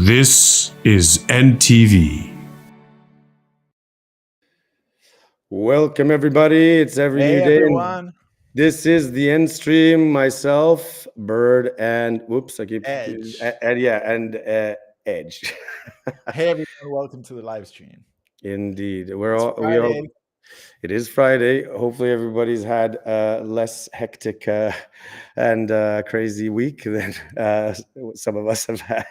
This is NTV. Welcome, everybody. It's every new day. Everyone. This is the ENDstream, myself, Bird, and whoops, I keep Edge. and Edge. Hey, everyone. Welcome to the live stream. Indeed, Friday. It is Friday. Hopefully, everybody's had a less hectic and crazy week than some of us have had.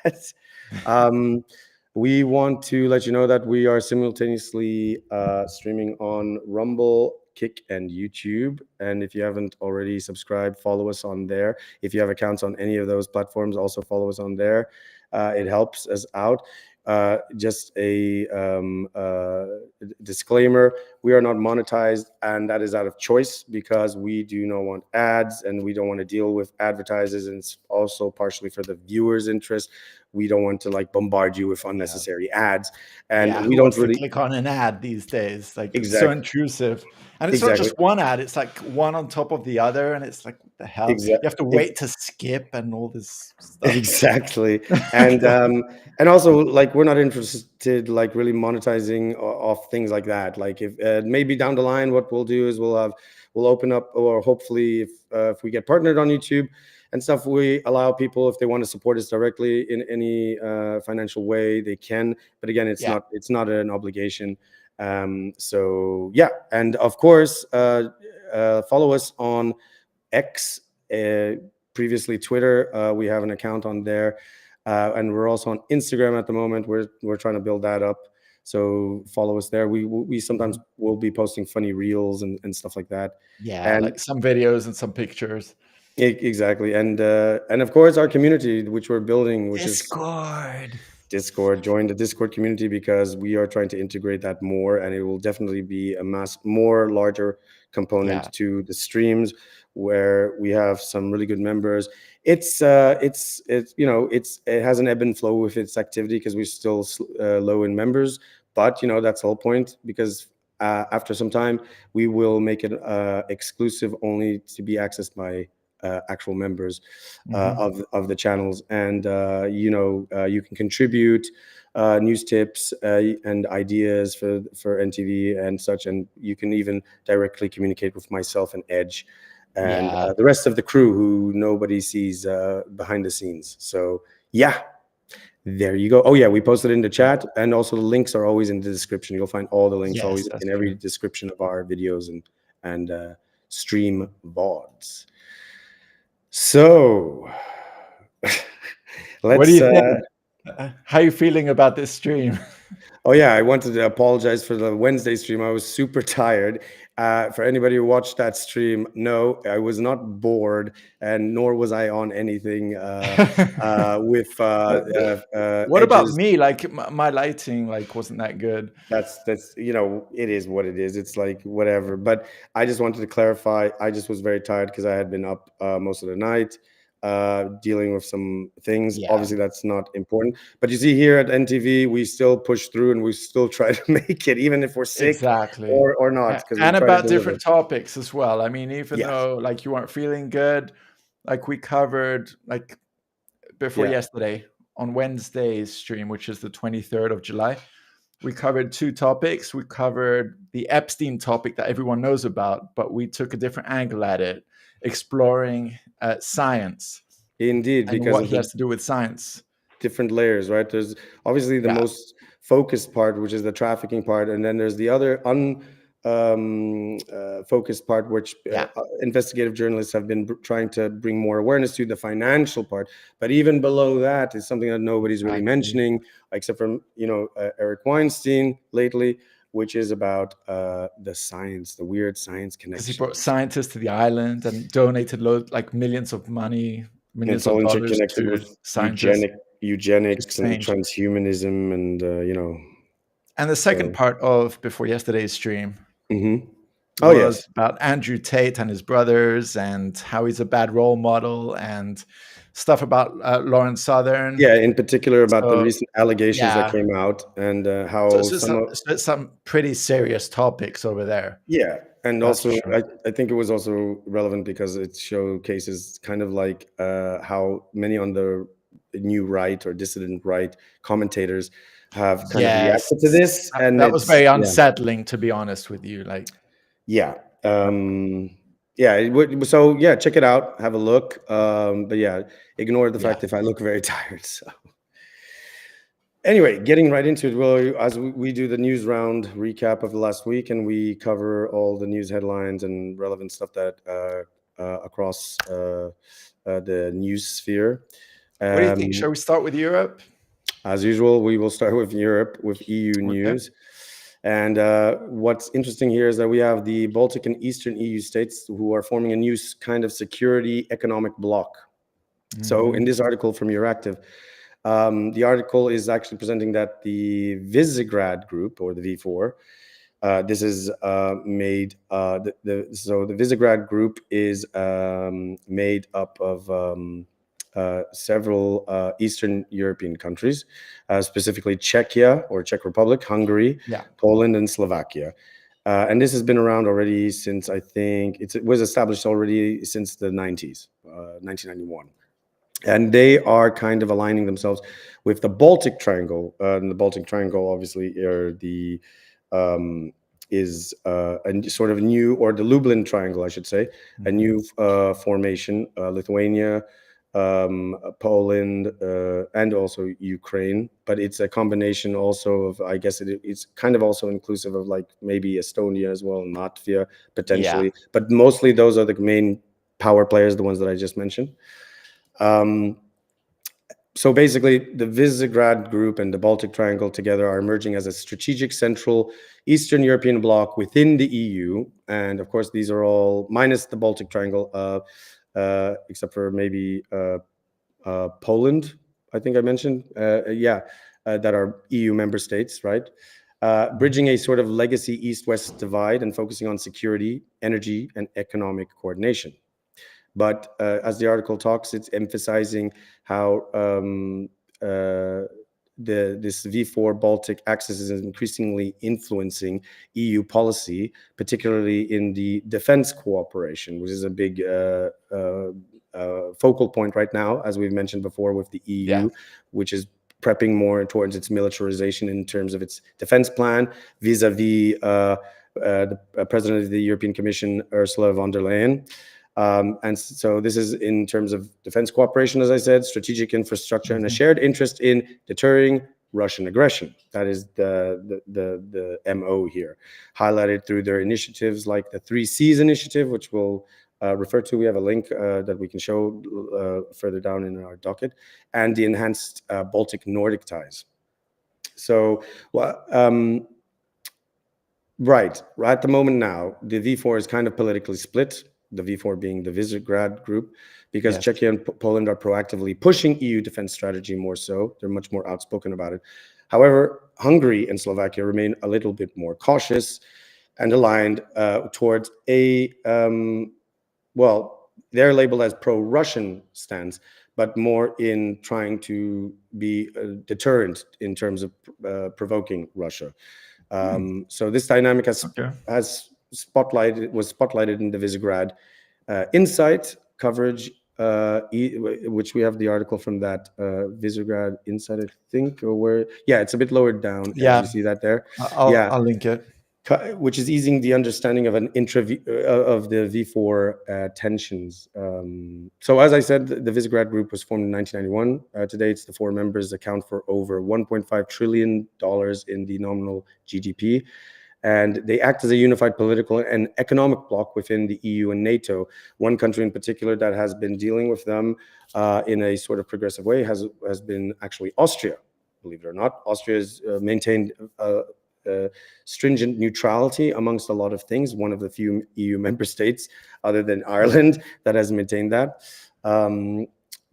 We want to let you know that we are simultaneously streaming on Rumble, Kick, and YouTube. And if you haven't already subscribed, follow us on there. If you have accounts on any of those platforms, also follow us on there. It helps us out. Just a disclaimer, we are not monetized, and that is out of choice because we do not want ads and we don't want to deal with advertisers, and it's also partially for the viewers' interest. We don't want to bombard you with unnecessary ads, and we don't really click on an ad these days. It's Exactly. so intrusive, and it's not just one ad. It's like one on top of the other, and it's like, what the hell? You have to wait to skip and all this stuff. Exactly. And also, we're not interested really monetizing off things like that. If maybe down the line, what we'll do is we'll open up, or hopefully if we get partnered on YouTube and stuff, we allow people, if they want to support us directly in any financial way, they can. But again, it's not an obligation. So yeah, and of course, follow us on X, previously Twitter. We have an account on there, and we're also on Instagram at the moment. We're trying to build that up, so follow us there. We sometimes will be posting funny reels and stuff like that. Yeah, like some videos and some pictures. Exactly, and of course our community, which we're building, which is Discord. Join the Discord community because we are trying to integrate that more, and it will definitely be a larger component to the streams, where we have some really good members. It has an ebb and flow with its activity because we're still low in members, but that's the whole point, because after some time we will make it exclusive only to be accessed by actual members of the channels, and you can contribute news tips and ideas for NTV and such, and you can even directly communicate with myself and Edge and the rest of the crew who nobody sees behind the scenes. So yeah, there you go. Oh yeah, we posted in the chat, and also the links are always in the description. You'll find all the links always in every description of our videos and stream VODs. So what do you think? How are you feeling about this stream? Oh yeah, I wanted to apologize for the Wednesday stream. I was super tired. For anybody who watched that stream, no, I was not bored, and nor was I on anything with what about me? My lighting wasn't that good. That's it is what it is. It's whatever. But I just wanted to clarify. I just was very tired because I had been up most of the night dealing with some things. Obviously that's not important, but you see here at NTV we still push through and we still try to make it, even if we're sick or not, and about different topics as well. I mean, even though you weren't feeling good, we covered before yesterday on Wednesday's stream, which is the 23rd of July, we covered two topics. We covered the Epstein topic that everyone knows about, but we took a different angle at it, exploring science. Indeed, because what it has to do with science. Different layers, right? There's obviously the most focused part, which is the trafficking part, and then there's the other focused part, which investigative journalists have been trying to bring more awareness to, the financial part. But even below that is something that nobody's really mentioning, except for Eric Weinstein lately, which is about the science, the weird science connection. He brought scientists to the island and donated millions of millions of dollars connected with eugenics and transhumanism, and And the second part of before yesterday's stream Oh, was yes. about Andrew Tate and his brothers and how he's a bad role model and stuff about Lauren Southern. Yeah, in particular about the recent allegations that came out and how some pretty serious topics over there. Yeah, and also I think it was also relevant because it showcases kind of like how many on the new right or dissident right commentators have kind of reacted to this, and that was very unsettling, to be honest with you. Like, so check it out, have a look. But ignore the fact if I look very tired. So anyway, getting right into it. Well, as we do the news round recap of the last week, and we cover all the news headlines and relevant stuff that across the news sphere. What do you think? Shall we start with Europe? As usual, we will start with Europe, with EU news. And what's interesting here is that we have the Baltic and Eastern EU states who are forming a new kind of security economic bloc. So in this article from Euractiv, the article is actually presenting that the Visegrád group, or the V4, this is made, so the Visegrád group is made up of several Eastern European countries, specifically Czechia or Czech Republic, Hungary, Poland, and Slovakia. And this has been around already since, I think, it was established already since the 90s, 1991. And they are kind of aligning themselves with the Baltic Triangle. And the Baltic Triangle, obviously, are is a sort of new, or the Lublin Triangle, I should say, a new formation, Lithuania, Poland, and also Ukraine. But it's a combination also of, I guess it's kind of also inclusive of like maybe Estonia as well, and Latvia potentially. But mostly those are the main power players, the ones that I just mentioned. So basically, the Visegrád group and the Baltic Triangle together are emerging as a strategic central Eastern European bloc within the EU. And of course, these are all minus the Baltic Triangle, except for maybe Poland, I think I mentioned, that are EU member states, right? Bridging a sort of legacy East-West divide and focusing on security, energy, and economic coordination. But as the article talks, it's emphasizing how this V4 Baltic axis is increasingly influencing EU policy, particularly in the defense cooperation, which is a big focal point right now, as we've mentioned before, with the EU, which is prepping more towards its militarization in terms of its defense plan, vis-a-vis the President of the European Commission, Ursula von der Leyen. And so this is in terms of defense cooperation, as I said, strategic infrastructure, and a shared interest in deterring Russian aggression. That is the MO here, highlighted through their initiatives like the 3 Cs initiative, which we'll refer to. We have a link that we can show further down in our docket, and the enhanced Baltic-Nordic ties. So, right at the moment now, the V4 is kind of politically split. The V4 being the Visegrád group, because Czechia and Poland are proactively pushing EU defense strategy more so. They're much more outspoken about it. However, Hungary and Slovakia remain a little bit more cautious and aligned towards a, they're labeled as pro-Russian stance, but more in trying to be a deterrent in terms of provoking Russia. So this dynamic was spotlighted in the Visegrád Insight coverage, which we have the article from that Visegrád Insight, I think, or where? Yeah, it's a bit lower down. Yeah, you see that there. I'll link it. Which is easing the understanding of of the V4 tensions. So as I said, the Visegrád group was formed in 1991. Today, it's the 4 members account for over $1.5 trillion in the nominal GDP. And they act as a unified political and economic bloc within the EU and NATO. One country in particular that has been dealing with them in a sort of progressive way has been actually Austria, believe it or not. Austria has maintained stringent neutrality amongst a lot of things, one of the few EU member states, other than Ireland, that has maintained that.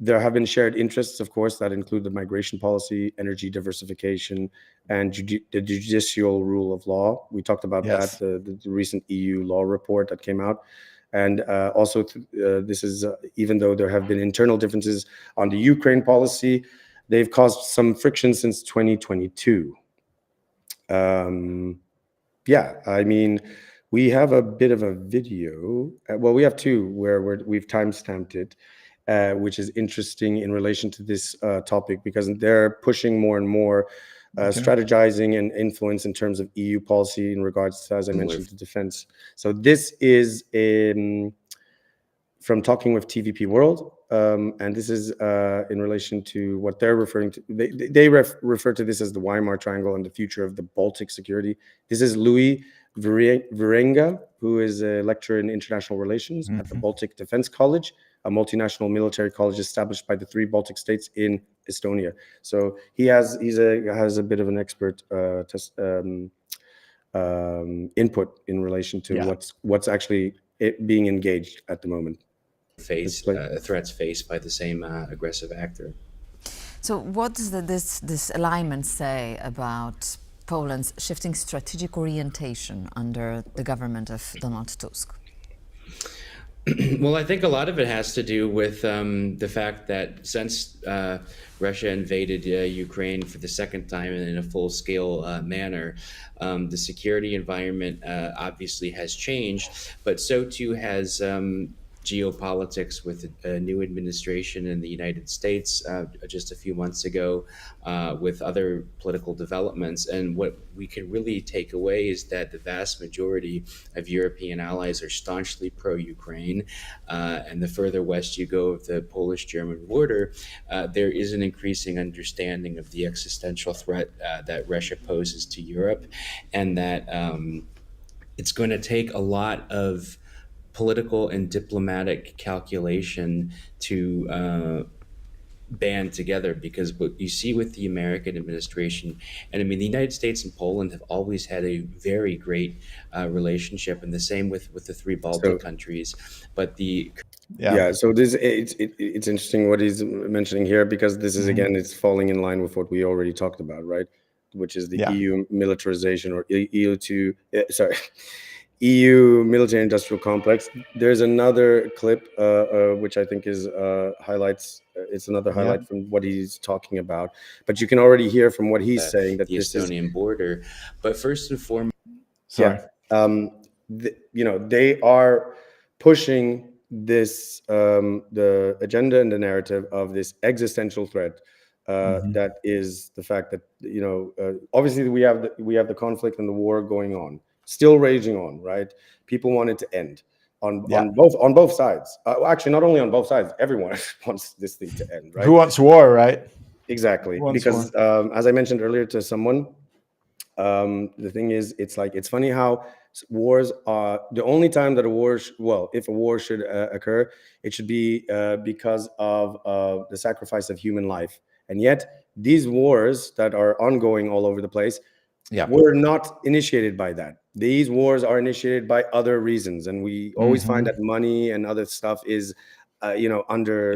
There have been shared interests, of course, that include the migration policy, energy diversification, and the judicial rule of law. We talked about that, the recent EU law report that came out. And also, this is, even though there have been internal differences on the Ukraine policy, they've caused some friction since 2022. I mean, we have a bit of a video. Well, we have 2 where we've timestamped it. which is interesting in relation to this topic, because they're pushing more and more strategizing and influence in terms of EU policy in regards to, as I mentioned, to defense. So this is from talking with TVP World, and this is in relation to what they're referring to. They refer to this as the Weimar Triangle and the future of the Baltic security. This is Louis Virenga, who is a lecturer in international relations at the Baltic Defense College, a multinational military college established by the 3 Baltic states in Estonia. So he has a bit of an expert input in relation to what's actually being engaged at the moment. Threats faced by the same aggressive actor. So what does this alignment say about Poland's shifting strategic orientation under the government of Donald Tusk? Well, I think a lot of it has to do with the fact that since Russia invaded Ukraine for the second time in a full-scale manner, the security environment obviously has changed, but so too has geopolitics with a new administration in the United States just a few months ago, with other political developments. And what we can really take away is that the vast majority of European allies are staunchly pro-Ukraine. And the further west you go of the Polish-German border, there is an increasing understanding of the existential threat that Russia poses to Europe, and that it's going to take a lot of political and diplomatic calculation to band together, because what you see with the American administration, and I mean the United States and Poland have always had a very great relationship, and the same with the 3 Baltic countries. But so this it's interesting what he's mentioning here, because this is again, it's falling in line with what we already talked about, right? Which is the EU militarization, or EU military industrial complex. There's another clip which I think is highlights. It's another highlight from what he's talking about. But you can already hear from what he's saying that the this Estonian border. But first and foremost, they are pushing this the agenda and the narrative of this existential threat. That is the fact that obviously we have the conflict and the war going on, still raging on, right? People want it to end on both sides. Actually, not only on both sides, everyone wants this thing to end, right? Who wants war, right? Exactly, because as I mentioned earlier to someone, the thing is, it's funny how wars are the only time that a war if a war should occur, it should be because of the sacrifice of human life. And yet these wars that are ongoing all over the place were not initiated by that. These wars are initiated by other reasons, and we always find that money and other stuff is under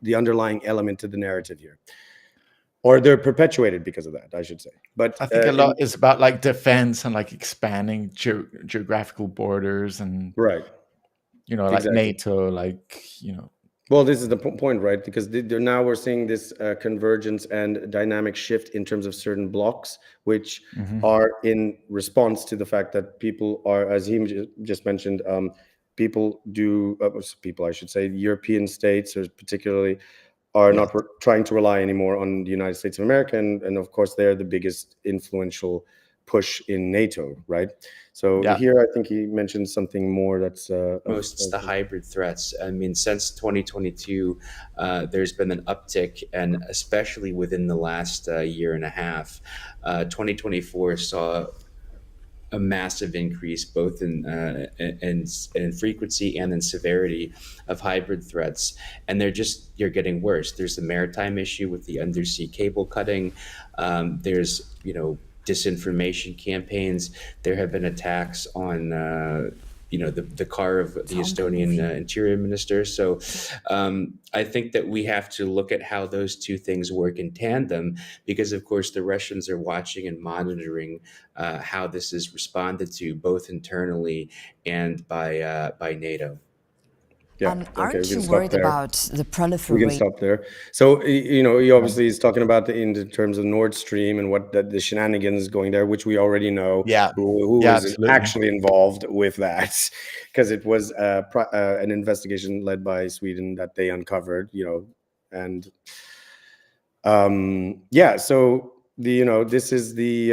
the underlying element to the narrative here, or they're perpetuated because of that, I should say. But I think a lot is about like defense and like expanding geographical borders, and like NATO, Well, this is the point, right? Because now we're seeing this convergence and dynamic shift in terms of certain blocks, which are in response to the fact that people are, as he just mentioned, people, I should say, European states, or particularly, are not trying to rely anymore on the United States of America. And of course, they're the biggest influential push in NATO, right? So here, I think he mentioned something more that's it's the hybrid threats. I mean, since 2022, there's been an uptick, and especially within the last year and a half, 2024 saw a massive increase both in frequency and in severity of hybrid threats, and you're getting worse. There's the maritime issue with the undersea cable cutting. There's disinformation campaigns. There have been attacks on the car of the Estonian interior minister. So I think that we have to look at how those two things work in tandem, because of course the Russians are watching and monitoring how this is responded to, both internally and by NATO. Aren't you worried about the proliferation? We can stop there. So, he obviously is talking about in terms of Nord Stream and what the shenanigans going there, which we already know who was actually involved with that, because it was an investigation led by Sweden that they uncovered, and so this is the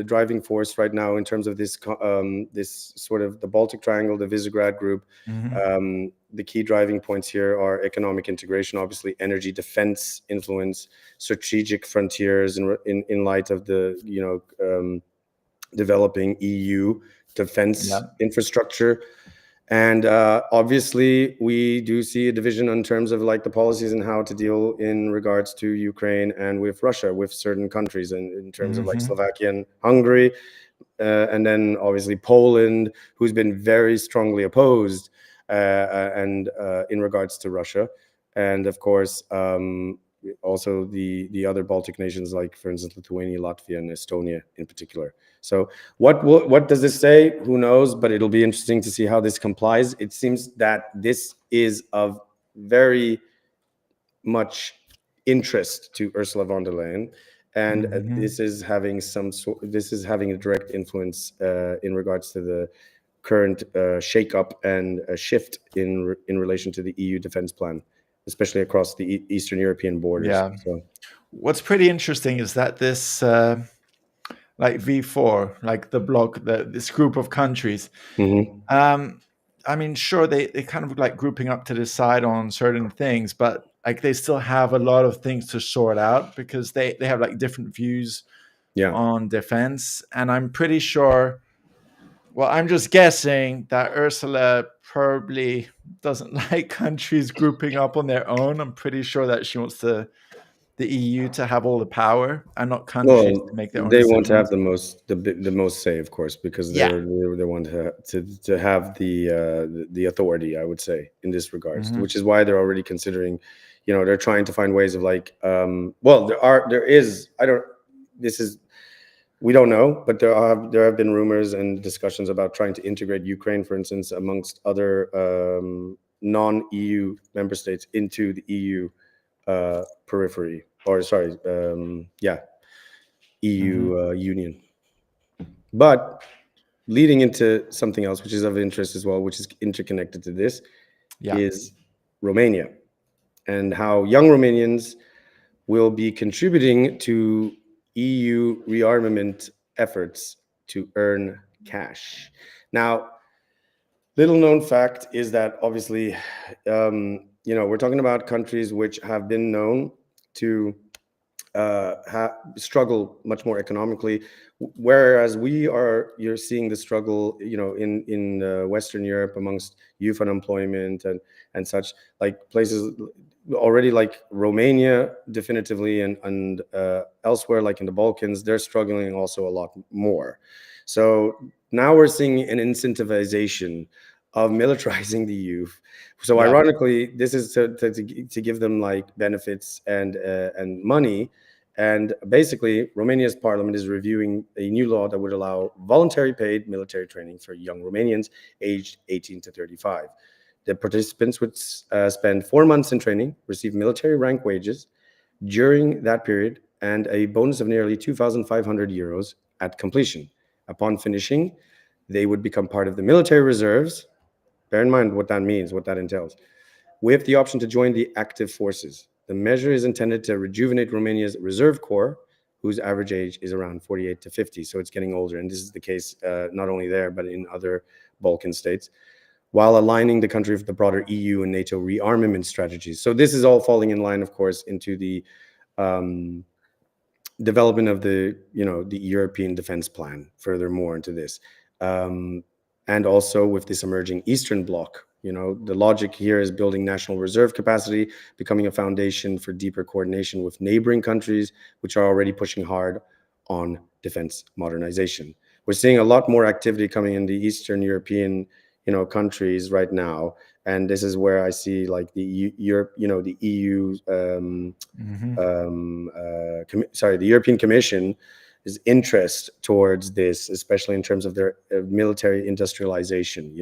driving force right now in terms of this this sort of the Baltic Triangle, the Visegrád group. The key driving points here are economic integration, obviously energy defense influence, strategic frontiers in light of the developing EU defense infrastructure. And obviously, we do see a division in terms of like the policies and how to deal in regards to Ukraine and with Russia, with certain countries, and in terms of like Slovakia and Hungary, and then obviously Poland, who's been very strongly opposed and in regards to Russia, and of course also the other Baltic nations, like for instance Lithuania, Latvia, and Estonia in particular. So what does this say? Who knows? But it'll be interesting to see how this complies. It seems that this is of very much interest to Ursula von der Leyen, and this is having a direct influence in regards to the current shake-up and shift in relation to the EU defense plan, especially across the Eastern European borders. Yeah. So, what's pretty interesting is that this. Like V4, like the bloc, this group of countries. I mean, sure, they kind of like grouping up to decide on certain things, but like they still have a lot of things to sort out because they have like different views on defense. And I'm pretty sure, well, I'm just guessing that Ursula probably doesn't like countries grouping up on their own. I'm pretty sure that she wants the EU to have all the power and not countries to make their own decisions. They want to have the most say, of course, because they want to have the authority, I would say, in this regards, which is why they're already considering, they're trying to find ways of like, we don't know, but there have been rumors and discussions about trying to integrate Ukraine, for instance, amongst other non-EU member states into the EU periphery, or sorry, EU Union. But leading into something else, which is of interest as well, which is interconnected to this, is Romania, and how young Romanians will be contributing to EU rearmament efforts to earn cash. Now, little known fact is that obviously, we're talking about countries which have been known to struggle much more economically, whereas you're seeing the struggle, in Western Europe amongst youth unemployment and such, like places already like Romania definitively, and elsewhere like in the Balkans, they're struggling also a lot more. So now we're seeing an incentivization of militarizing the youth. So ironically, this is to give them like benefits and money. And basically, Romania's parliament is reviewing a new law that would allow voluntary paid military training for young Romanians aged 18 to 35. The participants would spend 4 months in training, receive military rank wages during that period, and a bonus of nearly 2,500 euros at completion. Upon finishing, they would become part of the military reserves. Bear in mind what that means, what that entails, with the option to join the active forces. The measure is intended to rejuvenate Romania's reserve corps, whose average age is around 48 to 50. So it's getting older. And this is the case not only there, but in other Balkan states, while aligning the country with the broader EU and NATO rearmament strategies. So this is all falling in line, of course, into the development of the European defense plan, furthermore into this. And also with this emerging Eastern bloc. The logic here is building national reserve capacity, becoming a foundation for deeper coordination with neighboring countries, which are already pushing hard on defense modernization. We're seeing a lot more activity coming in the Eastern European, countries right now, and this is where I see like the EU, the European Commission interest towards this, especially in terms of their military industrialization.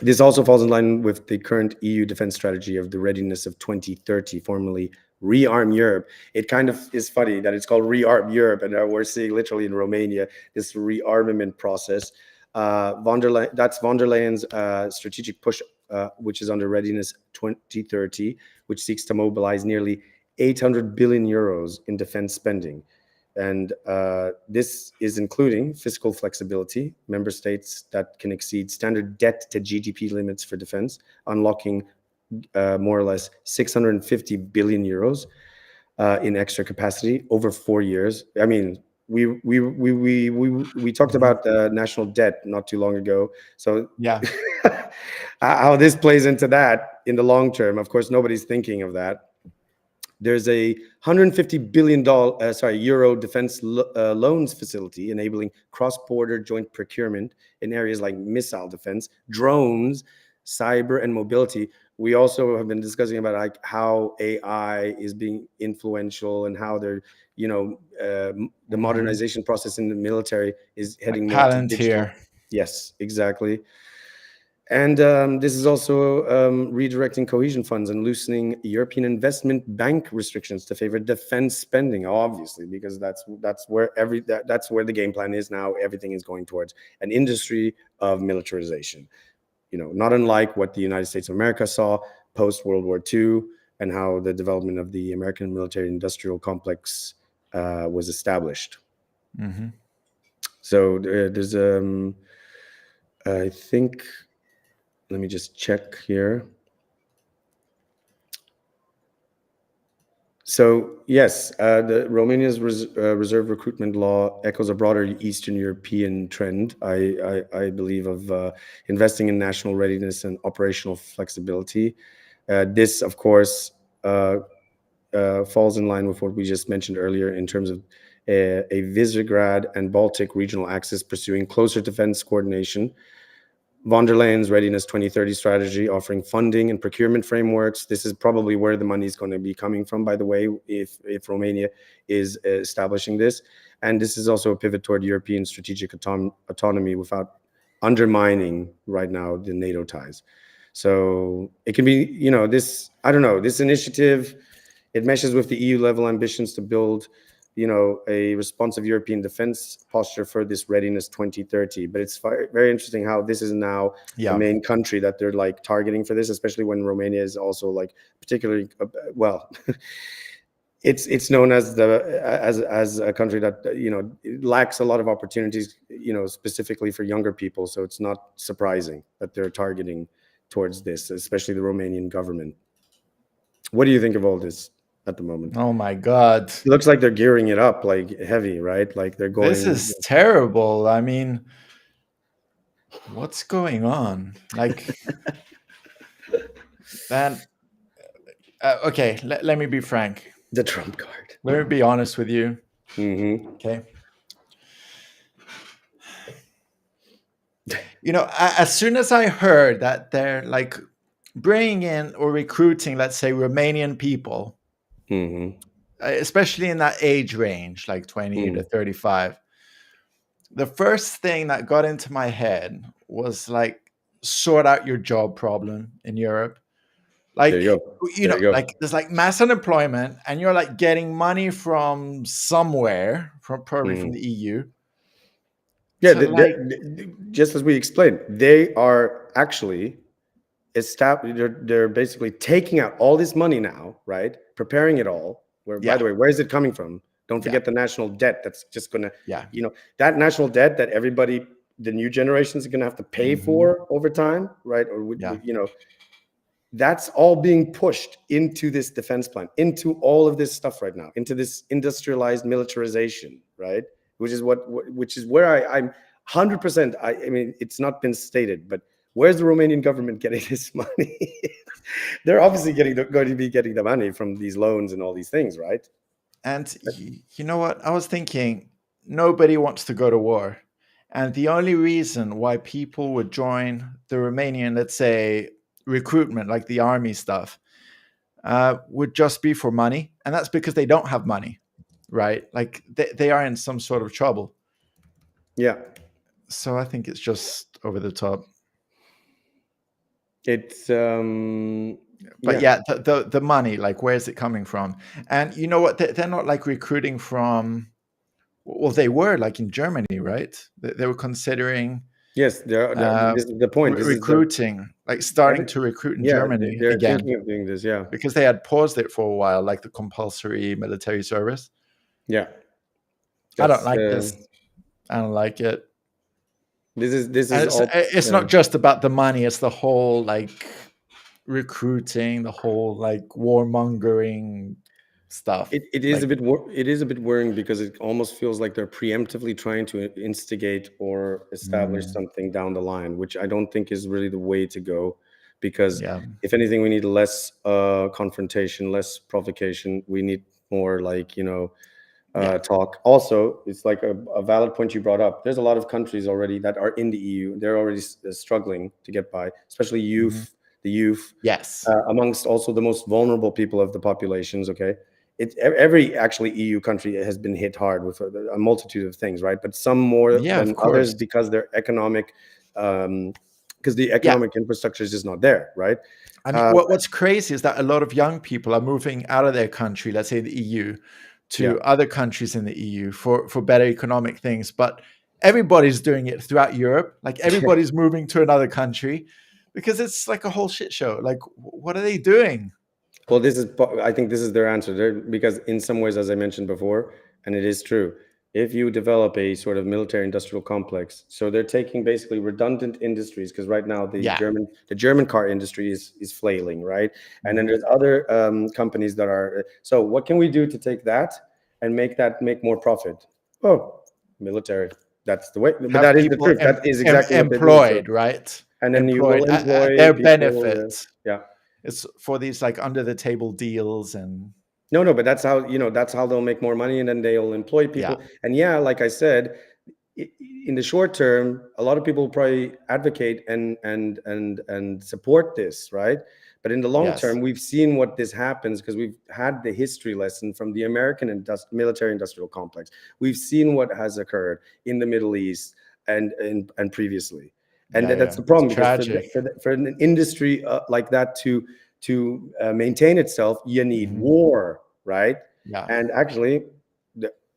This also falls in line with the current EU defense strategy of the readiness of 2030, formerly Rearm Europe. It kind of is funny that it's called Rearm Europe, and we're seeing literally in Romania this rearmament process. That's von der Leyen's strategic push, which is under Readiness 2030, which seeks to mobilize nearly 800 billion euros in defense spending. And this is including fiscal flexibility, member states that can exceed standard debt to GDP limits for defense, unlocking more or less 650 billion euros in extra capacity over 4 years. I mean, we talked about national debt not too long ago. So yeah, how this plays into that in the long term, of course, nobody's thinking of that. There's a 150 billion euro defense loans facility enabling cross-border joint procurement in areas like missile defense, drones, cyber, and mobility. We also have been discussing about like how AI is being influential and how they're, the modernization process in the military is heading more to digital. Yes, exactly. And this is also redirecting cohesion funds and loosening European investment bank restrictions to favor defense spending, obviously, because that's where the game plan is now. Everything is going towards an industry of militarization. Not unlike what the United States of America saw post World War II and how the development of the American military-industrial complex was established. Mm-hmm. So there's I think. Let me just check here. So yes, the Romania's reserve recruitment law echoes a broader Eastern European trend, I believe, of investing in national readiness and operational flexibility. This, of course, falls in line with what we just mentioned earlier in terms of a Visegrád and Baltic regional axis pursuing closer defense coordination. Von der Leyen's Readiness 2030 strategy, offering funding and procurement frameworks. This is probably where the money is going to be coming from, by the way, if Romania is establishing this. And this is also a pivot toward European strategic autonomy without undermining right now the NATO ties. So it can be, this initiative, it meshes with the EU level ambitions to build a responsive European defense posture for this Readiness 2030. But it's very interesting how this is now the main country that they're like targeting for this, especially when Romania is also like particularly it's known as as a country that lacks a lot of opportunities, specifically for younger people. So it's not surprising that they're targeting towards this, especially the Romanian government. What do you think of all this at the moment? Oh my God. It looks like they're gearing it up like heavy, right? Like they're going. This is terrible. I mean, what's going on? Like, man. Okay, let me be frank. The Trump card. Let me be honest with you. Mm-hmm. Okay. As soon as I heard that they're like bringing in or recruiting, let's say, Romanian people, mm-hmm. especially in that age range, like 20 to 35, the first thing that got into my head was like, sort out your job problem in Europe. Like, there you go. Like there's like mass unemployment and you're like getting money from somewhere, probably from the EU. Yeah, just as we explained, they are actually they're basically taking out all this money now, right? Preparing it all. By the way, where is it coming from? Don't forget the national debt. That's just gonna, that national debt that everybody, the new generations are gonna have to pay for over time, right? Or that's all being pushed into this defense plan, into all of this stuff right now, into this industrialized militarization, right? Which is where I'm 100%. I mean, it's not been stated, but where's the Romanian government getting this money? They're obviously going to be getting the money from these loans and all these things, right? And you know what? I was thinking, nobody wants to go to war. And the only reason why people would join the Romanian, let's say, recruitment, like the army stuff, would just be for money. And that's because they don't have money. right? Like they are in some sort of trouble. Yeah. So I think it's just over the top. It's but yeah, the money, like, where is it coming from? And you know what? They're not like recruiting from. Well, they were like in Germany, right? They were considering. Yes, this is the point. Recruiting, like starting to recruit in Germany they're again. thinking of doing this, yeah, because they had paused it for a while, like the compulsory military service. Yeah, I don't like this. I don't like it. This is it's not just about the money. It's the whole like recruiting, the whole like warmongering stuff. It is a bit worrying because it almost feels like they're preemptively trying to instigate or establish something down the line, which I don't think is really the way to go. Because if anything, we need less confrontation, less provocation. We need more like, talk. Also, it's like a valid point you brought up. There's a lot of countries already that are in the EU. They're already struggling to get by, especially youth. The youth, yes, amongst also the most vulnerable people of the populations. Okay, every actually EU country has been hit hard with a multitude of things, right? But some more than others because their economic, because the economic infrastructure is just not there, right? I mean, what's crazy is that a lot of young people are moving out of their country, let's say the EU, to other countries in the EU for better economic things. But everybody's doing it throughout Europe. Like everybody's moving to another country. Because it's like a whole shit show. Like, what are they doing? Well, I think this is their answer. Because in some ways, as I mentioned before, and it is true, if you develop a sort of military industrial complex, so they're taking basically redundant industries, because right now the German car industry is flailing, right? And then there's other companies that are. So what can we do to take that and make more profit? Oh, military. That's the way. But that is the truth. That is exactly employed, right? And then you will employ their people, benefits. It's for these like under the table deals and no, but that's how they'll make more money, and then they'll employ people. And like I said, in the short term, a lot of people will probably advocate and support this, right? But in the long term, we've seen what this happens because we've had the history lesson from the American military industrial complex. We've seen what has occurred in the Middle East and previously. And that's the problem, because for an industry like that to maintain itself, you need war, right? And actually,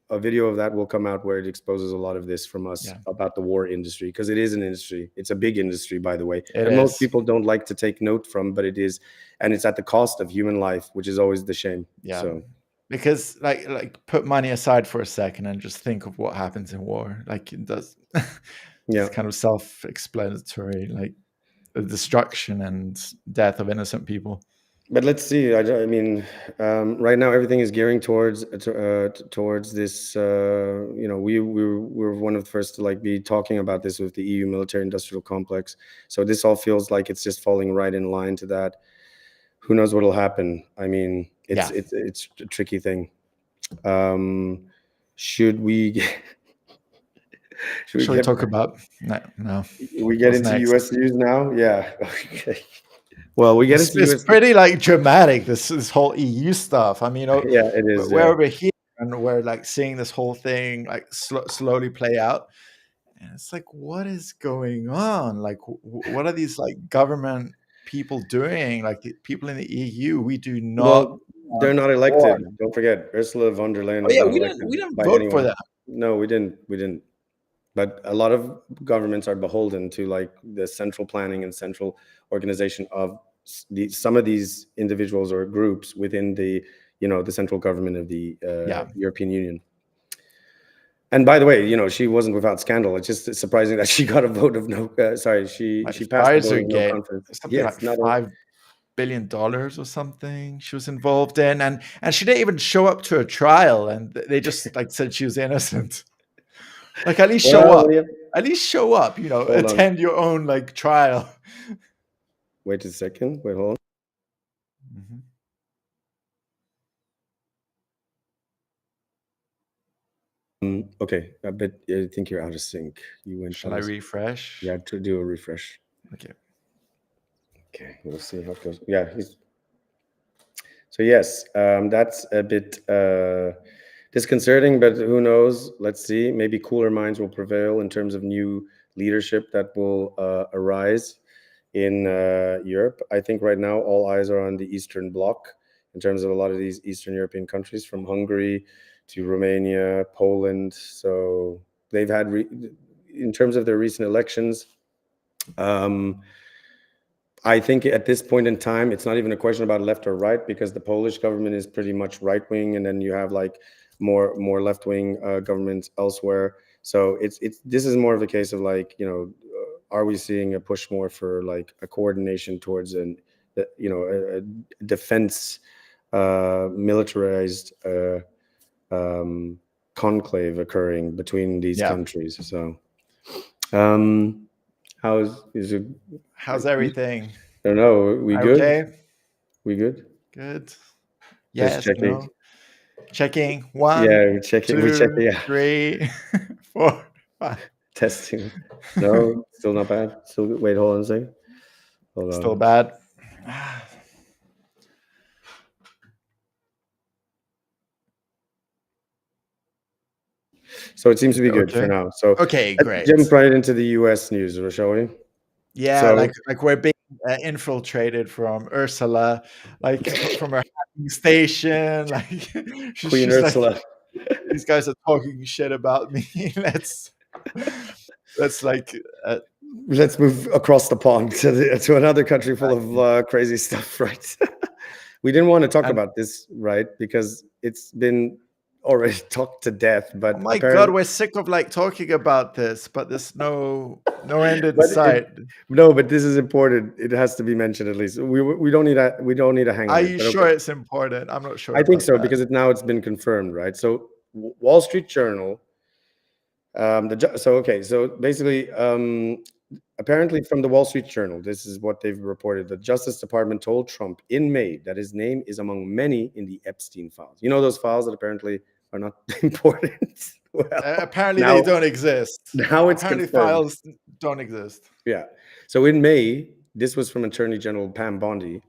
a video of that will come out where it exposes a lot of this from us about the war industry, because it is an industry. It's a big industry, by the way, and most people don't like to take note from, but it is, and it's at the cost of human life, which is always the shame. So. Because like put money aside for a second and just think of what happens in war. Like it does. It's kind of self-explanatory, like the destruction and death of innocent people. But let's see. I mean, right now everything is gearing towards this. We're one of the first to be talking about this with the EU military-industrial complex. So this all feels like it's just falling right in line to that. Who knows what'll happen? I mean, it's a tricky thing. Should we? Should we talk about no? We get into next? US news now. Yeah. Okay. Well, we get into it's pretty dramatic. This whole EU stuff. I mean, it is. We're over here and we're seeing this whole thing slowly play out, and it's like, what is going on? What are these government people doing? The people in the EU, we do not. Well, they're not elected. Don't forget, Ursula von der Leyen. We didn't vote for that. No, we didn't. But a lot of governments are beholden to the central planning and central organization of some of these individuals or groups within the the central government of the European Union. And by the way, she wasn't without scandal. It's just surprising that she got a vote of no. She passed the vote of no confidence. Something $5 billion or something she was involved in, and she didn't even show up to a trial, and they just said she was innocent. At least show up. At least show up. Attend your own trial. Wait a second. Wait, hold on. Okay, I think you're out of sync. You went. Shall I refresh? Yeah, to do a refresh. Okay. Okay, we'll see how it goes. Yeah. So yes, that's a bit disconcerting, but who knows? Let's see. Maybe cooler minds will prevail in terms of new leadership that will arise in Europe. I think right now all eyes are on the Eastern Bloc in terms of a lot of these Eastern European countries, from Hungary to Romania, Poland. So they've had, in terms of their recent elections, I think at this point in time, it's not even a question about left or right, because the Polish government is pretty much right wing, and then you have like more left wing governments elsewhere. So this is more of a case of like, are we seeing a push more for like a coordination towards a defense militarized conclave occurring between these countries? So how's everything? I don't know. We good? Okay. We good? Good. Yes. Just checking. No. Checking. 1. Yeah, we're checking. 2, Yeah. 3, 4, 5. Testing. No, still not bad. Still good. Wait, hold on a second. Hold on. Still bad. So it seems to be good for now. So okay, great. Jump right into the U.S. news, shall we? Yeah, so, like we're being infiltrated from Ursula, like from her station. Like Queen Ursula. Like, these guys are talking shit about me. Let's like. Let's move across the pond to another country full of crazy stuff, right? We didn't want to talk about this, right? Because it's been already talked to death. But oh my God, we're sick of like talking about this, but there's no end in sight. No, but this is important. It has to be mentioned at least. We don't need a hang. Are you sure it's important? I'm not sure. I think so, because it's been confirmed, right? So Wall Street Journal. So basically, apparently from the Wall Street Journal, this is what they've reported. The Justice Department told Trump in May that his name is among many in the Epstein files. You know, those files that apparently are not important. Well, apparently they don't exist. Now it's apparently confirmed. Files don't exist. Yeah. So in May, this was from Attorney General Pam Bondi.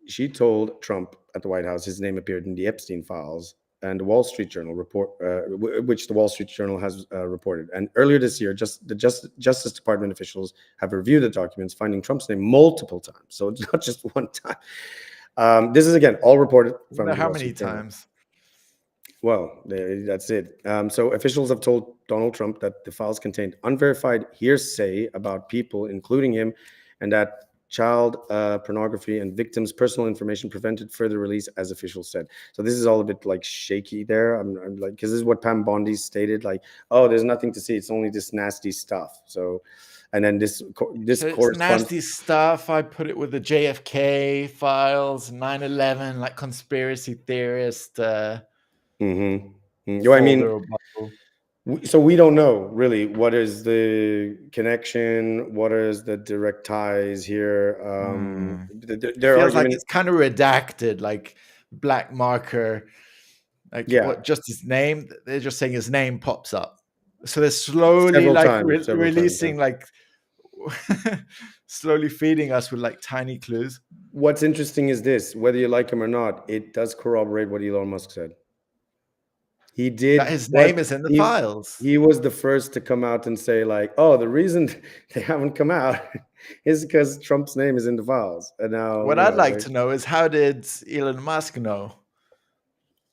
She told Trump at the White House his name appeared in the Epstein files, and the Wall Street Journal which the Wall Street Journal has reported. And earlier this year, the Justice Department officials have reviewed the documents, finding Trump's name multiple times. So it's not just one time. This is again all reported from how many times? Well, that's it. So officials have told Donald Trump that the files contained unverified hearsay about people, including him, and that child pornography and victims' personal information prevented further release, as officials said. So this is all a bit like shaky there. I'm like, because this is what Pam Bondi stated, like, oh, there's nothing to see. It's only this nasty stuff. So, and then this it's nasty stuff. I put it with the JFK files, 9/11, like conspiracy theorist. I mean, so we don't know really what is the connection, what is the direct ties here. Feels like it's kind of redacted, like black marker. Like just his name. They're just saying his name pops up. So they're slowly releasing like slowly feeding us with like tiny clues. What's interesting is this: whether you like him or not, it does corroborate what Elon Musk said. He did. That his name is in the files. He was the first to come out and say, like, "Oh, the reason they haven't come out is because Trump's name is in the files." And now, what I'd like to know is, how did Elon Musk know?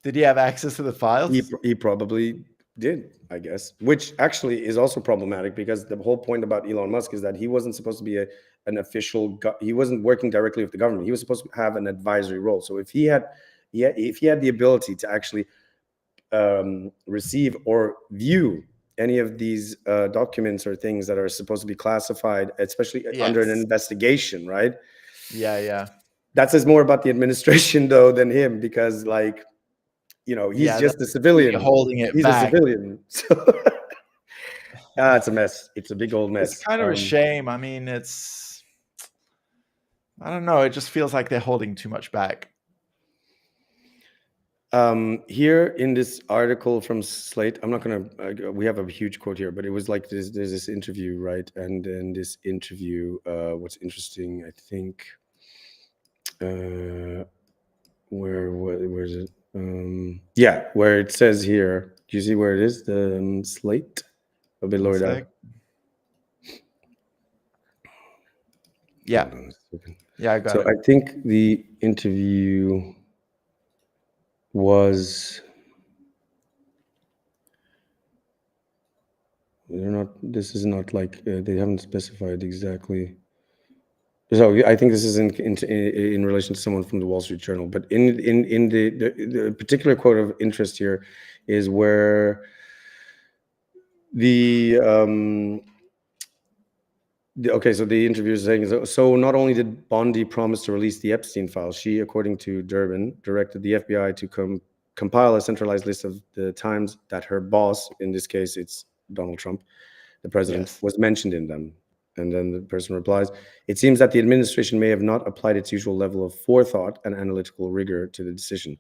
Did he have access to the files? He probably did, I guess. Which actually is also problematic, because the whole point about Elon Musk is that he wasn't supposed to be an official. He wasn't working directly with the government. He was supposed to have an advisory role. So if he had the ability to actually receive or view any of these documents or things that are supposed to be classified, especially under an investigation, right? Yeah. That says more about the administration though than him, because like, he's just a civilian holding it. He's back. A civilian. So it's a mess. It's a big old mess. It's kind of a shame. I mean, I don't know. It just feels like they're holding too much back. Here in this article from Slate, I'm not gonna. We have a huge quote here, but it was like there's this interview, right? And in this interview, what's interesting, I think, where is it? Yeah, where it says here, do you see where it is? The slate, a bit lower down. Yeah, I got it. So I think the interview was. They're not. This is not like they haven't specified exactly. So I think this is in relation to someone from the Wall Street Journal. But in the particular quote of interest here is where okay, so the interviewer is saying, so not only did Bondi promise to release the Epstein files, she, according to Durbin, directed the FBI to compile a centralized list of the times that her boss, in this case, it's Donald Trump, the president, was mentioned in them. And then the person replies, it seems that the administration may have not applied its usual level of forethought and analytical rigor to the decision.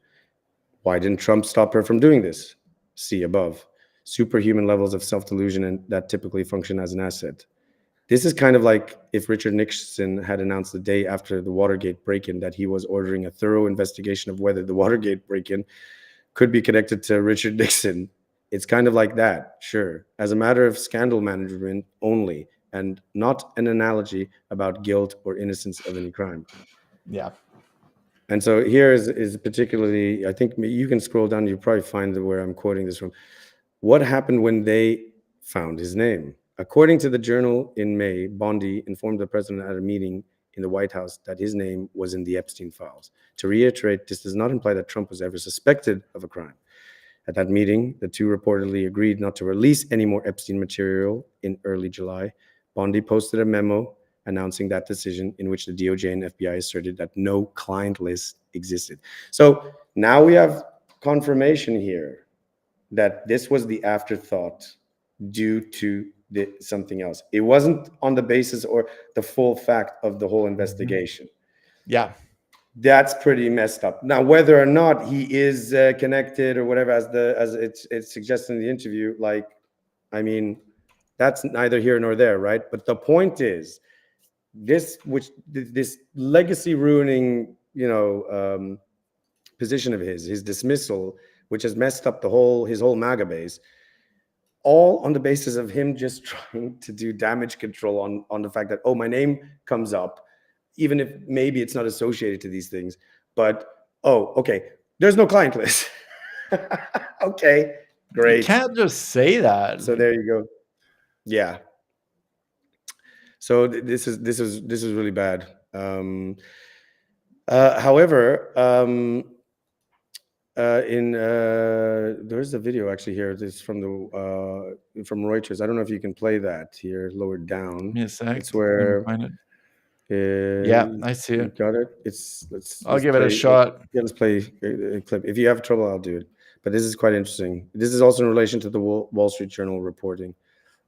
Why didn't Trump stop her from doing this? See above. Superhuman levels of self-delusion and that typically function as an asset. This is kind of like if Richard Nixon had announced the day after the Watergate break-in that he was ordering a thorough investigation of whether the Watergate break-in could be connected to Richard Nixon. It's kind of like that, sure, as a matter of scandal management only, and not an analogy about guilt or innocence of any crime. Yeah. And so here is particularly, I think you can scroll down, you probably find where I'm quoting this from. What happened when they found his name? According to the Journal, in May, Bondi informed the president at a meeting in the White House that his name was in the Epstein files. To reiterate, this does not imply that Trump was ever suspected of a crime. At that meeting, the two reportedly agreed not to release any more Epstein material in early July. Bondi posted a memo announcing that decision, in which the DOJ and FBI asserted that no client list existed. So now we have confirmation here that this was the afterthought due to something else. It wasn't on the basis or the full fact of the whole investigation. Yeah. That's pretty messed up. Now, whether or not he is connected or whatever, as it's suggested in the interview, like, I mean, that's neither here nor there, right? But the point is, this legacy ruining, position of his dismissal, which has messed up his whole MAGA base, all on the basis of him just trying to do damage control on the fact that, oh, my name comes up, even if maybe it's not associated to these things, but, oh, okay, there's no client list. Okay, great. You can't just say that. So there you go. Yeah. So this is really bad. However, there's a video actually here. This is from Reuters. I don't know if you can play that here, lower down. Yes, it's where. Find it. Yeah, I see it. Got it. I'll give it a shot. Yeah, let's play a clip. If you have trouble, I'll do it. But this is quite interesting. This is also in relation to the Wall Street Journal reporting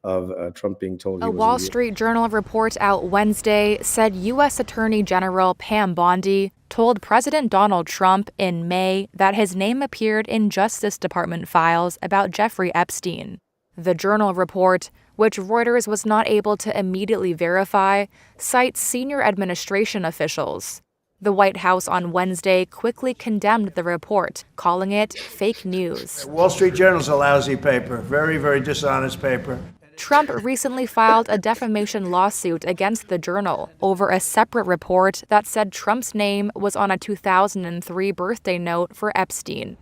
of Trump being told he was. A Wall Street Journal report out Wednesday said U.S. Attorney General Pam Bondi told President Donald Trump in May that his name appeared in Justice Department files about Jeffrey Epstein. The Journal report, which Reuters was not able to immediately verify, cites senior administration officials. The White House on Wednesday quickly condemned the report, calling it fake news. Wall Street Journal's a lousy paper, very, very dishonest paper. Trump recently filed a defamation lawsuit against the Journal over a separate report that said Trump's name was on a 2003 birthday note for Epstein.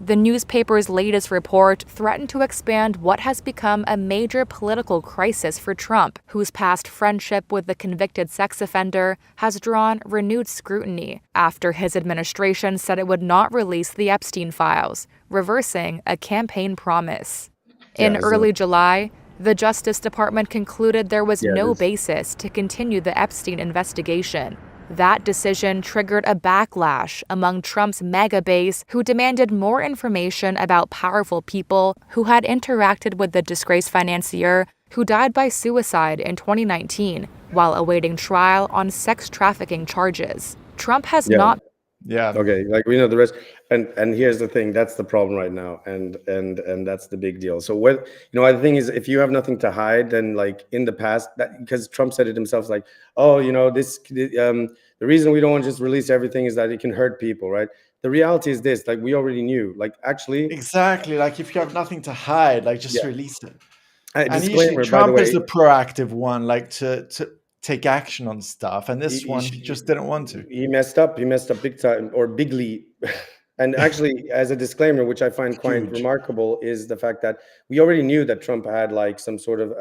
The newspaper's latest report threatened to expand what has become a major political crisis for Trump, whose past friendship with the convicted sex offender has drawn renewed scrutiny after his administration said it would not release the Epstein files, reversing a campaign promise. In early July, the Justice Department concluded there was no basis to continue the Epstein investigation. That decision triggered a backlash among Trump's MAGA base, who demanded more information about powerful people who had interacted with the disgraced financier, who died by suicide in 2019 while awaiting trial on sex trafficking charges. Trump has not. Yeah. Okay. Like we know the rest, and here's the thing. That's the problem right now, and that's the big deal. So what the thing is, if you have nothing to hide, then like in the past, because Trump said it himself, like, oh, the reason we don't want to just release everything is that it can hurt people, right? the reality is this: like, we already knew. Like, actually, exactly. Like, if you have nothing to hide, like, just release it. And usually disclaimer, by the Trump is way, the proactive one, like to take action on stuff. And this one, he just didn't want to. He messed up. He messed up big time, or bigly. And actually, as a disclaimer, which I find quite remarkable, is the fact that we already knew that Trump had like some sort of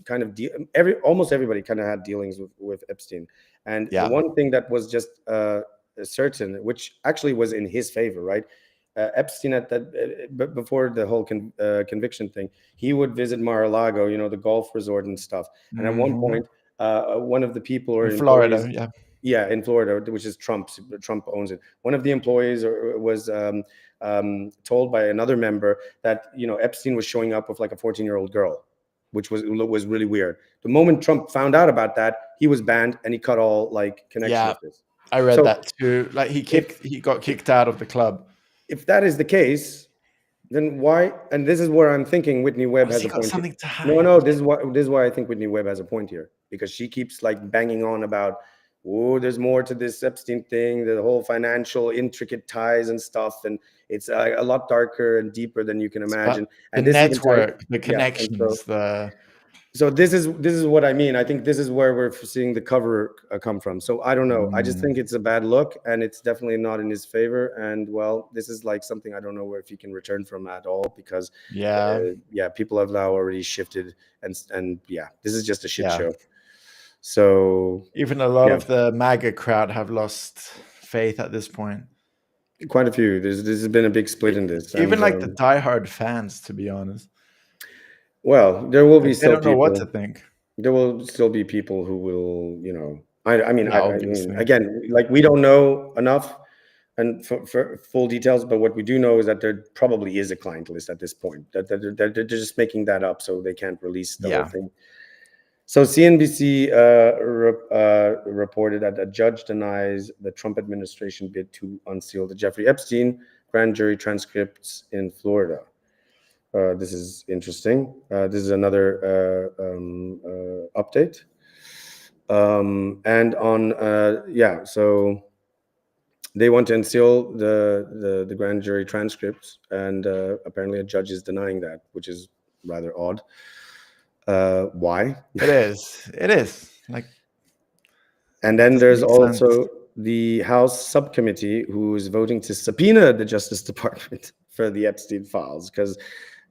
kind of almost everybody kind of had dealings with Epstein. And the one thing that was just certain, which actually was in his favor, right? Epstein at that before the whole conviction thing, he would visit Mar-a-Lago, you know, the golf resort and stuff. And at one point, one of the people or in Florida, in Florida, which is Trump owns it. One of the employees was told by another member that, you know, Epstein was showing up with like a 14-year-old girl, which was really weird. The moment Trump found out about that, he was banned and he cut all like connection with this. I read that too. Like, he got kicked out of the club. If that is the case, then why? And this is where I'm thinking Whitney Webb has a point. Something to hide. No, this is why I think Whitney Webb has a point here, because she keeps like banging on about, oh, there's more to this Epstein thing, the whole financial intricate ties and stuff, and it's a lot darker and deeper than you can imagine. And the network, the connections, So this is what I mean. I think this is where we're seeing the cover come from. So I don't know. I just think it's a bad look, and it's definitely not in his favor. And well, this is like something I don't know if he can return from at all, because people have now already shifted, and this is just a shit show. So even a lot of the MAGA crowd have lost faith at this point. Quite a few. There's been a big split in this. Even like the diehard fans, to be honest. Well, there will be still people. I don't know what to think. There will still be people who will, you know. I mean, again, like, we don't know enough and for full details, but what we do know is that there probably is a client list at this point. That they're just making that up so they can't release the whole thing. So CNBC reported that a judge denies the Trump administration bid to unseal the Jeffrey Epstein grand jury transcripts in Florida. This is interesting. This is another update. And on so they want to unseal the grand jury transcripts, and apparently a judge is denying that, which is rather odd. Why? It is like. And then there's also the House subcommittee who is voting to subpoena the Justice Department for the Epstein files, because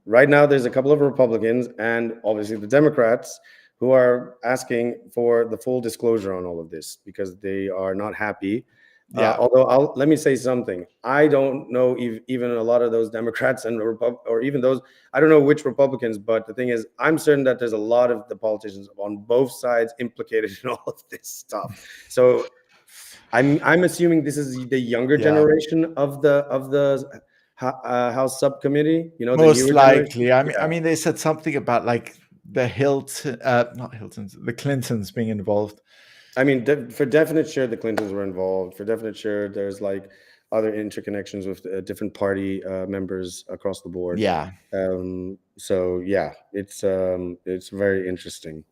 right now there's a couple of Republicans and obviously the Democrats who are asking for the full disclosure on all of this because they are not happy. Although let me say something. I don't know even a lot of those Democrats and or even those, I don't know which Republicans, but the thing is, I'm certain that there's a lot of the politicians on both sides implicated in all of this stuff. So I'm assuming this is the younger generation of the House subcommittee. You know, most likely. I mean, they said something about like the the Clintons being involved. I mean, for definite sure, the Clintons were involved. For definite sure, there's like other interconnections with different party members across the board. Yeah. So yeah, it's very interesting.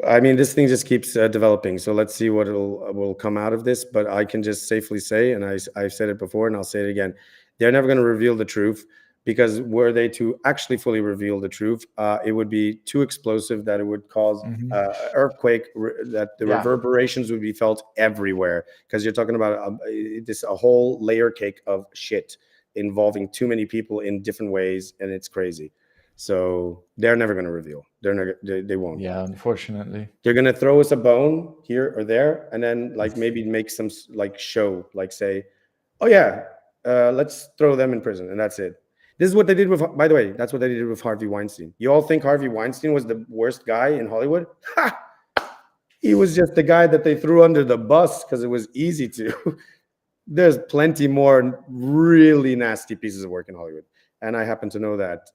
I mean, this thing just keeps developing. So let's see what will come out of this. But I can just safely say, and I've said it before, and I'll say it again, they're never going to reveal the truth. Because were they to actually fully reveal the truth, it would be too explosive that it would cause earthquake, that the reverberations would be felt everywhere. Because you're talking about a whole layer cake of shit involving too many people in different ways, and it's crazy. So they're never going to reveal. They won't. Yeah, unfortunately. They're going to throw us a bone here or there, and then like maybe make some like show, like say, oh yeah, let's throw them in prison, and that's it. This is what they did with, by the way, that's what they did with Harvey Weinstein. You all think Harvey Weinstein was the worst guy in Hollywood? Ha! He was just the guy that they threw under the bus because it was easy to. There's plenty more really nasty pieces of work in Hollywood. And I happen to know that.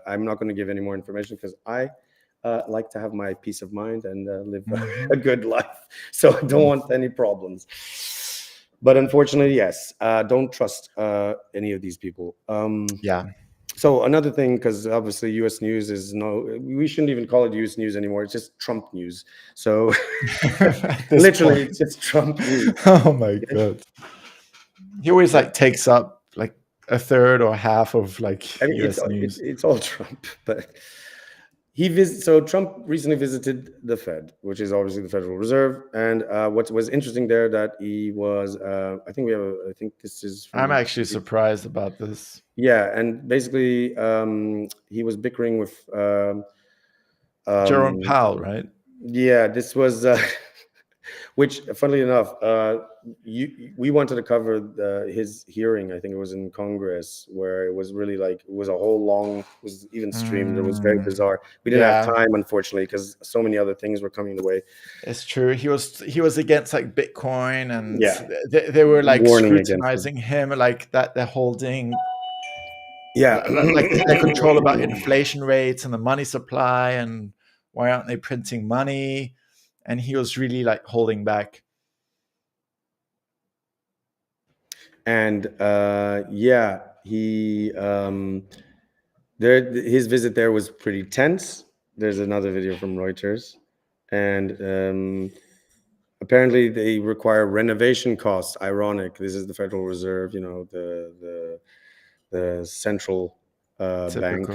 I'm not going to give any more information because I like to have my peace of mind and live a good life. So I don't want any problems. But unfortunately, yes, don't trust any of these people. So another thing, because obviously U.S. news is we shouldn't even call it U.S. news anymore. It's just Trump news. So literally, it's just Trump news. Oh my God. He always like takes up like a third or half of like US news. It's all Trump, but Trump recently visited the Fed, which is obviously the Federal Reserve, and what was interesting there that he was, I think this is. I'm actually surprised about this. Yeah, and basically he was bickering with Jerome Powell, right? Yeah, this was. Which, funnily enough, we wanted to cover his hearing. I think it was in Congress, where it was really like it was a whole long, it was even streamed. It was very bizarre. We didn't have time, unfortunately, because so many other things were coming the way. It's true. He was against like Bitcoin, and they were like scrutinizing him, like that they're holding. Yeah, like their control about inflation rates and the money supply, and why aren't they printing money? And he was really like holding back. And his visit there was pretty tense. There's another video from Reuters, and apparently they require renovation costs. Ironic. This is the Federal Reserve, the central bank.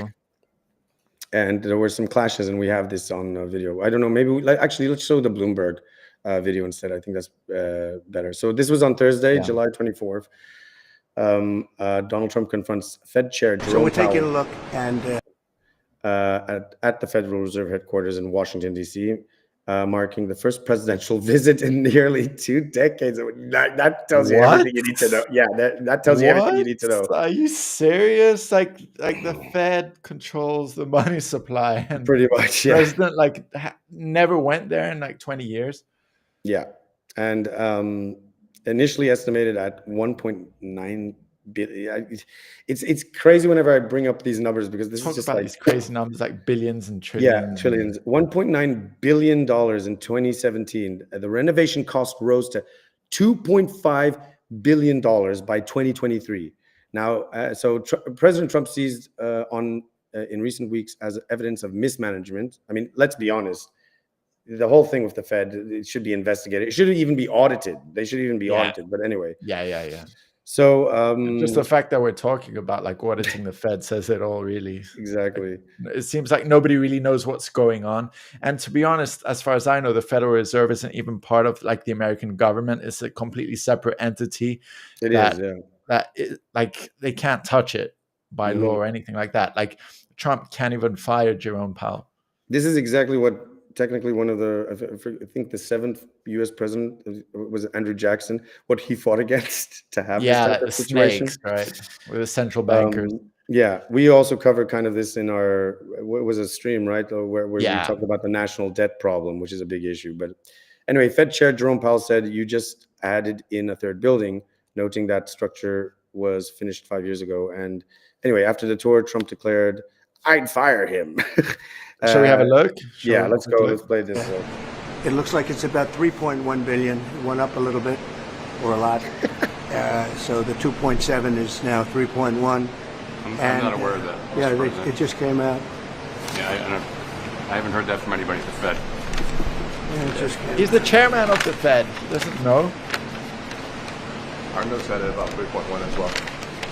And there were some clashes, and we have this on video. I don't know, maybe actually let's show the Bloomberg video instead. I think that's better. So this was on Thursday, July 24th. Donald Trump confronts Fed Chair Jerome Powell. So we're taking a look and at the Federal Reserve headquarters in Washington, D.C., marking the first presidential visit in nearly 2 decades. That tells you everything you need to know. Yeah, that tells you everything you need to know. Are you serious? Like the Fed controls the money supply, and pretty much, yeah. The president never went there in like 20 years. Yeah, and initially estimated at 1.9 billion. It's crazy whenever I bring up these numbers, because this is just like these crazy numbers, like billions and trillions. Yeah, trillions. $1.9 billion in 2017. The renovation cost rose to $2.5 billion by 2023. Now, President Trump seized in recent weeks as evidence of mismanagement. I mean, let's be honest. The whole thing with the Fed, it should be investigated. It shouldn't even be audited. They should even be audited. But anyway. Yeah. So just the fact that we're talking about like auditing the Fed says it all, really. Exactly. It seems like nobody really knows what's going on. And to be honest, as far as I know, the Federal Reserve isn't even part of like the American government. It's a completely separate entity. Like they can't touch it by law or anything like that. Like Trump can't even fire Jerome Powell. This is exactly what technically one of the, I think the 7th U.S. president was Andrew Jackson, what he fought against to have this type of situation. Snakes, right? With the central bankers. We also covered kind of this in our, what was a stream, right? Where we talked about the national debt problem, which is a big issue. But anyway, Fed Chair Jerome Powell said, you just added in a third building, noting that structure was finished 5 years ago. And anyway, after the tour, Trump declared, I'd fire him. Shall we have a look? Let's go. Let's play this. It looks like it's about 3.1 billion. It went up a little bit, or a lot. So the 2.7 is now 3.1. I'm not aware of that. It just came out. Yeah, I haven't heard that from anybody at the Fed. Yeah, it just came He's the chairman of the Fed. He doesn't know. Our notes had it about 3.1 as well.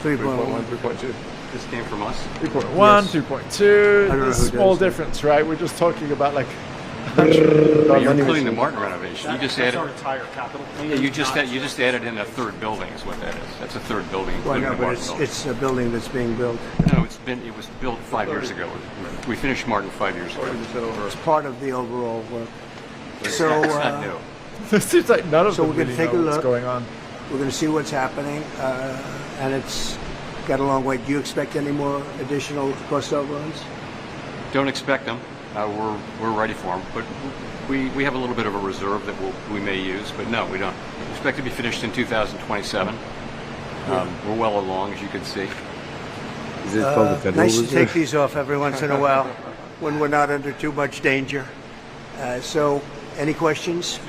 3.1, 3.2. This came from us? 3.1, 3.2. It's a small difference, right? We're just talking about like You're including the Martin renovation. You just added our entire capital. Yeah, you just added in a third building, is what that is. That's a third building. Well, no, but it's a building that's being built. No, it was built 5 years ago. We finished Martin 5 years ago. It's part of the overall work. So it's not new. It seems like none of them we're going to take a look. What's going on. We're going to see what's happening, and it's got a long way. Do you expect any more additional cost overruns? Don't expect them. We're ready for them, but we have a little bit of a reserve that we may use, but no, we don't. We expect to be finished in 2027. We're well along, as you can see. Is it called the Federal Nice Reserve? to take these off every once in a while when we're not under too much danger. So, any questions?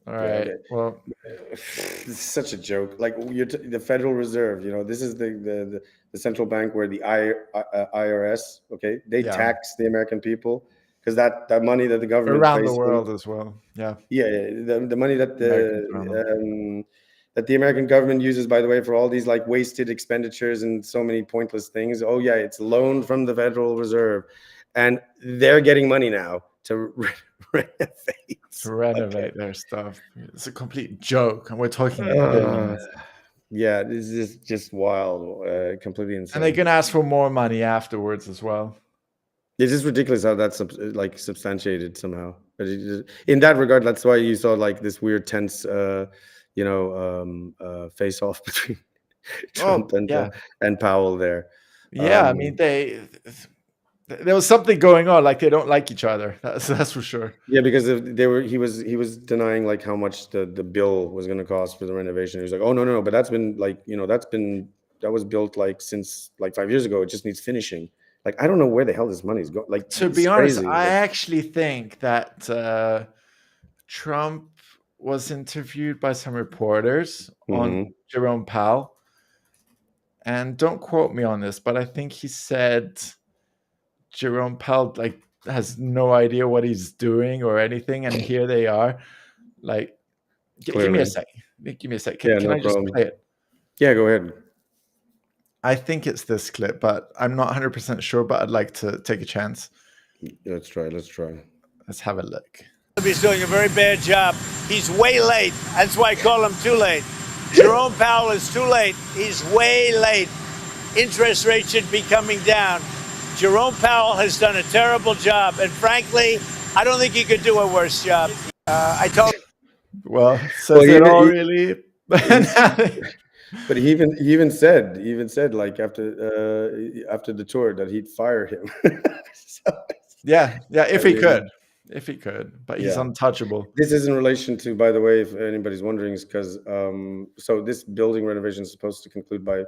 All right. Well, this is such a joke. Like the Federal Reserve, this is the central bank where the IRS, they tax the American people, because that money that the government around the world as well. Yeah. The money that that the American government uses, by the way, for all these like wasted expenditures and so many pointless things. Oh yeah, it's loaned from the Federal Reserve, and they're getting money now to renovate their stuff. It's a complete joke, and we're talking billions. Yeah, this is just wild, completely insane. And they can ask for more money afterwards as well. It's just ridiculous how that's like substantiated somehow. But in that regard, that's why you saw like this weird tense, face off between Trump and Powell there. Yeah, I mean there was something going on. Like they don't like each other. That's for sure. Yeah, because he was denying like how much the bill was going to cost for the renovation. He was like, oh no, but that's been like that was built like since like 5 years ago. It just needs finishing. Like I don't know where the hell this money is going. Like to be honest, I actually think that Trump was interviewed by some reporters on Jerome Powell, and don't quote me on this, but I think he said Jerome Powell like has no idea what he's doing or anything, and here they are. Like, give me a sec. Give me a sec. Can I just play it? Yeah, go ahead. I think it's this clip, but I'm not 100% sure, but I'd like to take a chance. Let's try. Let's have a look. He's doing a very bad job. He's way late. That's why I call him too late. Jerome Powell is too late. He's way late. Interest rates should be coming down. Jerome Powell has done a terrible job. And frankly, I don't think he could do a worse job. I told him. Well, says it all really. But he even said like after the tour that he'd fire him. If he could, but he's untouchable. This is in relation to, by the way, if anybody's wondering, is because so this building renovation is supposed to conclude by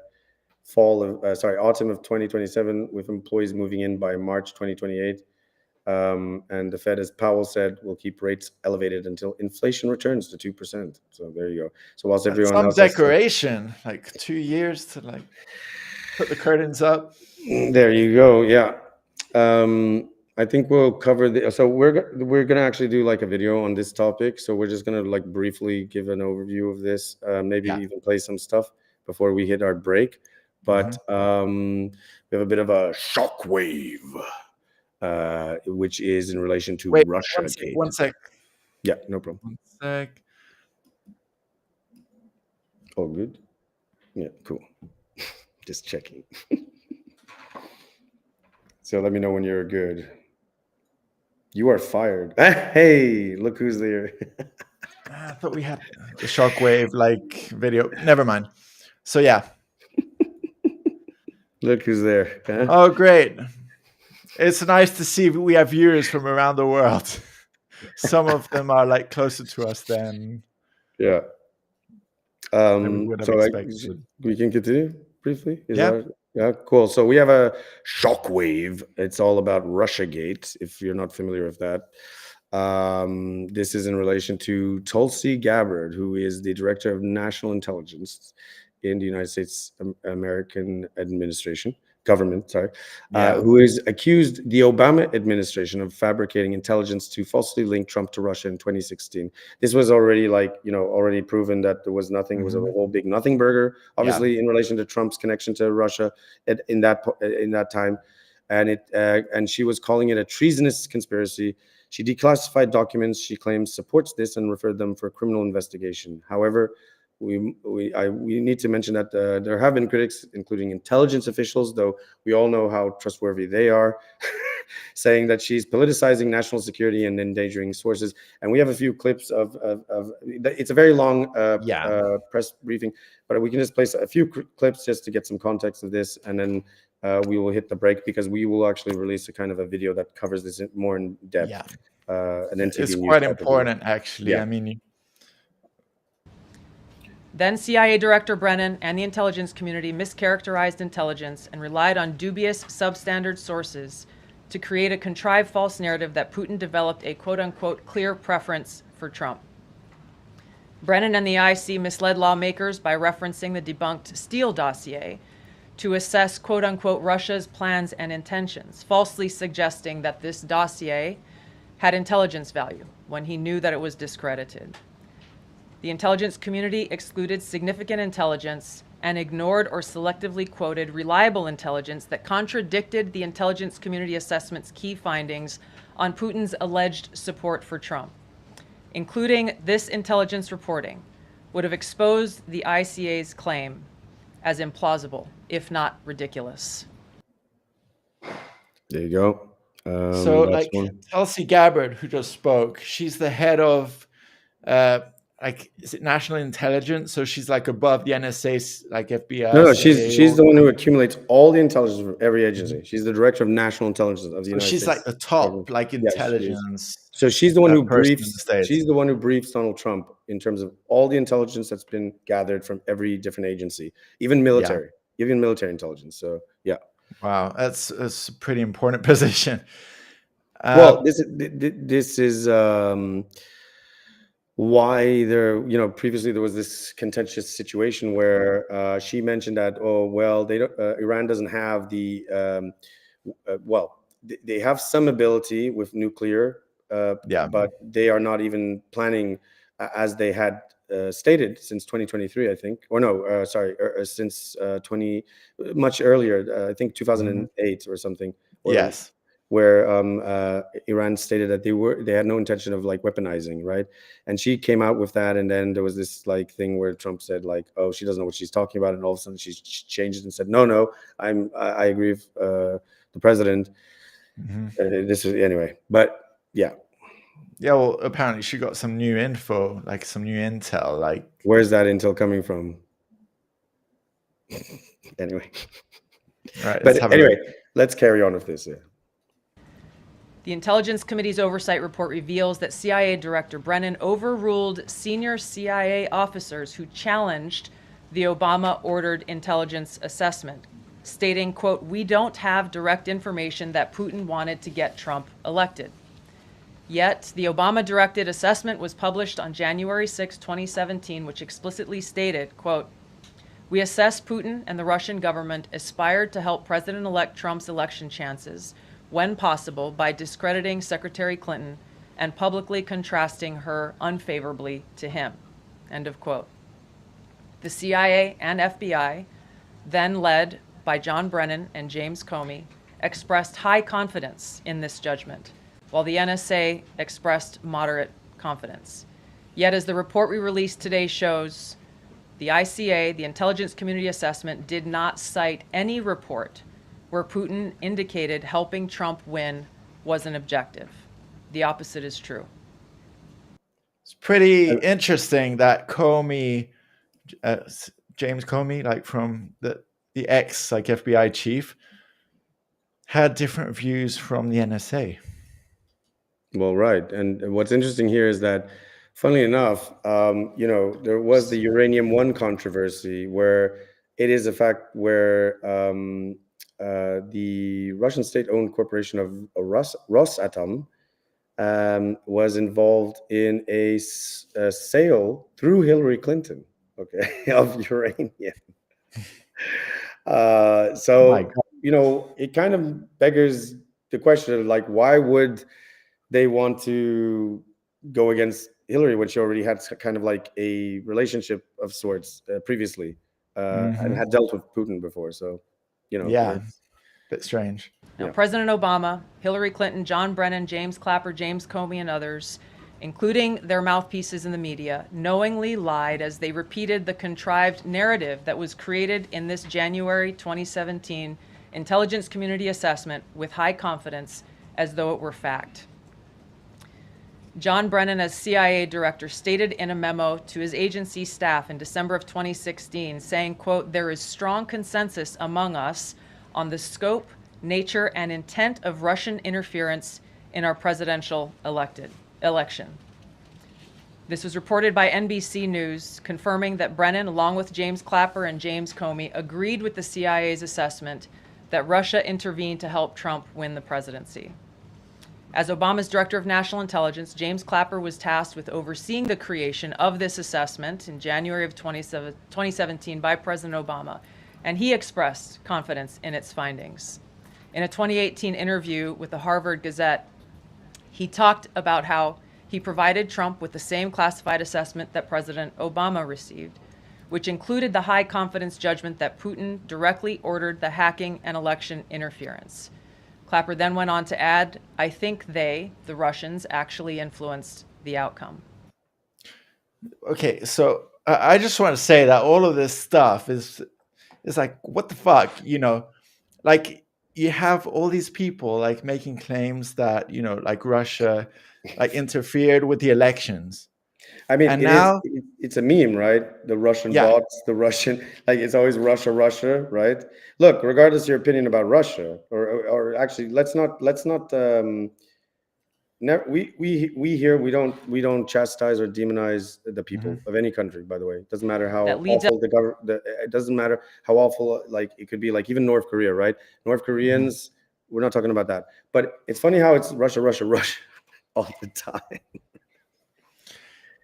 autumn of 2027, with employees moving in by March 2028. And the Fed, as Powell said, will keep rates elevated until inflation returns to 2%. So there you go. So whilst everyone else decoration, like 2 years to like put the curtains up. There you go. Yeah. I think we'll cover so we're gonna actually do like a video on this topic. So we're just gonna like briefly give an overview of this, maybe even play some stuff before we hit our break. But we have a bit of a shockwave. Which is in relation to Russiagate. One sec. Yeah, no problem. 1 sec. All good? Yeah, cool. Just checking. So let me know when you're good. You are fired. Hey, look who's there. I thought we had the Shockwave like video. Never mind. So yeah. Look who's there. Huh? Oh, great. It's nice to see we have viewers from around the world. Some of them are like closer to us than we would have expected. We can continue briefly. Yeah, cool. So we have a Shockwave. It's all about Russiagate, if you're not familiar with that. This is in relation to Tulsi Gabbard, who is the Director of National Intelligence in the United States American government, who is accused the Obama administration of fabricating intelligence to falsely link Trump to Russia in 2016. This was already already proven that there was nothing. It was a whole big nothing burger, obviously, in relation to Trump's connection to Russia in that time. And she was calling it a treasonous conspiracy. She declassified documents she claims supports this and referred them for criminal investigation. However, we need to mention that there have been critics, including intelligence officials, though we all know how trustworthy they are, saying that she's politicizing national security and endangering sources. And we have a few clips of it's a very long press briefing, but we can just place a few clips just to get some context of this, and then we will hit the break because we will actually release a kind of a video that covers this more in depth. It's quite important, actually. I mean. Then CIA Director Brennan and the intelligence community mischaracterized intelligence and relied on dubious, substandard sources to create a contrived false narrative that Putin developed a quote-unquote clear preference for Trump. Brennan and the IC misled lawmakers by referencing the debunked Steele dossier to assess quote-unquote Russia's plans and intentions, falsely suggesting that this dossier had intelligence value when he knew that it was discredited. The intelligence community excluded significant intelligence and ignored or selectively quoted reliable intelligence that contradicted the intelligence community assessment's key findings on Putin's alleged support for Trump. Including this intelligence reporting would have exposed the ICA's claim as implausible, if not ridiculous. There you go. So, like Tulsi Gabbard, who just spoke, she's the head of, is it national intelligence? So she's like above the NSA, like FBI. No, she's the one who accumulates all the intelligence from every agency. She's the director of national intelligence of the United States. She's like the top, like intelligence. So she's the one who briefs. States. She's the one who briefs Donald Trump in terms of all the intelligence that's been gathered from every different agency, even military intelligence. So yeah. Wow, that's a pretty important position. Well, this is why there, previously there was this contentious situation where she mentioned that, Iran doesn't have the, they have some ability with nuclear, but they are not even planning as they had stated since 2023, I think, or no, since much earlier, I think 2008 or something. Yes. Where Iran stated that they had no intention of like weaponizing, right? And she came out with that, and then there was this like thing where Trump said like, "Oh, she doesn't know what she's talking about," and all of a sudden she changed it and said, "No, I agree with the president." This is anyway, but yeah. Yeah, well, apparently she got some new info, like some new intel. Like, where's that intel coming from? Anyway, right. But anyway, let's carry on with this. Yeah. The Intelligence Committee's oversight report reveals that CIA Director Brennan overruled senior CIA officers who challenged the Obama-ordered intelligence assessment, stating, quote, "We don't have direct information that Putin wanted to get Trump elected." Yet, the Obama-directed assessment was published on January 6, 2017, which explicitly stated, quote, "We assess Putin and the Russian government aspired to help President-elect Trump's election chances when possible by discrediting Secretary Clinton and publicly contrasting her unfavorably to him." End of quote. The CIA and FBI, then led by John Brennan and James Comey, expressed high confidence in this judgment, while the NSA expressed moderate confidence. Yet, as the report we released today shows, the ICA, the Intelligence Community Assessment, did not cite any report where Putin indicated helping Trump win was an objective. The opposite is true. It's pretty interesting that Comey, James Comey, like from the ex like FBI chief, had different views from the NSA. Well, right. And what's interesting here is that, funnily enough, there was the Uranium One controversy, where it is a fact where the Russian state-owned corporation of Rosatom was involved in a sale through Hillary Clinton, of uranium. It kind of beggars the question of like, why would they want to go against Hillary when she already had kind of like a relationship of sorts previously and had dealt with Putin before? So, a bit strange. Now, President Obama, Hillary Clinton, John Brennan, James Clapper, James Comey, and others, including their mouthpieces in the media, knowingly lied as they repeated the contrived narrative that was created in this January 2017 Intelligence Community Assessment with high confidence as though it were fact. John Brennan, as CIA director, stated in a memo to his agency staff in December of 2016, saying, quote, "There is strong consensus among us on the scope, nature, and intent of Russian interference in our presidential election." This was reported by NBC News, confirming that Brennan, along with James Clapper and James Comey, agreed with the CIA's assessment that Russia intervened to help Trump win the presidency. As Obama's Director of National Intelligence, James Clapper was tasked with overseeing the creation of this assessment in January of 2017 by President Obama, and he expressed confidence in its findings. In a 2018 interview with the Harvard Gazette, he talked about how he provided Trump with the same classified assessment that President Obama received, which included the high confidence judgment that Putin directly ordered the hacking and election interference. Clapper then went on to add, I think they, the Russians, actually influenced the outcome. Okay, so I just want to say that all of this stuff is like, what the fuck, you know? Like, you have all these people like making claims that, you know, like Russia like interfered with the elections. I mean, And now it's a meme, right? The Russian bots, the Russian, like it's always Russia, Russia, right? Look, regardless of your opinion about Russia, or actually, let's not. We here we don't chastise or demonize the people of any country. By the way, it doesn't matter how awful the government. It doesn't matter how awful, like it could be, like even North Korea, right? North Koreans. We're not talking about that. But it's funny how it's Russia, Russia, Russia all the time.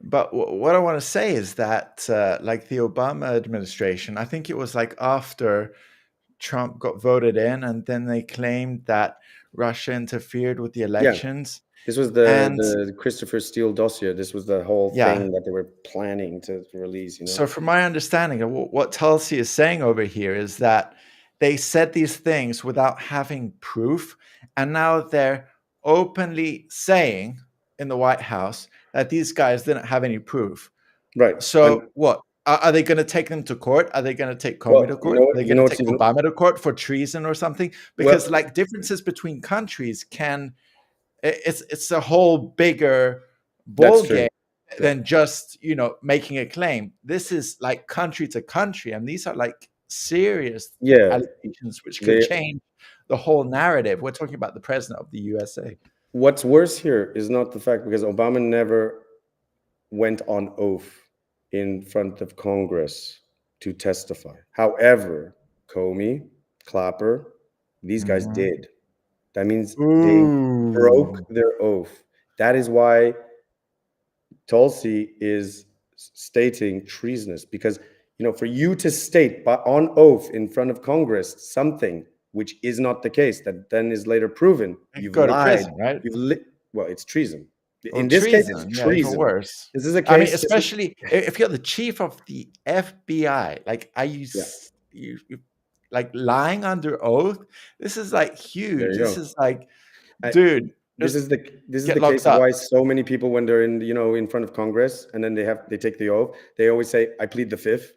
But what I want to say is that, like the Obama administration, I think it was like after Trump got voted in, and then they claimed that Russia interfered with the elections. Yeah. This was the Christopher Steele dossier. This was the whole thing that they were planning to release. You know? So from my understanding of what Tulsi is saying over here is that they said these things without having proof, and now they're openly saying in the White House that these guys didn't have any proof. Right. So what? Are they going to take them to court? Are they going to take Comey to court? Are they going to take Obama to court for treason or something? Because like differences between countries it's a whole bigger ball game than just, you know, making a claim. This is like country to country, and these are like serious allegations which could change the whole narrative. We're talking about the president of the USA. What's worse here is not the fact, because Obama never went on oath in front of Congress to testify. However, Comey, Clapper, these guys did. That means they broke their oath. That is why Tulsi is stating treasonous, because, you know, for you to state on oath in front of Congress something which is not the case, that then is later proven, you've lied. To prison, right? Well, it's treason. In this case, it's treason. Worse. This is a case. I mean, especially if you're the chief of the FBI, like, are you like lying under oath? This is like huge. This is like, dude. This is the case of why so many people, when they're in front of Congress and then they take the oath, they always say, "I plead the fifth,"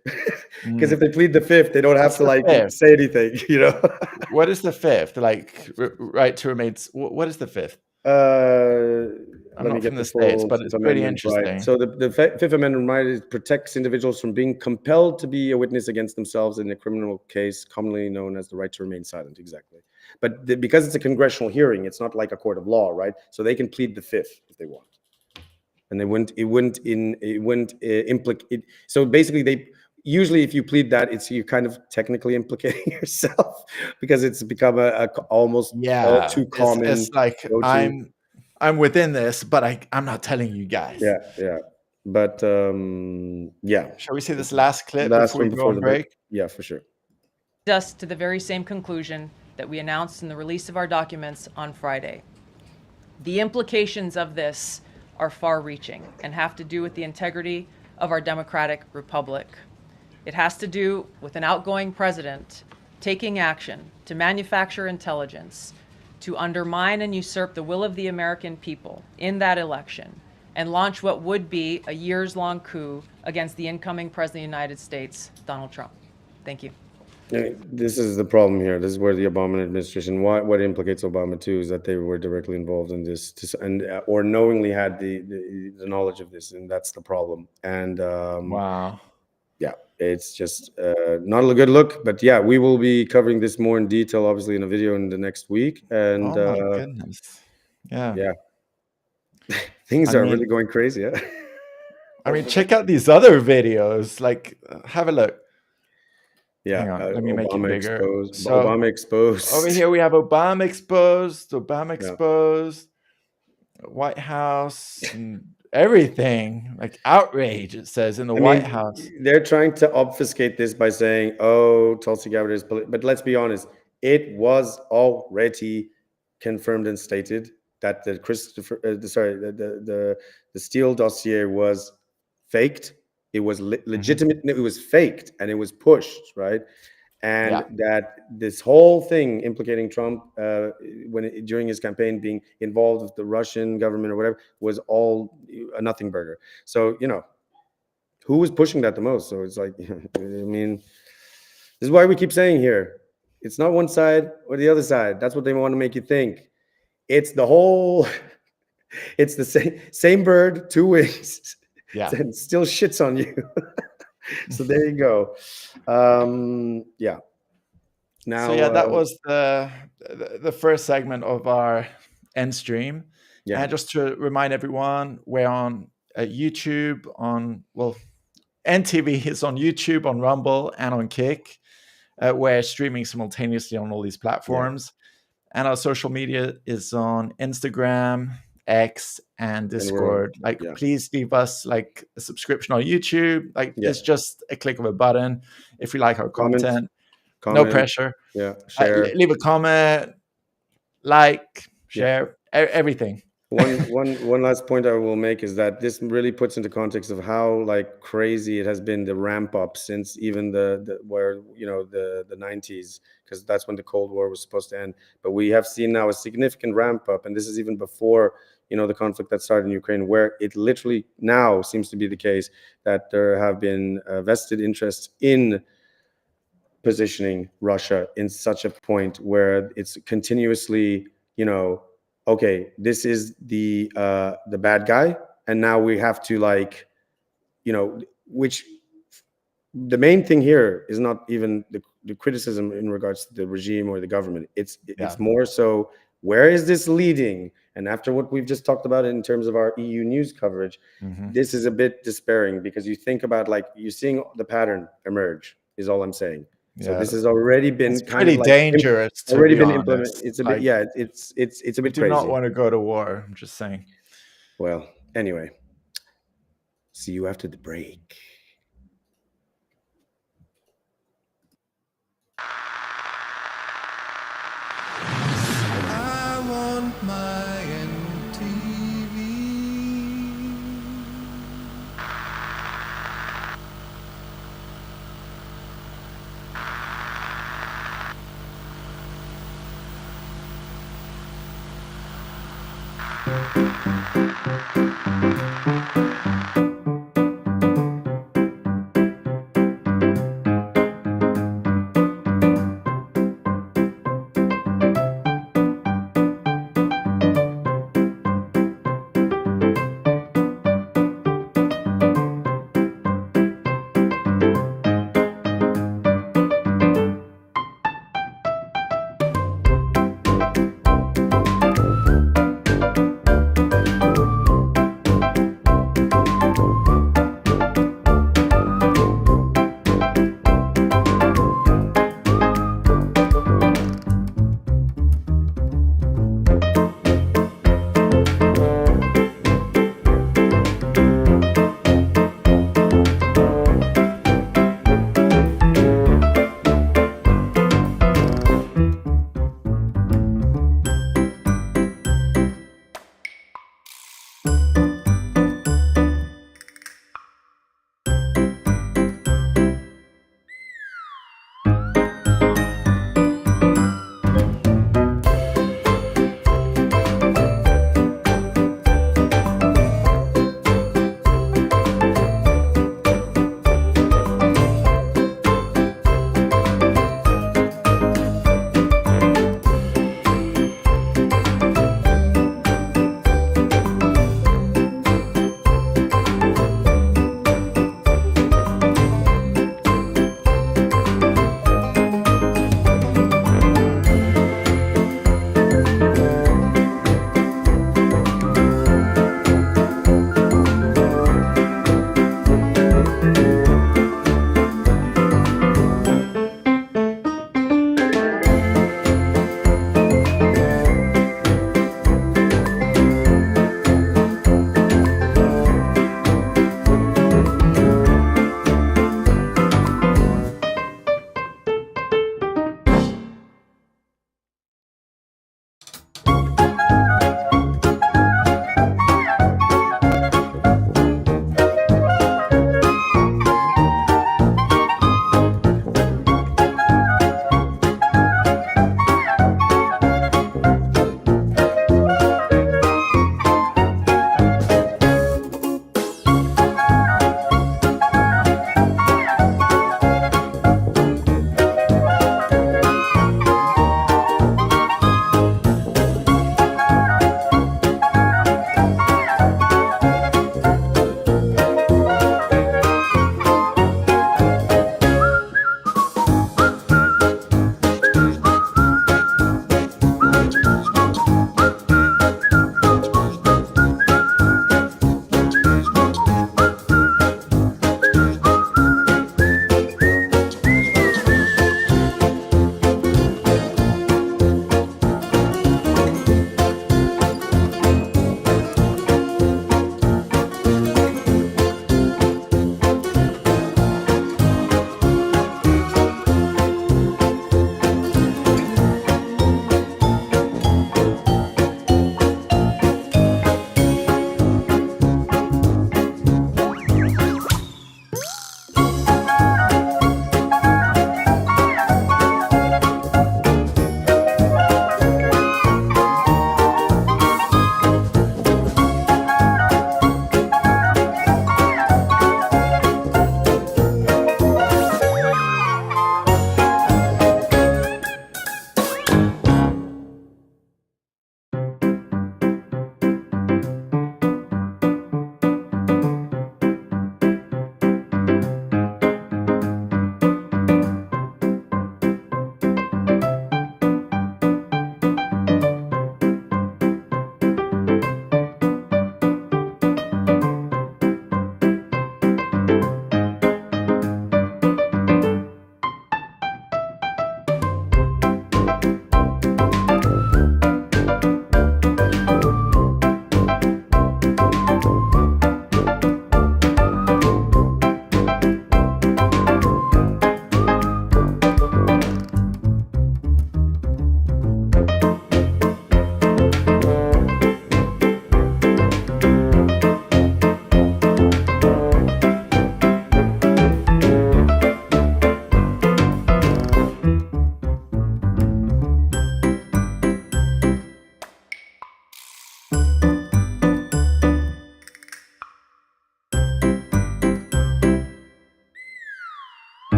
because if they plead the fifth, they don't have to say anything. You know. What is the fifth? Like right to remain. What is the fifth? Let me get the States, but it's pretty interesting. Right. So the Fifth Amendment right protects individuals from being compelled to be a witness against themselves in a criminal case, commonly known as the right to remain silent. Exactly. But because it's a congressional hearing, it's not like a court of law, right? So they can plead the fifth if they want, and it wouldn't implicate. So basically, usually if you plead that, you're kind of technically implicating yourself, because it's become a almost all too common. It's like I'm within this, but I'm not telling you guys. Yeah. But Shall we see this last clip before we go on break? Yeah, for sure. Us to the very same conclusion that we announced in the release of our documents on Friday. The implications of this are far-reaching and have to do with the integrity of our democratic republic. It has to do with an outgoing president taking action to manufacture intelligence, to undermine and usurp the will of the American people in that election, and launch what would be a years-long coup against the incoming President of the United States, Donald Trump. Thank you. This is the problem here. This is where the Obama administration, what implicates Obama too, is that they were directly involved in this or knowingly had the knowledge of this, and that's the problem. And wow. Yeah, it's just not a good look, but yeah, we will be covering this more in detail, obviously, in a video in the next week. And oh my goodness, yeah, things are really going crazy. Yeah, I mean, check out these other videos. Like, have a look. Yeah, hang on, let me make it bigger. So, Obama exposed. Over here we have Obama exposed, White House, and everything, like outrage, it says in the White House. They're trying to obfuscate this by saying, oh, Tulsi Gabbard is but let's be honest, it was already confirmed and stated that the Steele dossier was faked. It was legitimate. It was faked, and it was pushed, right? And that this whole thing implicating Trump during his campaign being involved with the Russian government or whatever was all a nothing burger. So, who was pushing that the most? So it's like, I mean, this is why we keep saying here, it's not one side or the other side. That's what they want to make you think. It's the whole, it's the same bird, two wings, and still shits on you. So there you go. Now, so that was the first segment of our end stream. And just to remind everyone, we're on YouTube, NTV is on YouTube, on Rumble, and on Kick. We're streaming simultaneously on all these platforms. And our social media is on Instagram, X, and Discord. Please leave us a subscription on YouTube. It's just a click of a button. If you like our content, no pressure. Share. Leave a comment, share, everything. One last point I will make is that this really puts into context of how crazy it has been, the ramp up since even the 90s, because that's when the Cold War was supposed to end. But we have seen now a significant ramp up, and this is even before the conflict that started in Ukraine, where it literally now seems to be the case that there have been vested interests in positioning Russia in such a point where it's continuously, okay, this is the bad guy, and now we have to which the main thing here is not even the criticism in regards to the regime or the government. It's more so, where is this leading? And after what we've just talked about in terms of our EU news coverage, this is a bit despairing, because you think about you're seeing the pattern emerge, is all I'm saying. So this has already been pretty dangerous. Already been implemented. It's a bit, it's a bit crazy. Do not want to go to war. I'm just saying. Well, anyway, see you after the break. I want my NTV.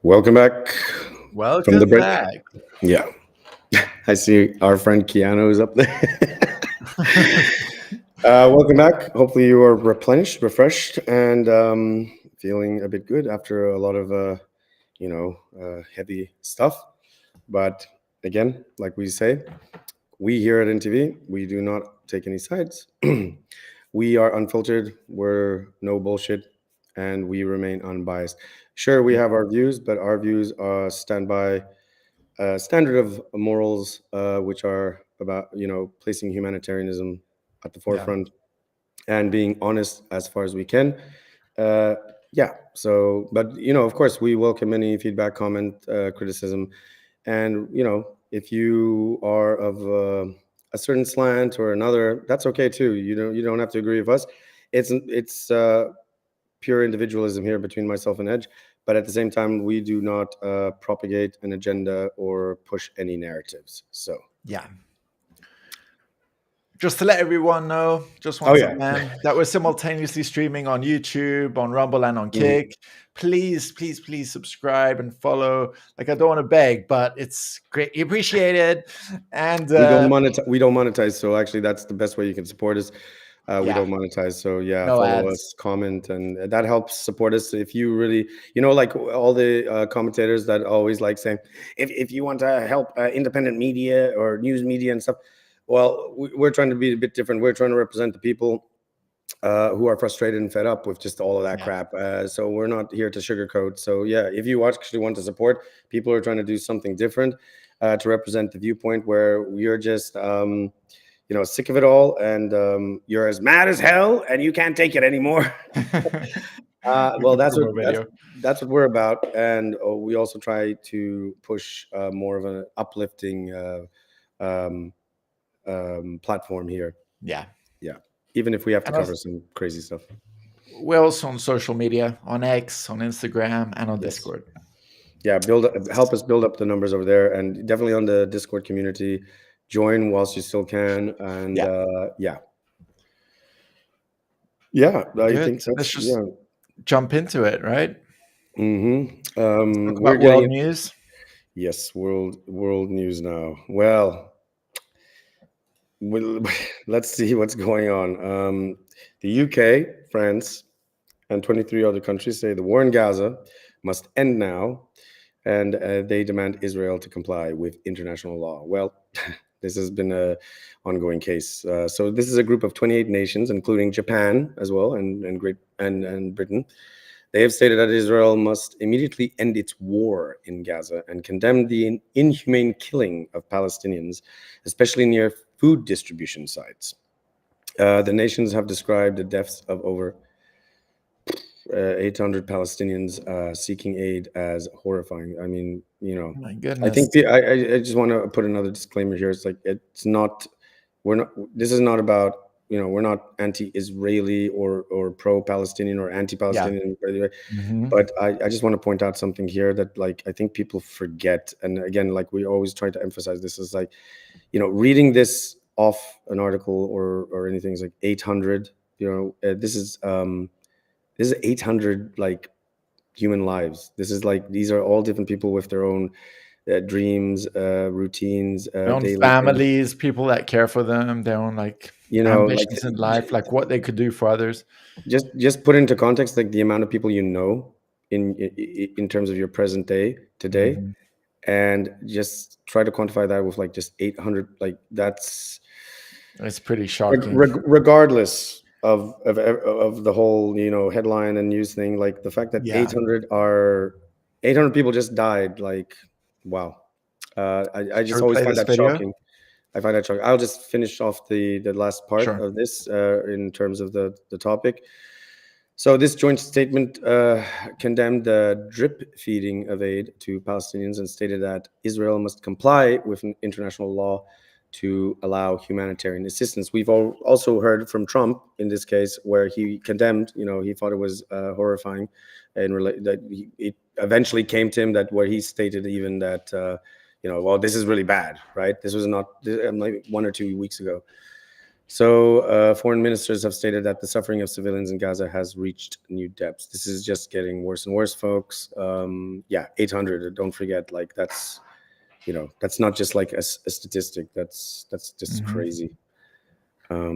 Welcome back. Welcome from the break. back. Yeah. I see our friend Keanu is up there. Welcome back. Hopefully you are replenished, refreshed, and feeling a bit good after a lot of, heavy stuff. But again, like we say, we here at NTV, we do not take any sides. We are unfiltered. We're no bullshit, and we remain unbiased. Sure, we have our views, but our views stand by a standard of morals, which are about, placing humanitarianism at the forefront and being honest as far as we can. So, but, of course, we welcome any feedback, comment, criticism. And, if you are of a certain slant or another, that's okay too. You don't have to agree with us. It's pure individualism here between myself and Edge, but at the same time, we do not propagate an agenda or push any narratives. So yeah. Just to let everyone know, just once again, that we're simultaneously streaming on YouTube, on Rumble, and on Kick. Please, please, please subscribe and follow. Like, I don't want to beg, but it's greatly appreciated. And we don't monetize. So actually, that's the best way you can support us. We don't monetize. So follow us, comment, and that helps support us. If you really, like all the commentators that always like saying, if you want to help independent media or news media and stuff, well, we're trying to be a bit different. We're trying to represent the people who are frustrated and fed up with just all of that crap. So we're not here to sugarcoat. So if you actually want to support, people are trying to do something different to represent the viewpoint where we're just, sick of it all, and you're as mad as hell, and you can't take it anymore. Well, that's what we're about, and we also try to push more of an uplifting platform here. Yeah. Even if we have to cover some crazy stuff. We're also on social media, on X, on Instagram, and on Discord. Yeah, help us build up the numbers over there, and definitely on the Discord community. Join whilst you still can, and I think that's, let's just jump into it, right? Mm-hmm. We're getting world news. Yes, world news now. Well, let's see what's going on. The UK, France, and 23 other countries say the war in Gaza must end now, and they demand Israel to comply with international law. Well, this has been an ongoing case. So this is a group of 28 nations, including Japan as well, and Britain. They have stated that Israel must immediately end its war in Gaza and condemn the inhumane killing of Palestinians, especially near food distribution sites. The nations have described the deaths of over 800 Palestinians seeking aid as horrifying. I mean, my goodness. I think I just want to put another disclaimer here. It's like, this is not about, we're not anti-Israeli or pro-Palestinian or anti-Palestinian. But I just want to point out something here that, like, I think people forget. And again, like we always try to emphasize, this is like, reading this off an article or anything is like 800, this is 800 like human lives. This is like, these are all different people with their own dreams, routines, their own families, people that care for them, their own ambitions in life, like what they could do for others. Just put into context, like the amount of people in terms of your present day today, and just try to quantify that with like just 800. Like it's pretty shocking. Regardless of the whole headline and news thing, like the fact that 800 people just died, like, wow. I just always find that shocking. I find that shocking. I'll just finish off the last part of this in terms of the topic. So this joint statement condemned the drip feeding of aid to Palestinians and stated that Israel must comply with international law to allow humanitarian assistance. We've also heard from Trump in this case, where he condemned, he thought it was horrifying, and that it eventually came to him that where he stated even that, well, this is really bad, right? This was not like 1 or 2 weeks ago. So foreign ministers have stated that the suffering of civilians in Gaza has reached new depths. This is just getting worse and worse, folks. 800. Don't forget, like that's not just like a statistic. That's just crazy. Are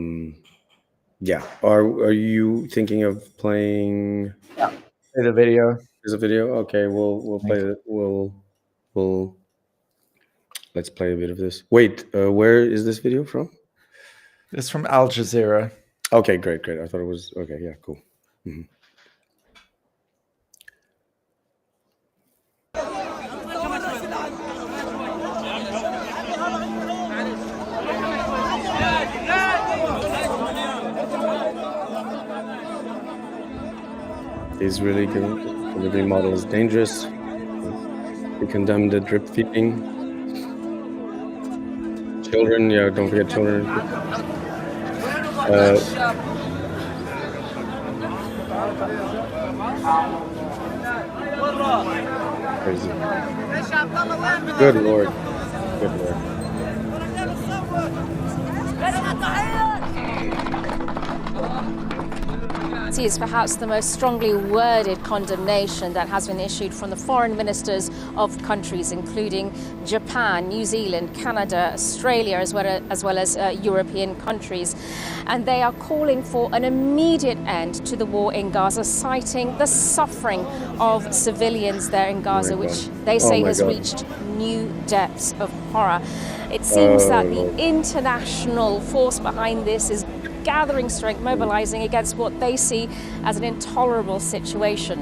you thinking of playing? Yeah, play the video. There's a video. Okay, we'll play it. We'll let's play a bit of this. Wait, where is this video from? It's from Al Jazeera. Okay, great. I thought it was okay. Yeah, cool. Mm-hmm. The Israeli delivery model is dangerous. We condemn the drip feeding. Children, don't forget children. Crazy. Good Lord. Is perhaps the most strongly worded condemnation that has been issued from the foreign ministers of countries including Japan, New Zealand, Canada, Australia, as well as European countries. And they are calling for an immediate end to the war in Gaza, citing the suffering of civilians there in Gaza, which they say has reached new depths of horror. It seems that the international force behind this is gathering strength, mobilizing against what they see as an intolerable situation.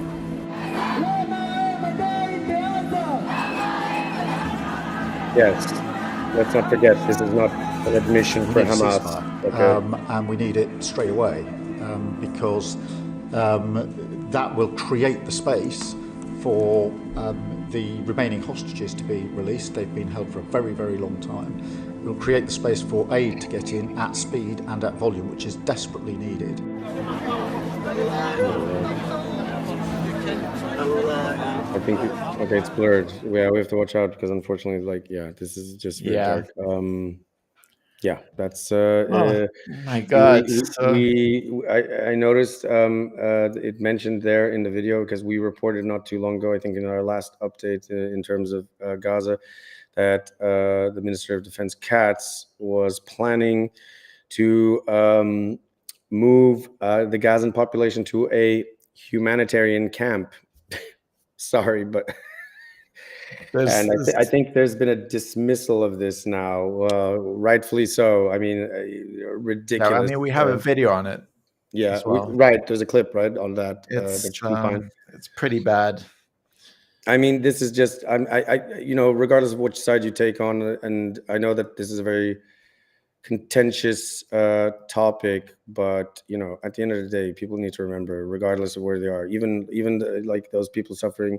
Yes, let's not forget, this is not an admission for Hamas. Okay. And we need it straight away because that will create the space for the remaining hostages to be released. They've been held for a very, very long time. It will create the space for aid to get in at speed and at volume, which is desperately needed. I think it's blurred. Yeah, we have to watch out because unfortunately, this is just very dark. That's my God. I noticed it mentioned there in the video because we reported not too long ago, I think in our last update in terms of Gaza, that the Minister of Defense Katz was planning to move the Gazan population to a humanitarian camp. Sorry, but I think there's been a dismissal of this now, rightfully so. I mean, ridiculous. No, I mean, we have a video on it. Yeah, well. Right. There's a clip, right, on that. It's pretty bad. I mean, this is just, regardless of which side you take on, and I know that this is a very contentious topic, but at the end of the day, people need to remember, regardless of where they are, even like those people suffering,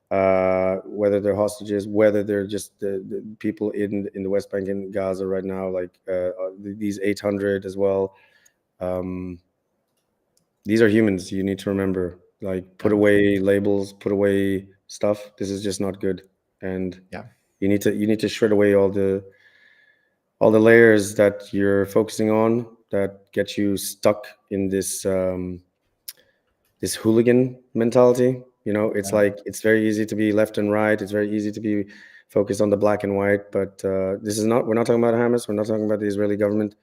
whether they're hostages, whether they're just the people in the West Bank and Gaza right now, like these 800 as well. These are humans. You need to remember, like, put away labels, put away stuff. This is just not good, and you need to shred away all the layers that you're focusing on that get you stuck in this this hooligan mentality. It's like it's very easy to be left and right. It's very easy to be focused on the black and white. But we're not talking about Hamas. We're not talking about the Israeli government.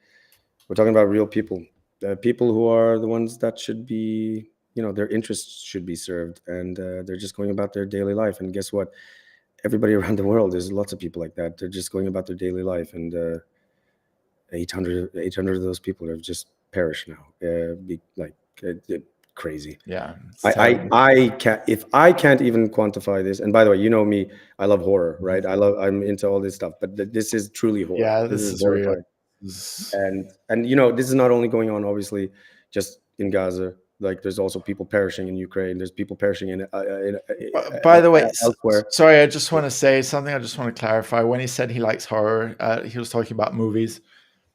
We're talking about real people, people who are the ones that should be, their interests should be served, and they're just going about their daily life. And guess what? Everybody around the world, there's lots of people like that. They're just going about their daily life, and 800 of those people have just perished now. Crazy. Yeah. I can't. If I can't even quantify this, and by the way, you know me, I love horror, right? I'm into all this stuff, but this is truly horror. Yeah, this is real. And this is not only going on, obviously, just in Gaza. Like, there's also people perishing in Ukraine. There's people perishing in by the way, elsewhere. Sorry, I just want to say something. I just want to clarify. When he said he likes horror, he was talking about movies.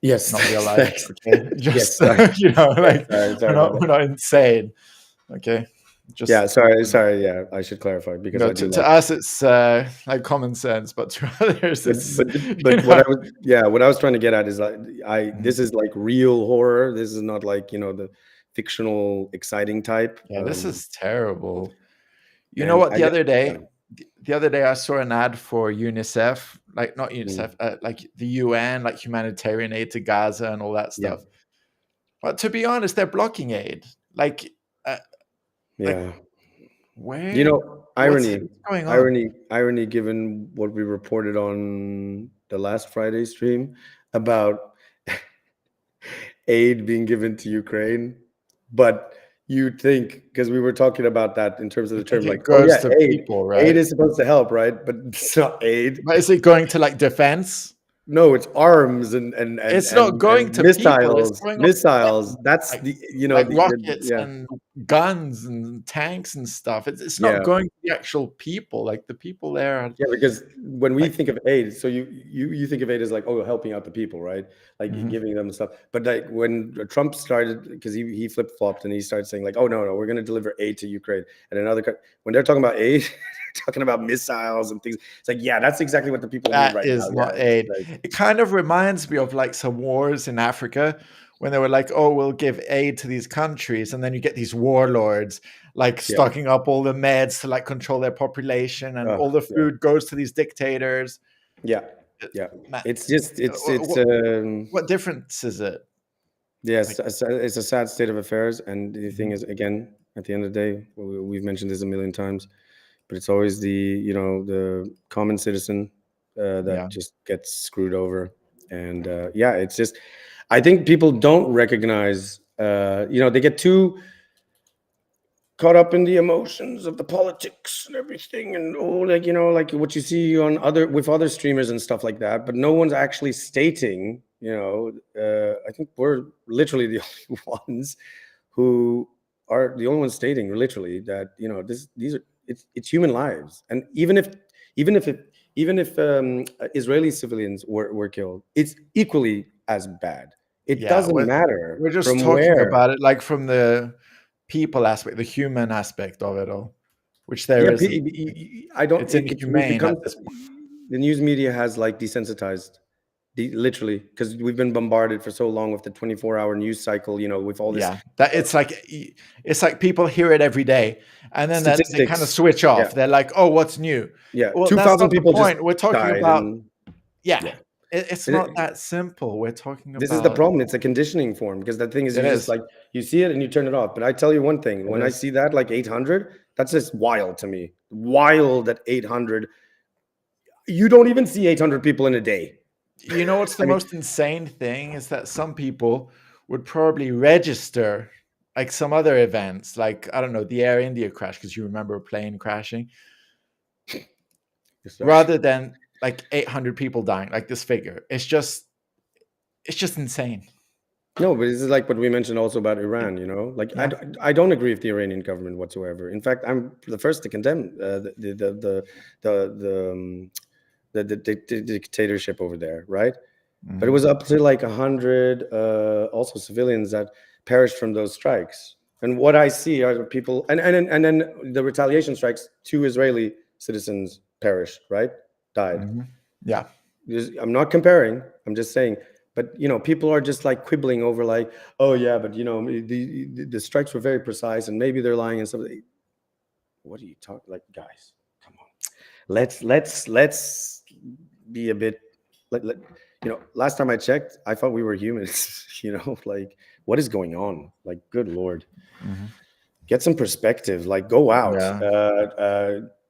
Yes, not real life. Okay, just yes, we're not insane. Okay, Just sorry. Yeah, I should clarify because I do to us it's like common sense, but to others it's. But what I was trying to get at is like this is like real horror. This is not like the fictional exciting type. Yeah, this is terrible. You know what? The other day I saw an ad for UNICEF, like not UNICEF, like the UN, like humanitarian aid to Gaza and all that stuff. Yeah. But to be honest, they're blocking aid. Like, yeah. Where? Irony, given what we reported on the last Friday stream about aid being given to Ukraine, but you'd think, because we were talking about that in terms of the term, like, people, right? Aid is supposed to help, right? But it's not aid. But is it going to like defense? No, it's arms and it's not going to missiles. People. Missiles. That's like, the rockets and guns and tanks and stuff. It's not going to the actual people. Like the people there. Yeah, because when we think of aid, so you think of aid as like helping out the people, right? Like giving them stuff. But like when Trump started, because he flip flopped and he started saying like, no, we're going to deliver aid to Ukraine, and when they're talking about aid. Talking about missiles and things, it's like that's exactly what the people need right now. That is not aid. It kind of reminds me of like some wars in Africa when they were like, we'll give aid to these countries, and then you get these warlords like stocking up all the meds to like control their population, and all the food goes to these dictators. It's just what difference is it? Yes, it's a sad state of affairs, and the thing is, again, at the end of the day, we've mentioned this a million times. But it's always the common citizen that just gets screwed over. And it's just, I think people don't recognize, they get too caught up in the emotions of the politics and everything. And like what you see on with other streamers and stuff like that. But no one's actually stating, I think we're literally the only ones who are the only ones stating literally that, these are, it's human lives, and even if Israeli civilians were killed, it's equally as bad. It doesn't matter. We're just talking about it like from the people aspect, the human aspect of it all, which there is. It's inhumane. The news media has like desensitized. Literally, because we've been bombarded for so long with the 24-hour news cycle, with all this. That it's like people hear it every day, and then they kind of switch off. Yeah. They're like, what's new? Yeah, well, 2,000 people just we're talking died about. It's not that simple. We're talking about. This is the problem. It's a conditioning form, because the thing is, just like you see it and you turn it off. But I tell you one thing: when I see that like 800, that's just wild to me. Wild at 800. You don't even see 800 people in a day. You know what's the most insane thing is that some people would probably register like some other events, like, I don't know, the Air India crash, because you remember a plane crashing, rather than like 800 people dying, like this figure. It's just insane. No, but this is like what we mentioned also about Iran, like I don't agree with the Iranian government whatsoever. In fact, I'm the first to condemn the dictatorship over there, right? But it was up to like 100 also civilians that perished from those strikes. And what I see are people, and then the retaliation strikes, 2 Israeli citizens perished, right? Died. Yeah. I'm not comparing. I'm just saying. But people are just like quibbling over like, but the strikes were very precise, and maybe they're lying and stuff. What are you talking like, guys? Come on. Let's be a bit. Last time I checked, I thought we were humans. Like, what is going on? Like, good Lord, get some perspective. Like, go out,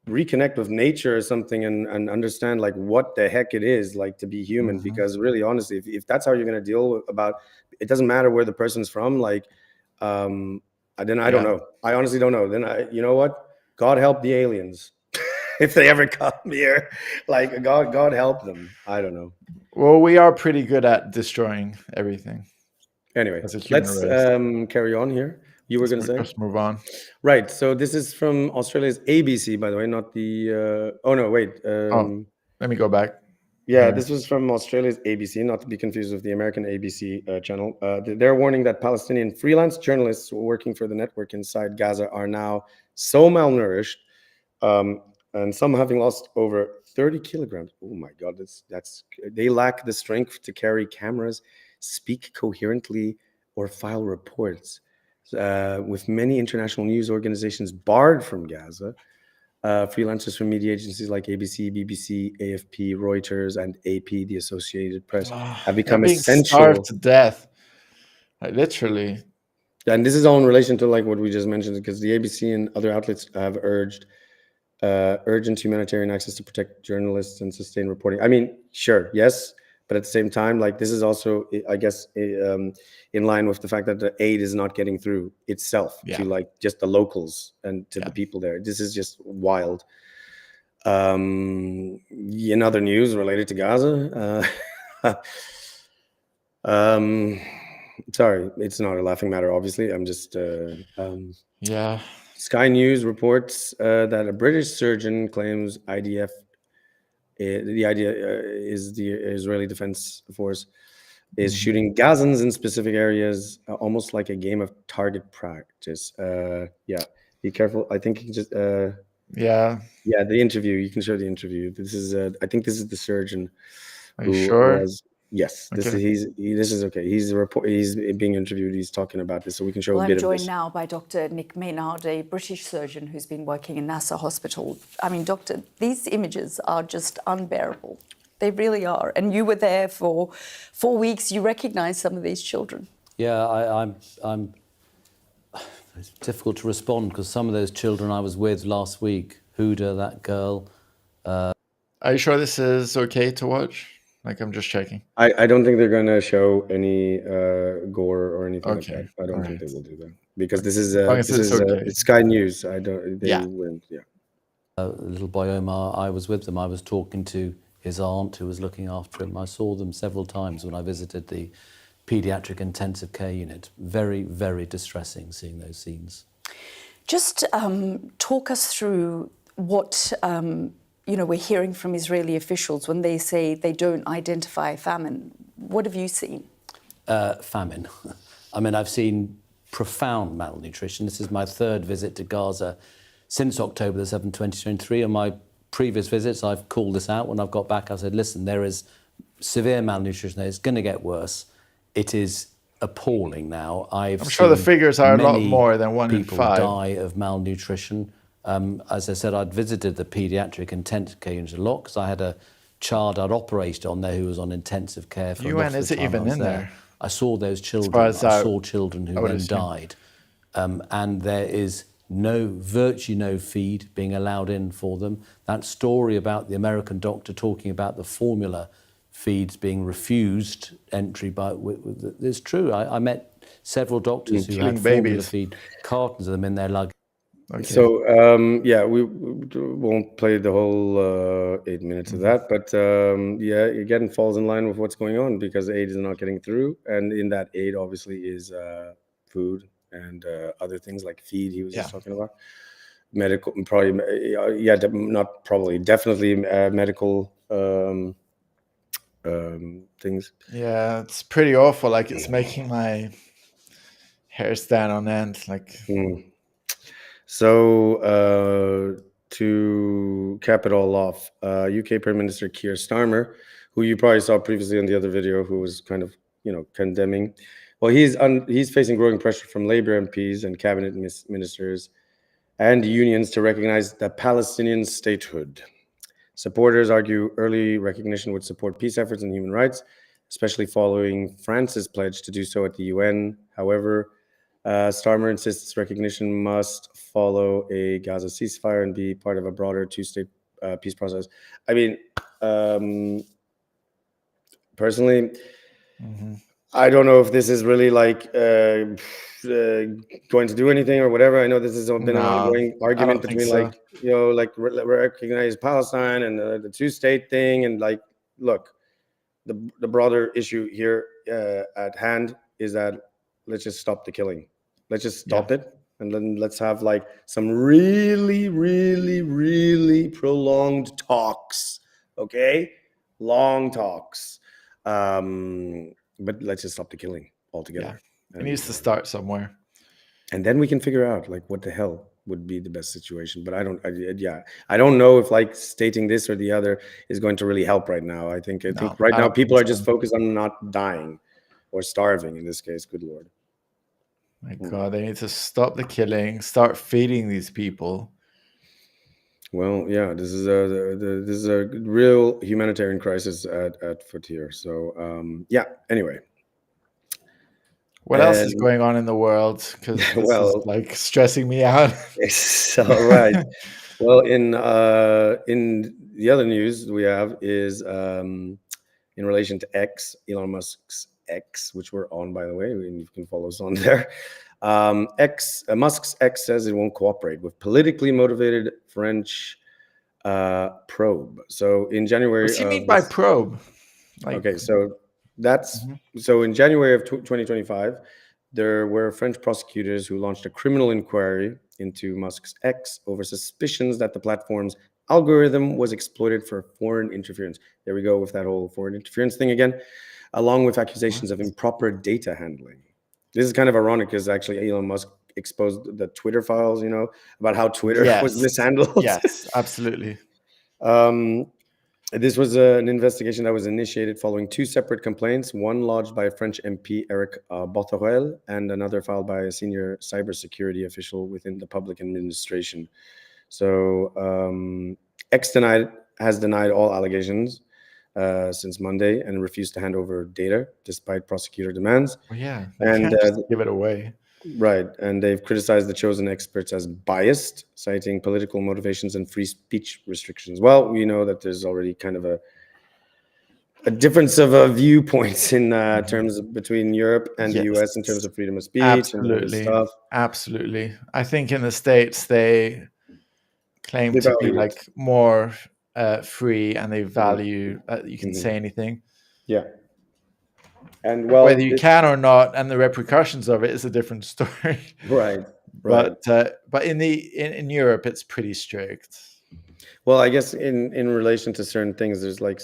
reconnect with nature or something, and understand like what the heck it is like to be human. Because really, honestly, if that's how you're going to deal about, it doesn't matter where the person's from. Like, then I don't know. I honestly don't know. Then you know what? God help the aliens. If they ever come here, like God help them. I don't know. Well, we are pretty good at destroying everything. Anyway, let's carry on here. You were going to say? Let's move on. Right. So this is from Australia's ABC, by the way, not the. Oh no, wait. Let me go back. Yeah, this was from Australia's ABC, not to be confused with the American ABC channel. They're warning that Palestinian freelance journalists working for the network inside Gaza are now so malnourished, and some having lost over 30 kilograms. Oh my God, that's they lack the strength to carry cameras, speak coherently, or file reports. With many international news organizations barred from Gaza, freelancers from media agencies like ABC, BBC, AFP, Reuters, and AP, the Associated Press, have become being essential. Starved to death, like literally. And this is all in relation to like what we just mentioned, because the ABC and other outlets have urged urgent humanitarian access to protect journalists and sustain reporting. I mean, sure, yes, but at the same time, like this is also, I guess, in line with the fact that the aid is not getting through itself to like just the locals and to the people there. This is just wild. In other news related to Gaza, sorry, it's not a laughing matter, obviously. I'm just Sky News reports that a British surgeon claims IDF, the idea is the Israeli Defense Force, is shooting Gazans in specific areas, almost like a game of target practice. Be careful. I think you can just the interview. You can show the interview. This is I think this is the surgeon. Are you sure? Yes, this is okay. He's being interviewed. He's talking about this, so we can show a bit of this. I'm joined now by Dr. Nick Maynard, a British surgeon who's been working in NASA Hospital. I mean, doctor, these images are just unbearable. They really are. And you were there for 4 weeks. You recognise some of these children. Yeah, I'm. It's difficult to respond because some of those children I was with last week, Huda, that girl. Are you sure this is okay to watch? Like, I'm just checking. I don't think they're going to show any gore or anything like that. I don't think they will do that because this is it's Sky News. Wouldn't. Little boy Omar, I was with them. I was talking to his aunt who was looking after him. I saw them several times when I visited the pediatric intensive care unit. Very, very distressing seeing those scenes. Just talk us through what we're hearing from Israeli officials when they say they don't identify famine. What have you seen? Famine. I mean, I've seen profound malnutrition. This is my third visit to Gaza since October the 7th, 2023. On my previous visits, I've called this out. When I've got back, I said, listen, there is severe malnutrition there. It's going to get worse. It is appalling now. I'm sure the figures are a lot more than 1 in 5. People die of malnutrition. As I said, I'd visited the paediatric intensive care unit a lot because I had a child I'd operated on there who was on intensive care for a lot of the is it time even I was in there? I saw those children. I saw children who then died. And there is virtually no feed being allowed in for them. That story about the American doctor talking about the formula feeds being refused entry is true. I met several doctors who had formula feed, cartons of them in their luggage. Okay. So we won't play the whole 8 minutes of that, but again, falls in line with what's going on because aid is not getting through, and in that aid obviously is food and other things like feed. He was just talking about medical, definitely medical things. Yeah, it's pretty awful. Like it's making my hair stand on end. Like. So to cap it all off, UK Prime Minister Keir Starmer, who you probably saw previously on the other video, who was kind of condemning. Well, he's facing growing pressure from Labour MPs and cabinet ministers and unions to recognize the Palestinian statehood. Supporters argue early recognition would support peace efforts and human rights, especially following France's pledge to do so at the UN. However, Starmer insists recognition must follow a Gaza ceasefire and be part of a broader two-state peace process. I mean, personally, I don't know if this is really like going to do anything or whatever. I know this has been an ongoing argument between recognize Palestine and the two-state thing, and look, the broader issue here at hand is that let's just stop the killing. Let's just stop it. And then let's have some really, really, really prolonged talks. Okay. long talks. But let's just stop the killing altogether. It needs to start somewhere. And then we can figure out like what the hell would be the best situation. But I don't know if like stating this or the other is going to really help right now. I think right now people are just focused on not dying or starving in this case. Good Lord. My God, they need to stop the killing, start feeding these people. Well, yeah, this is a real humanitarian crisis at foot here. So yeah, anyway. What else is going on in the world? Because this is like stressing me out. It's all right. Well, in the other news we have is in relation to X, Elon Musk's X, which we're on, by the way, and you can follow us on there. Musk's X says it won't cooperate with politically motivated French probe. So in January, what does he mean by probe? Okay, so that's so in January of 2025, there were French prosecutors who launched a criminal inquiry into Musk's X over suspicions that the platform's algorithm was exploited for foreign interference. There we go with that whole foreign interference thing again, along with accusations of improper data handling. This is kind of ironic because actually Elon Musk exposed the Twitter files, about how Twitter was mishandled. Yes, absolutely. This was an investigation that was initiated following two separate complaints, one lodged by a French MP, Eric Bothorel, and another filed by a senior cybersecurity official within the public administration. So X has denied all allegations since Monday and refused to hand over data despite prosecutor demands. Well, yeah, they can't just give it away. Right, and they've criticized the chosen experts as biased, citing political motivations and free speech restrictions. Well, we know that there's already kind of a difference of viewpoints in terms between Europe and the US in terms of freedom of speech. Absolutely, and stuff. Absolutely. I think in the States they claim to be like more free, and they value that you can say anything. Yeah. And well, whether you can or not, and the repercussions of it is a different story. Right. But in Europe, it's pretty strict. Well, I guess in relation to certain things, there's like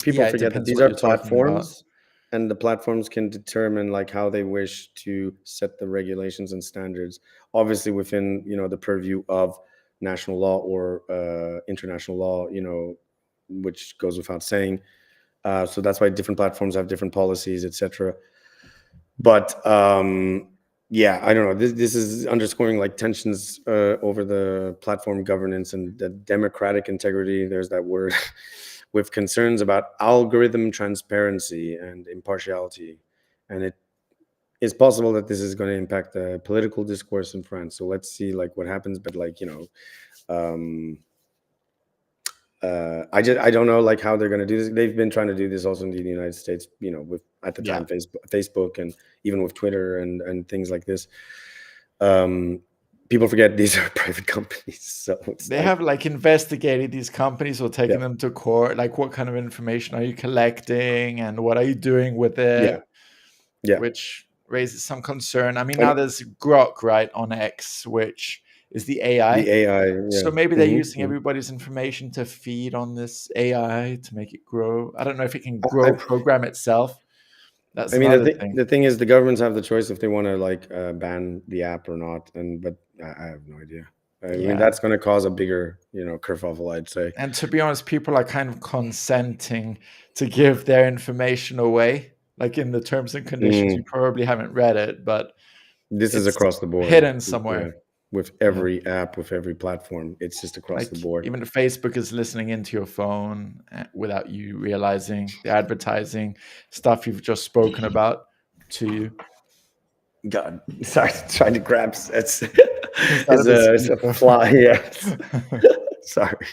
people forget that these are platforms, and the platforms can determine like how they wish to set the regulations and standards. Obviously, within the purview of national law or international law, which goes without saying. So that's why different platforms have different policies, etc. But yeah, I don't know. This is underscoring like tensions over the platform governance and the democratic integrity. There's that word with concerns about algorithm transparency and impartiality, and it is possible that this is going to impact the political discourse in France. So let's see like what happens. But like I don't know like how they're going to do this. They've been trying to do this also in the United States, with at the time Facebook and even with Twitter and things like this. People forget these are private companies, so they have like investigated these companies or taken them to court. Like, what kind of information are you collecting and what are you doing with it? Yeah. Which raises some concern. I mean, now there's Grok, right, on X, which is the AI. The AI. Yeah. So maybe they're using everybody's information to feed on this AI to make it grow. I don't know if it can program itself. That's the thing is the governments have the choice if they want to like ban the app or not. But I have no idea. I mean, that's going to cause a bigger, kerfuffle, I'd say. And to be honest, people are kind of consenting to give their information away, like in the terms and conditions. You probably haven't read it, but this is across the board, hidden somewhere. With every app, with every platform, it's just across the board. Even Facebook is listening into your phone without you realizing. The advertising stuff you've just spoken about to you. God, sorry, trying to grab it's a fly. Yeah, sorry.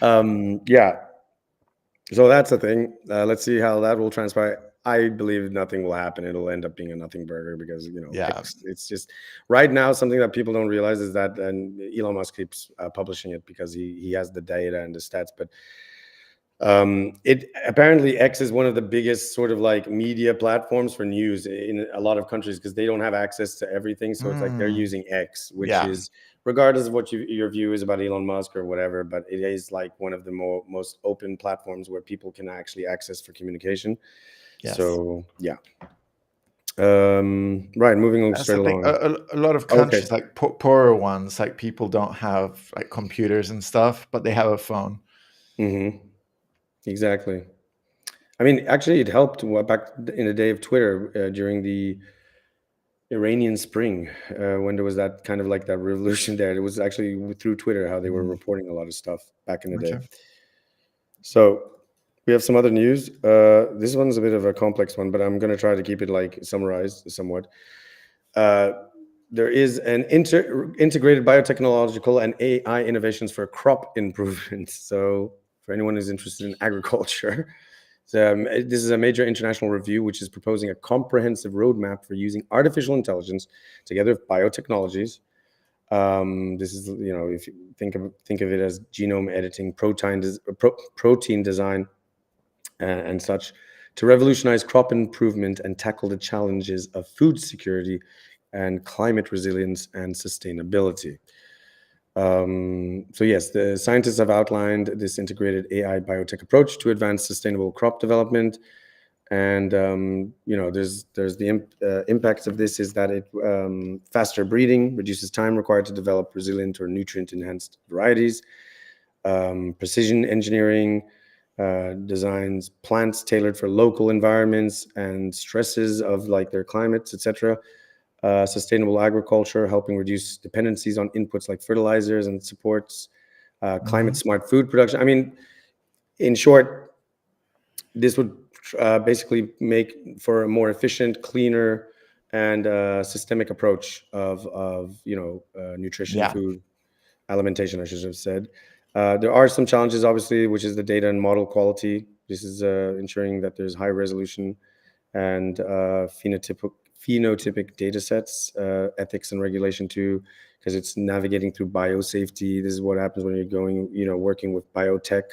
Yeah. So that's the thing. Let's see how that will transpire. I believe nothing will happen. It'll end up being a nothing burger because it's just right now something that people don't realize is that, and Elon Musk keeps publishing it because he has the data and the stats, but It apparently X is one of the biggest sort of like media platforms for news in a lot of countries because they don't have access to everything. So it's like they're using X, which is regardless of what your view is about Elon Musk or whatever, but it is like one of the most open platforms where people can actually access for communication. Yes. So yeah. Right, moving on straight along. A lot of countries, like poorer ones, like people don't have like computers and stuff, but they have a phone. Exactly. I mean, actually, it helped back in the day of Twitter during the Iranian Spring, when there was that kind of like that revolution there. It was actually through Twitter how they were reporting a lot of stuff back in the day. So we have some other news. This one's a bit of a complex one, but I'm going to try to keep it like summarized somewhat. There is an integrated biotechnological and AI innovations for crop improvement. So for anyone who's interested in agriculture, this is a major international review which is proposing a comprehensive roadmap for using artificial intelligence together with biotechnologies. This is, if you think of it as genome editing, protein design, and such, to revolutionize crop improvement and tackle the challenges of food security and climate resilience and sustainability. So yes, the scientists have outlined this integrated AI biotech approach to advance sustainable crop development. And, there's the impacts of this is that it faster breeding, reduces time required to develop resilient or nutrient-enhanced varieties, precision engineering, designs plants tailored for local environments and stresses of like their climates, etc. Sustainable agriculture, helping reduce dependencies on inputs like fertilizers, and supports climate smart food production. I mean, in short, this would basically make for a more efficient, cleaner, and systemic approach of nutrition, food, alimentation, I should have said. There are some challenges, obviously, which is the data and model quality. This is ensuring that there's high resolution and phenotypic data sets, ethics and regulation too, because it's navigating through biosafety. This is what happens when you're working with biotech.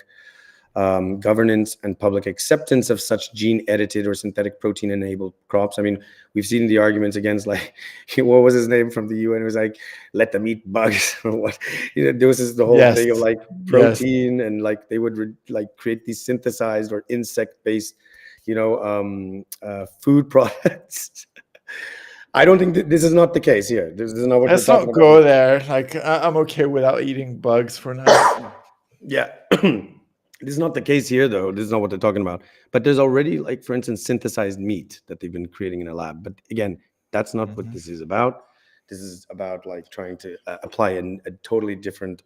Governance and public acceptance of such gene-edited or synthetic protein-enabled crops. I mean, we've seen the arguments against, like, what was his name from the UN? It was like, let them eat bugs or what? This is the whole thing of like protein, and like they would create these synthesized or insect-based, food products. I don't think this is not the case here. This is not what Let's we're talking not go about. there. Like, I'm okay without eating bugs for now. Yeah. This is not the case here, though. This is not what they're talking about. But there's already, like, for instance, synthesized meat that they've been creating in a lab. But again, that's not what this is about. This is about like trying to apply a totally different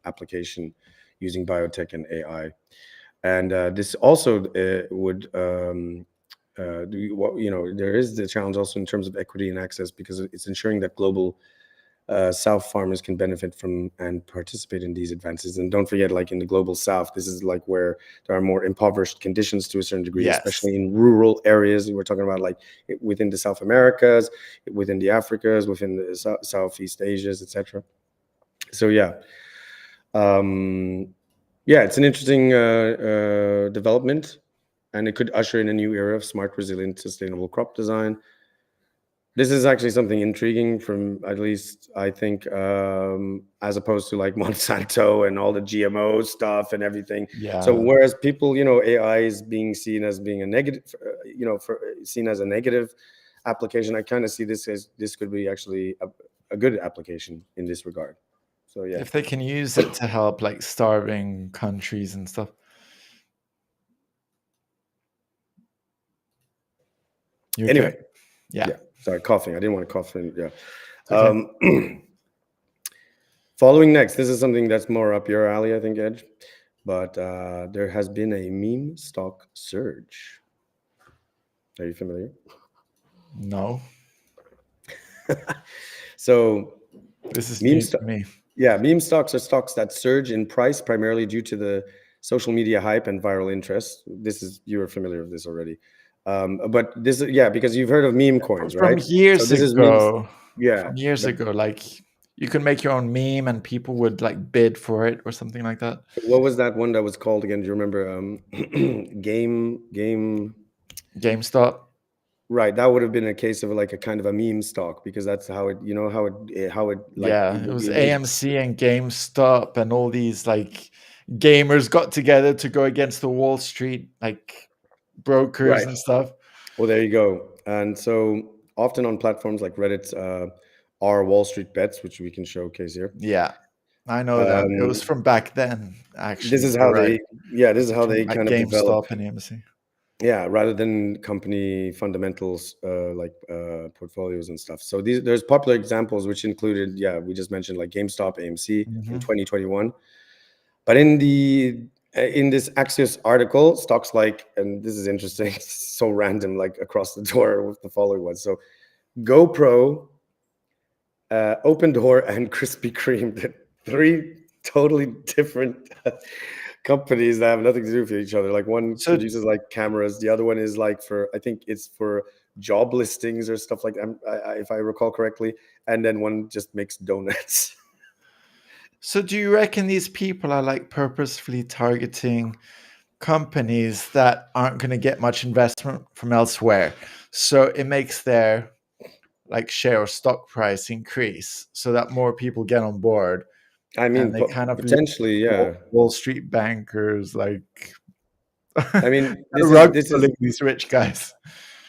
application using biotech and AI. And this also would, there is the challenge also in terms of equity and access, because it's ensuring that global South farmers can benefit from and participate in these advances. And don't forget, like in the global South, this is like where there are more impoverished conditions to a certain degree, especially in rural areas. We're talking about like within the South Americas, within the Africas, within the Southeast Asias, etc. So yeah, it's an interesting development, and it could usher in a new era of smart, resilient, sustainable crop design. This is actually something intriguing, from at least I think, as opposed to like Monsanto and all the GMO stuff and everything. Yeah. So whereas people, AI is being seen as being a negative, seen as a negative application, I kind of see this as this could be actually a good application in this regard. So yeah, if they can use it to help like starving countries and stuff. Anyway, yeah. Sorry, coughing. I didn't want to cough in. Yeah. Okay. Following next, this is something that's more up your alley, I think, Ed. But there has been a meme stock surge. Are you familiar? No. So this is new to me. Yeah, meme stocks are stocks that surge in price primarily due to the social media hype and viral interest. You are familiar with this already. But this, because you've heard of meme coins, right? From years ago. Yeah. From years ago, like you can make your own meme and people would like bid for it or something like that. What was that one that was called again? Do you remember? GameStop. Right, that would have been a case of like a kind of a meme stock, because that's how it, you know, how it like, yeah, it was AMC and GameStop and all these like gamers got together to go against the Wall Street like brokers and stuff. Well, there you go. And so often on platforms like Reddit are Wall Street bets, which we can showcase here. Yeah, I know that. It was from back then, actually. This is how they kind of develop. GameStop and AMC. Yeah, rather than company fundamentals like portfolios and stuff. So there's popular examples which included, we just mentioned like GameStop, AMC in 2021. But in this Axios article, stocks like, and this is interesting, it's so random, like across the door with the following ones. So GoPro, Open Door, and Krispy Kreme, the three totally different companies that have nothing to do with each other. Like one produces like cameras, the other one is like I think it's for job listings or stuff like that, if I recall correctly, and then one just makes donuts. So do you reckon these people are like purposefully targeting companies that aren't going to get much investment from elsewhere, so it makes their like share or stock price increase so that more people get on board? I mean, they kind of potentially, yeah. Wall Street bankers, like, I mean, this is these rich guys.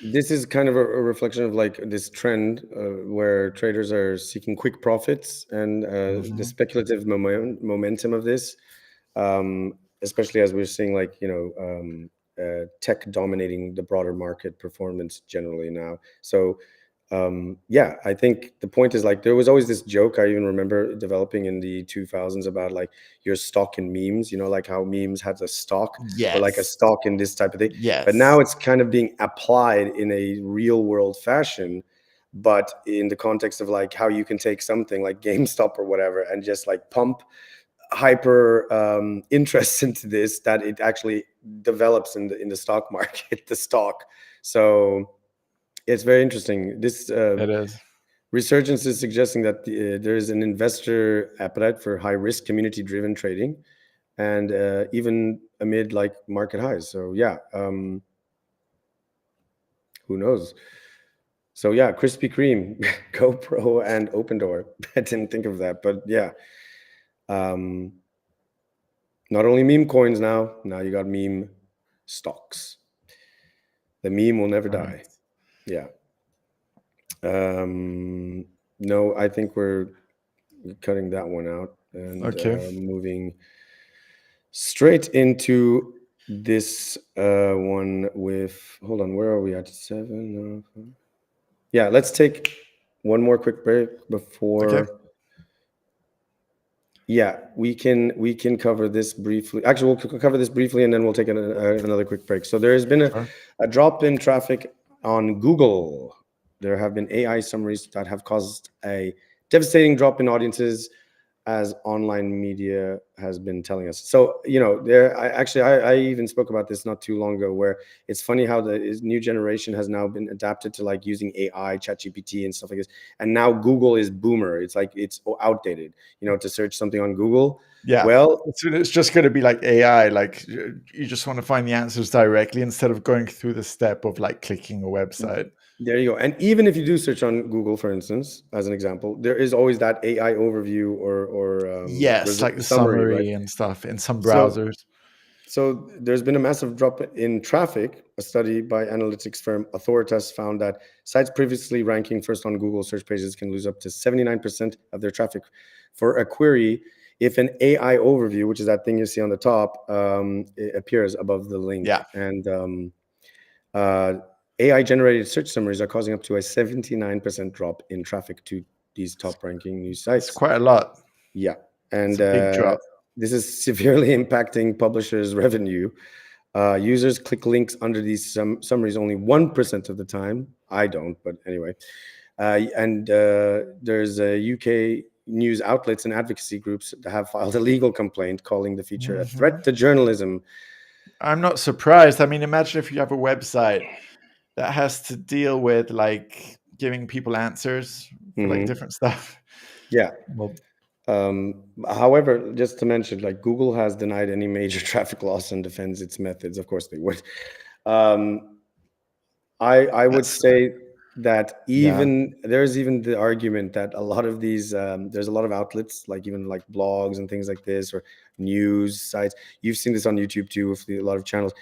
This is kind of a reflection of like this trend where traders are seeking quick profits, and the speculative momentum of this, especially as we're seeing like, you know, tech dominating the broader market performance generally now. So I think the point is like there was always this joke I even remember developing in the 2000s about like your stock in memes, you know, like how memes had a stock, or like a stock in this type of thing. But now it's kind of being applied in a real world fashion, but in the context of like how you can take something like GameStop or whatever and just like pump hyper interest into this, that it actually develops in the stock market, the stock. So it's very interesting. This it is. Resurgence is suggesting that there is an investor appetite for high risk, community driven trading, and even amid like market highs. So who knows? So Krispy Kreme, GoPro, and Open Door. I didn't think of that, but not only meme coins now you got meme stocks. The meme will never die. No, I think we're cutting that one out and moving straight into this one with, hold on, where are we at? 7? Let's take one more quick break before. We can cover this briefly. Actually, we'll cover this briefly and then we'll take another quick break. So there has been a drop in traffic on Google. There have been AI summaries that have caused a devastating drop in audiences, as online media has been telling us. So, you know, I even spoke about this not too long ago, where it's funny how the new generation has now been adapted to like using AI, ChatGPT and stuff like this. And now Google is boomer. It's like, it's outdated, you know, to search something on Google. Yeah. Well, it's just going to be like AI. Like you just want to find the answers directly instead of going through the step of like clicking a website. There you go. And even if you do search on Google, for instance, as an example, there is always that AI overview or like the summary right? And stuff in some browsers. So there's been a massive drop in traffic. A study by analytics firm Authoritas found that sites previously ranking first on Google search pages can lose up to 79% of their traffic for a query if an AI overview, which is that thing you see on the top, it appears above the link. And AI-generated search summaries are causing up to a 79% drop in traffic to these top-ranking news sites. It's quite a lot. Yeah, and big drop. This is severely impacting publishers' revenue. Users click links under these summaries only 1% of the time. I don't, but anyway. And there's UK news outlets and advocacy groups that have filed a legal complaint calling the feature a threat to journalism. I'm not surprised. I mean, imagine if you have a website that has to deal with like giving people answers for like different stuff. Yeah. Well, however, just to mention, like Google has denied any major traffic loss and defends its methods. Of course they would. I would say that there's even the argument that a lot of these there's a lot of outlets, like even like blogs and things like this, or news sites. You've seen this on YouTube too with a lot of channels.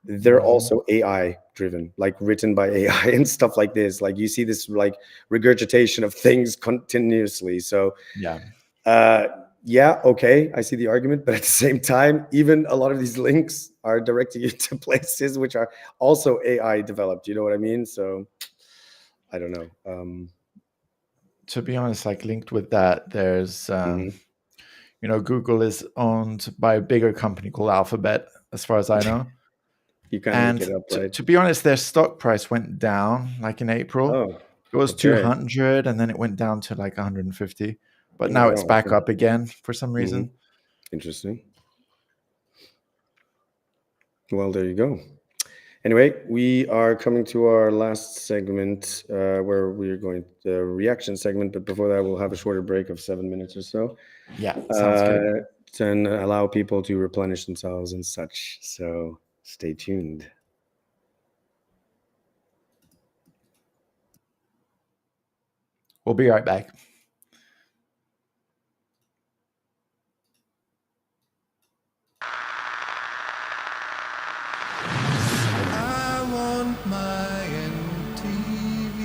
They're also AI driven, like written by AI and stuff like this. Like you see this like regurgitation of things continuously. So okay, I see the argument, but at the same time, even a lot of these links are directing you to places which are also AI developed. You know what I mean? So I don't know. To be honest, like linked with that, there's Google is owned by a bigger company called Alphabet, as far as I know. You can't look it up, right? To be honest, their stock price went down like in April. It was 200 and then it went down to like 150. But now it's back up again for some reason. Interesting. Well, there you go. Anyway, we are coming to our last segment where we're going to the reaction segment. But before that, we'll have a shorter break of 7 minutes or so. Yeah, sounds good. And allow people to replenish themselves and such. So stay tuned. We'll be right back. I want my NTV.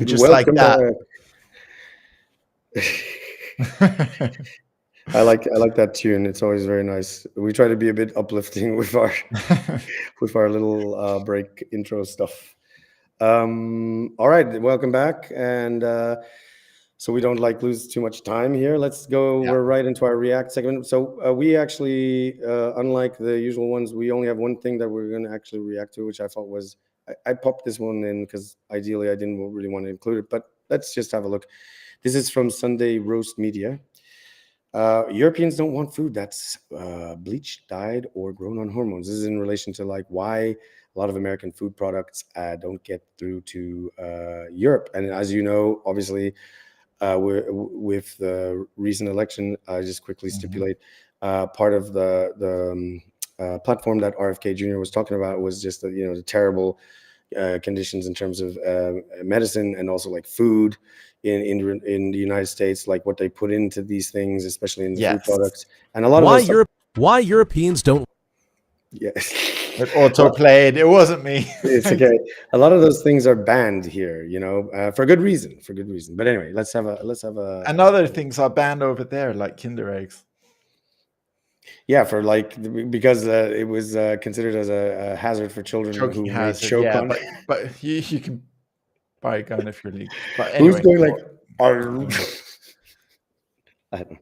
And just like that. I like that tune. It's always very nice. We try to be a bit uplifting with our little break intro stuff. All right, welcome back, and so we don't lose too much time here. Let's go. Yeah. We're right into our React segment. So we actually, unlike the usual ones, we only have one thing that we're going to actually react to, which I thought was I popped this one in because ideally I didn't really want to include it, but let's just have a look. This is from Sunday Roast Media. Europeans don't want food that's bleached, dyed, or grown on hormones. This is in relation to why a lot of American food products don't get through to Europe. And as you know, obviously, with the recent election, I just quickly stipulate part of the platform that RFK Jr. was talking about was just the terrible conditions in terms of medicine and also food in the United States, what they put into these things, especially in the food products, and a lot of why Europeans don't. Yes. It auto-played. It wasn't me. It's okay. A lot of those things are banned here, for good reason. But anyway, let's have a. And other things are banned over there, like Kinder eggs. Yeah, for because it was considered as a hazard for children who may choke on. But you can buy a gun if you're legal. But anyway, who's going I don't know.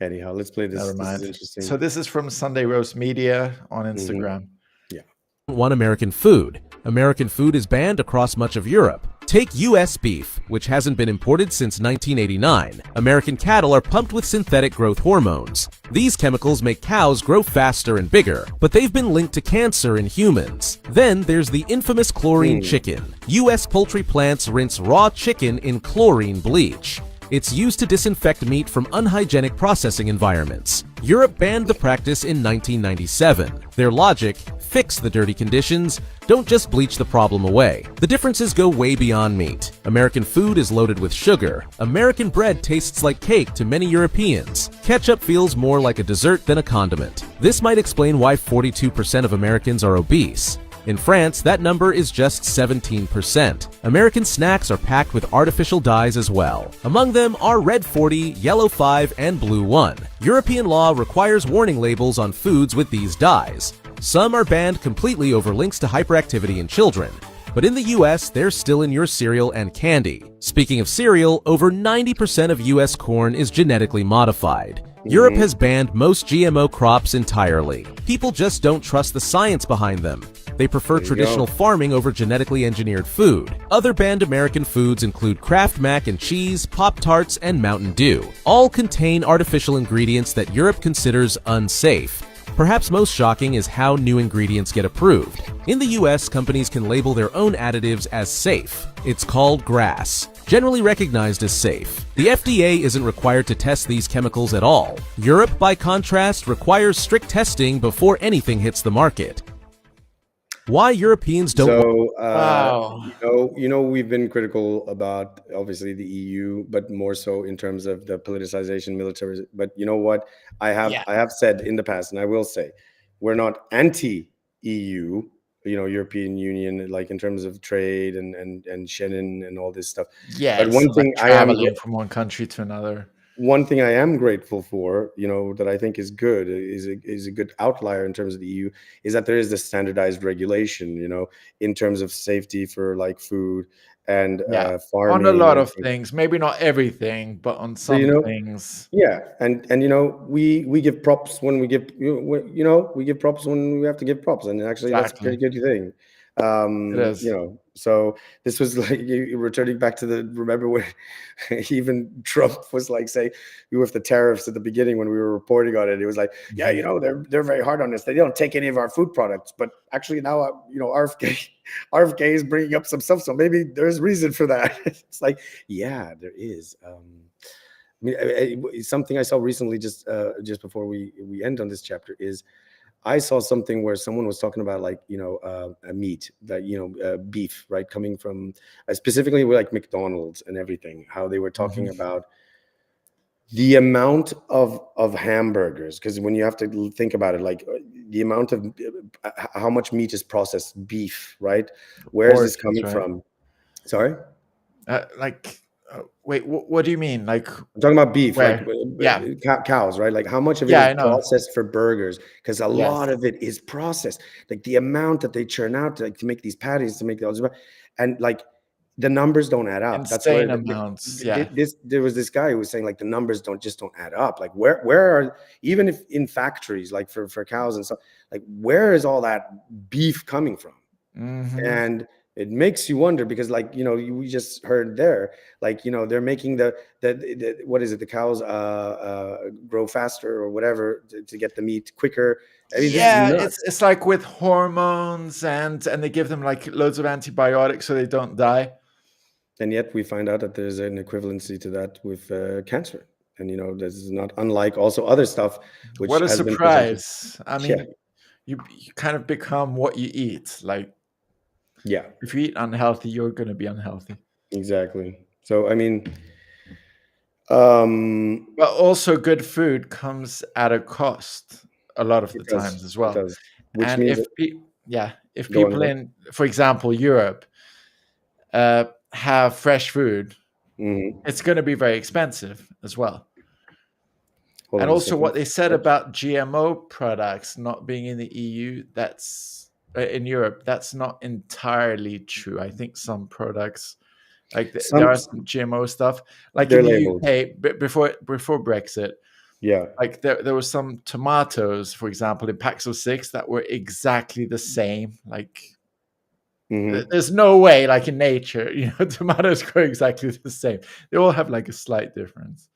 Anyhow, let's play this. Never mind. This is interesting. So this is from Sunday Roast Media on Instagram. Yeah. Want American food. American food is banned across much of Europe. Take U.S. beef, which hasn't been imported since 1989. American cattle are pumped with synthetic growth hormones. These chemicals make cows grow faster and bigger, but they've been linked to cancer in humans. Then there's the infamous chlorine chicken. U.S. poultry plants rinse raw chicken in chlorine bleach. It's used to disinfect meat from unhygienic processing environments. Europe banned the practice in 1997. Their logic: fix the dirty conditions, don't just bleach the problem away. The differences go way beyond meat. American food is loaded with sugar. American bread tastes like cake to many Europeans. Ketchup feels more like a dessert than a condiment. This might explain why 42% of Americans are obese. In France, that number is just 17%. American snacks are packed with artificial dyes as well. Among them are Red 40, Yellow 5, and Blue 1. European law requires warning labels on foods with these dyes. Some are banned completely over links to hyperactivity in children. But in the US, they're still in your cereal and candy. Speaking of cereal, over 90% of US corn is genetically modified. Europe has banned most GMO crops entirely. People just don't trust the science behind them. They prefer traditional farming over genetically engineered food. Other banned American foods include Kraft mac and cheese, Pop-Tarts, and Mountain Dew. All contain artificial ingredients that Europe considers unsafe. Perhaps most shocking is how new ingredients get approved. In the US, companies can label their own additives as safe. It's called GRAS, generally recognized as safe. The FDA isn't required to test these chemicals at all. Europe, by contrast, requires strict testing before anything hits the market. Why Europeans don't. So, we've been critical about obviously the EU, but more so in terms of the politicization, military. But you know what? I have said in the past, and I will say, we're not anti-EU, European Union, in terms of trade and Schengen and all this stuff. Yeah, but one thing traveling from one country to another. One thing I am grateful for, that I think is good, is a good outlier in terms of the EU, is that there is this standardized regulation, in terms of safety for food and farming. On a lot of things, maybe not everything, but on some things. Yeah, and we give props when we give we give props when we have to give props, and actually that's a pretty good thing. It is. So this was returning back to remember when even Trump was saying with the tariffs at the beginning when we were reporting on it, it was they're very hard on us. They don't take any of our food products, but actually now RFK is bringing up some stuff, so maybe there's reason for that. It's there is. Something I saw recently just before we end on this chapter is I saw something where someone was talking about a meat that beef, right, coming from specifically McDonald's and everything, how they were talking about the amount of hamburgers, because when you have to think about it, the amount of how much meat is processed beef, right? Where is this coming from? Sorry? Wait, what do you mean? Like, I'm talking about beef, where? cows, right? Like how much of it I is know. processed for burgers? Because a Yes. lot of it is processed. Like the amount that they churn out to make these patties, to make those, and like the numbers don't add up. That's where amounts. there was this guy who was saying like the numbers don't add up. Like where are, even if in factories like for cows and stuff, like where is all that beef coming from? Mm-hmm. And it makes you wonder, because like, you know, we just heard there, like, you know, they're making the what is it, the cows grow faster or whatever to get the meat quicker. I mean, it's like with hormones, and they give them like loads of antibiotics so they don't die. And yet we find out that there's an equivalency to that with cancer. And, you know, this is not unlike also other stuff. Which what a has surprise. Been I mean, you kind of become what you eat. Like, if you eat unhealthy, you're going to be unhealthy. Exactly. So, I mean, but also good food comes at a cost a lot of the times as well. Which and means if people in, for example, Europe have fresh food, it's going to be very expensive as well. And also what they said about GMO products not being in the EU, that's in Europe, that's not entirely true. I think some products, like there are some GMO stuff, like in the labeled. UK before Brexit. Yeah, like there was some tomatoes, for example, in packs of 6 that were exactly the same. Like there's no way, like in nature, you know, tomatoes grow exactly the same. They all have like a slight difference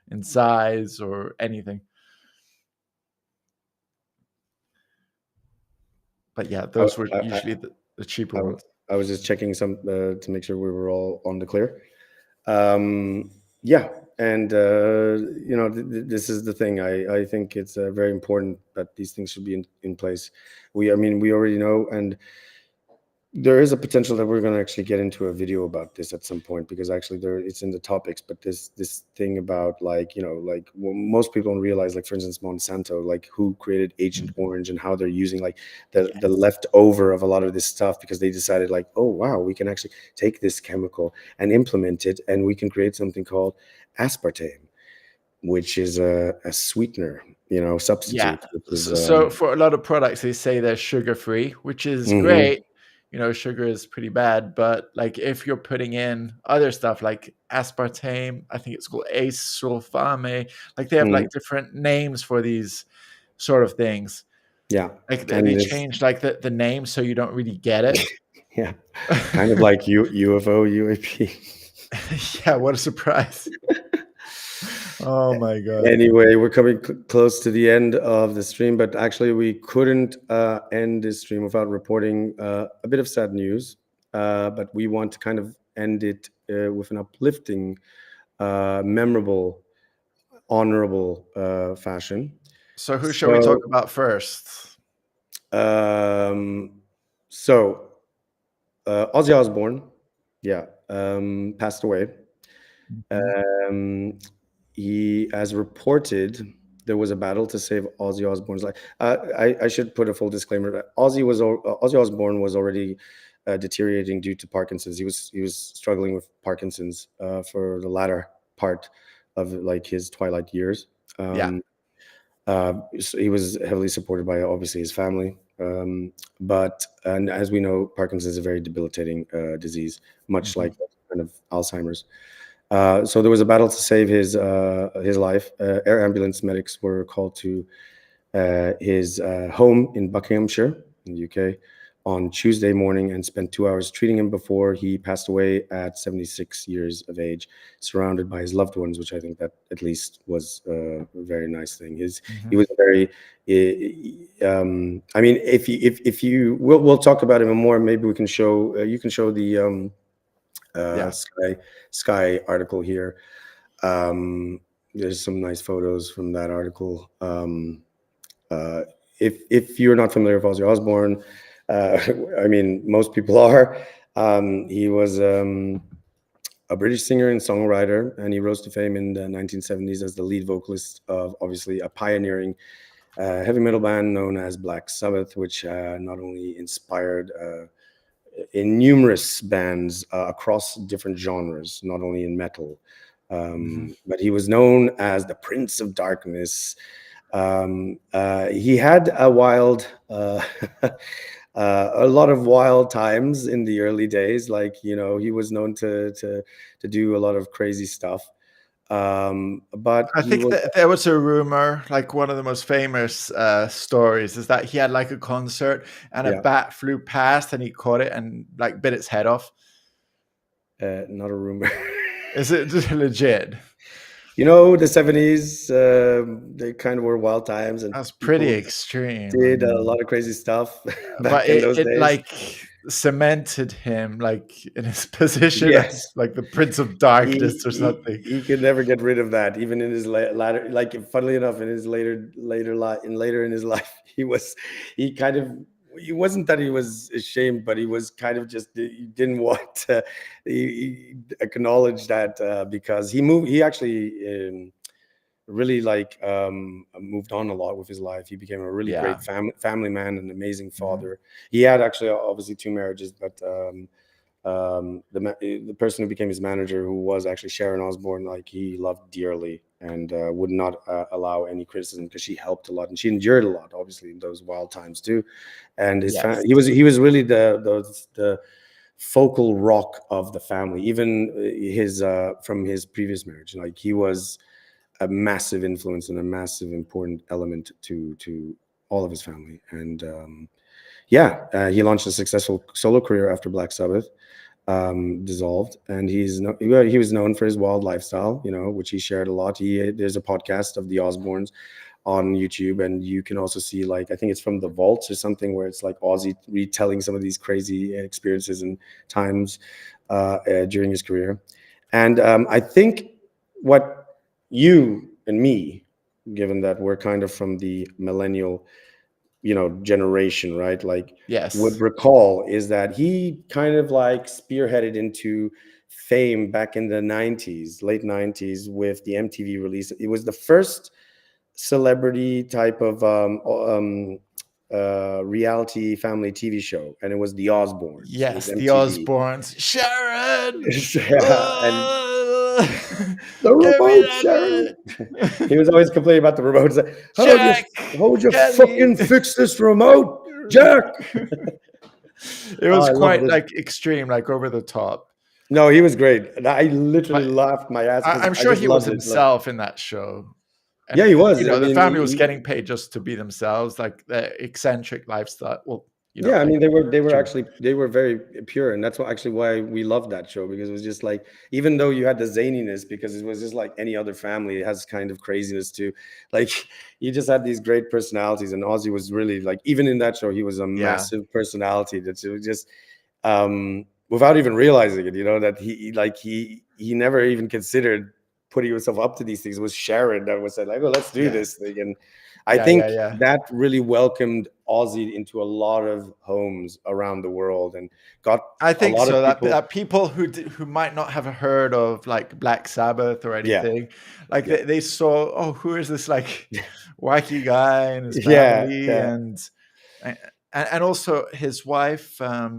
in size or anything. But yeah, those were usually the cheaper ones. I was just checking some to make sure we were all on the clear. And you know, this is the thing. I think it's very important that these things should be in place. I mean, we already know, and there is a potential that we're going to actually get into a video about this at some point, because actually it's in the topics. But this thing about, like, you know, like most people don't realize, like, for instance, Monsanto, like who created Agent Orange and how they're using like the leftover of a lot of this stuff, because they decided like, oh wow, we can actually take this chemical and implement it, and we can create something called aspartame, which is a sweetener, you know, substitute. So for a lot of products, they say they're sugar free, which is great. You know, sugar is pretty bad, but like if you're putting in other stuff like aspartame, I think it's called acesulfame, like they have like different names for these sort of things. Yeah. Like they change like the name so you don't really get it. Yeah. Kind of like UFO, UAP. Yeah, what a surprise. Oh my God. Anyway, we're coming close to the end of the stream, but actually we couldn't end this stream without reporting a bit of sad news. But we want to kind of end it with an uplifting, memorable, honorable fashion. So who shall we talk about first? Ozzy Osbourne, passed away. He, as reported, there was a battle to save Ozzy Osbourne's life. I should put a full disclaimer. Ozzy Osbourne was already deteriorating due to Parkinson's. He was struggling with Parkinson's for the latter part of like his twilight years. So he was heavily supported by obviously his family. But as we know, Parkinson's is a very debilitating disease, much like kind of Alzheimer's. So there was a battle to save his life. Air ambulance medics were called to his home in Buckinghamshire, in the UK, on Tuesday morning and spent 2 hours treating him before he passed away at 76 years of age, surrounded by his loved ones, which I think that at least was a very nice thing. He was a very, I mean, if you, we'll talk about him more. Maybe we can show, you can show the Sky article here. There's some nice photos from that article. If you're not familiar with Ozzy Osbourne, I mean, most people are. He was a British singer and songwriter, and he rose to fame in the 1970s as the lead vocalist of obviously a pioneering heavy metal band known as Black Sabbath, which not only inspired in numerous bands across different genres, not only in metal. But he was known as the Prince of Darkness. He had a wild, a lot of wild times in the early days. Like, you know, he was known to do a lot of crazy stuff. But I think that there was a rumor, like one of the most famous stories is that he had like a concert and a bat flew past and he caught it and like bit its head off. Not a rumor. Is it just legit? You know, the 70s, they kind of were wild times, and that's pretty extreme. Did a lot of crazy stuff back but in those it days. Like cemented him like in his position as like the Prince of Darkness or something. He could never get rid of that, even in his latter. Like, funnily enough, in his later in his life, he wasn't that he was ashamed, but he was kind of just, he didn't want to acknowledge that because he actually really like moved on a lot with his life. He became a really great family man, an amazing father. He had actually obviously 2 marriages, but the person who became his manager, who was actually Sharon Osbourne, like he loved dearly and would not allow any criticism, because she helped a lot and she endured a lot, obviously, in those wild times too. And his he was really the focal rock of the family, even his from his previous marriage. Like, he was a massive influence and a massive important element to all of his family. And he launched a successful solo career after Black Sabbath dissolved, and he was known for his wild lifestyle, you know, which he shared a lot. There's a podcast of the Osbournes on YouTube, and you can also see, like, I think it's from the Vaults or something, where it's like Ozzy retelling some of these crazy experiences and times during his career. And I think what you and me, given that we're kind of from the millennial, you know, generation, right? Like, would recall is that he kind of like spearheaded into fame back in the 90s, late 90s, with the MTV release. It was the first celebrity type of reality family TV show, and it was the Osbournes. Yes, the Osbournes. Sharon! And the remote, Sharon. He was always complaining about the remote. Like, how would you fucking fix this remote, Jack? It was quite like extreme, like over the top. No, he was great. And I literally laughed my ass. I'm sure he was himself in that show. And, yeah, he was. You know, the family was getting paid just to be themselves, like the eccentric lifestyle. Well, you know, yeah, I mean, they were very pure, and that's why we loved that show, because it was just like, even though you had the zaniness, because it was just like any other family, it has kind of craziness too. Like, you just had these great personalities, and Ozzy was really like, even in that show, he was a massive personality that was just without even realizing it, you know, that he never even considered putting himself up to these things. It was Sharon that was like, oh, let's do this thing. And I think that really welcomed Ozzy into a lot of homes around the world, and got that people who might not have heard of like Black Sabbath or anything, like they saw, oh, who is this like wacky guy and his family, and also his wife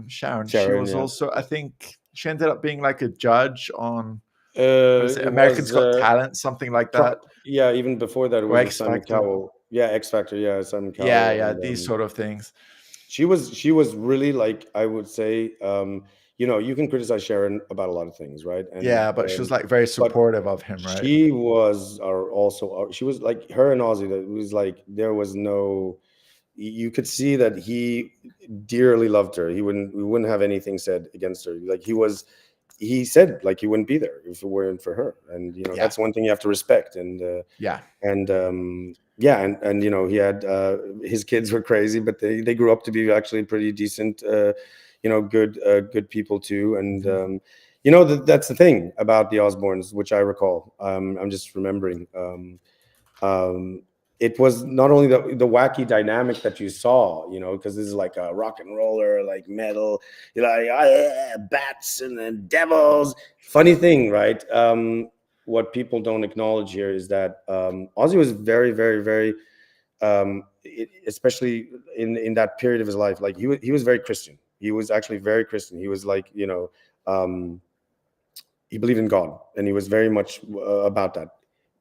Sharon, she was also, I think she ended up being like a judge on American's Got Talent, something like that. Even before that, it was Simon Cowell. X Factor, Simon Cowell. And, these sort of things. She was really, like, I would say, you know, you can criticize Sharon about a lot of things, right? And, but she was like very supportive of him, right? She was also, she was like, her and Ozzy, that was like, there was no, you could see that he dearly loved her. We wouldn't have anything said against her. Like, he said, like, he wouldn't be there if it weren't for her. And, you know, that's one thing you have to respect. And and you know, he had his kids were crazy, but they grew up to be actually pretty decent, you know, good people too. And you know, that's the thing about the Osbournes, which I recall. I'm just remembering. It was not only the wacky dynamic that you saw, you know, because this is like a rock and roller, like metal, you're like bats and then devils. Funny thing, right? What people don't acknowledge here is that Ozzy was very, very, very, especially in that period of his life, like he was very Christian. He was actually very Christian. He was like, he believed in God, and he was very much about that.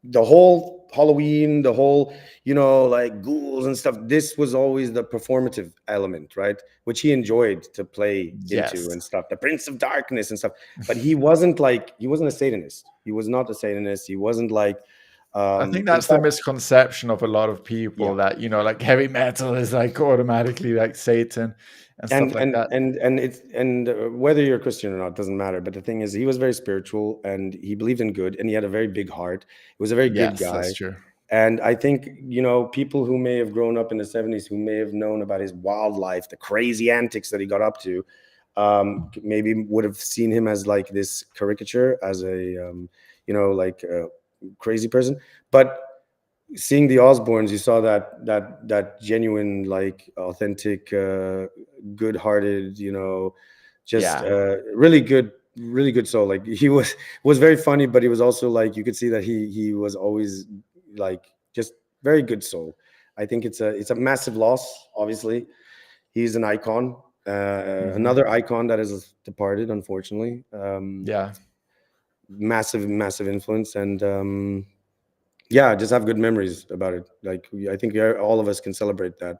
The whole Halloween, the whole, like ghouls and stuff, this was always the performative element, right? Which he enjoyed to play into and stuff. The Prince of Darkness and stuff. But he wasn't a Satanist. He was not a Satanist. He wasn't like... I think that's the misconception of a lot of people that, like heavy metal is like automatically like Satan and stuff like that. And whether you're Christian or not doesn't matter. But the thing is, he was very spiritual and he believed in good, and he had a very big heart. He was a very good guy. That's true. And I think, people who may have grown up in the 70s, who may have known about his wildlife, the crazy antics that he got up to, maybe would have seen him as like this caricature, as a, crazy person. But seeing the Osbournes, you saw that genuine, like authentic, good-hearted, really good soul. Like he was very funny, but he was also like, you could see that he was always like just very good soul. I think it's a massive loss. Obviously, he's an icon, another icon that has departed, unfortunately. Massive influence, and just have good memories about it. Like I think all of us can celebrate that.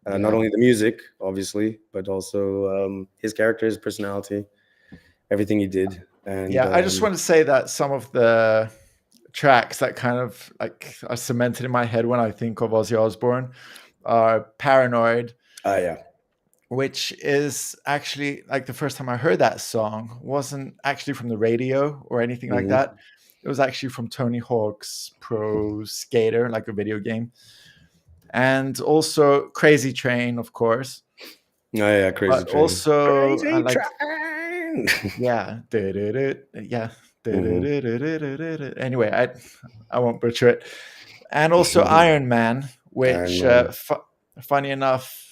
Not only the music, obviously, but also his character, his personality, everything he did. And I just want to say that some of the tracks that kind of like are cemented in my head when I think of Ozzy Osbourne are Paranoid. Which is actually like the first time I heard that song wasn't actually from the radio or anything like that. It was actually from Tony Hawk's Pro Skater, like a video game. And also Crazy Train, of course. Crazy but Train. Also, Crazy I like, Train. Anyway, I won't butcher it. And also Iron Man, which, funny enough,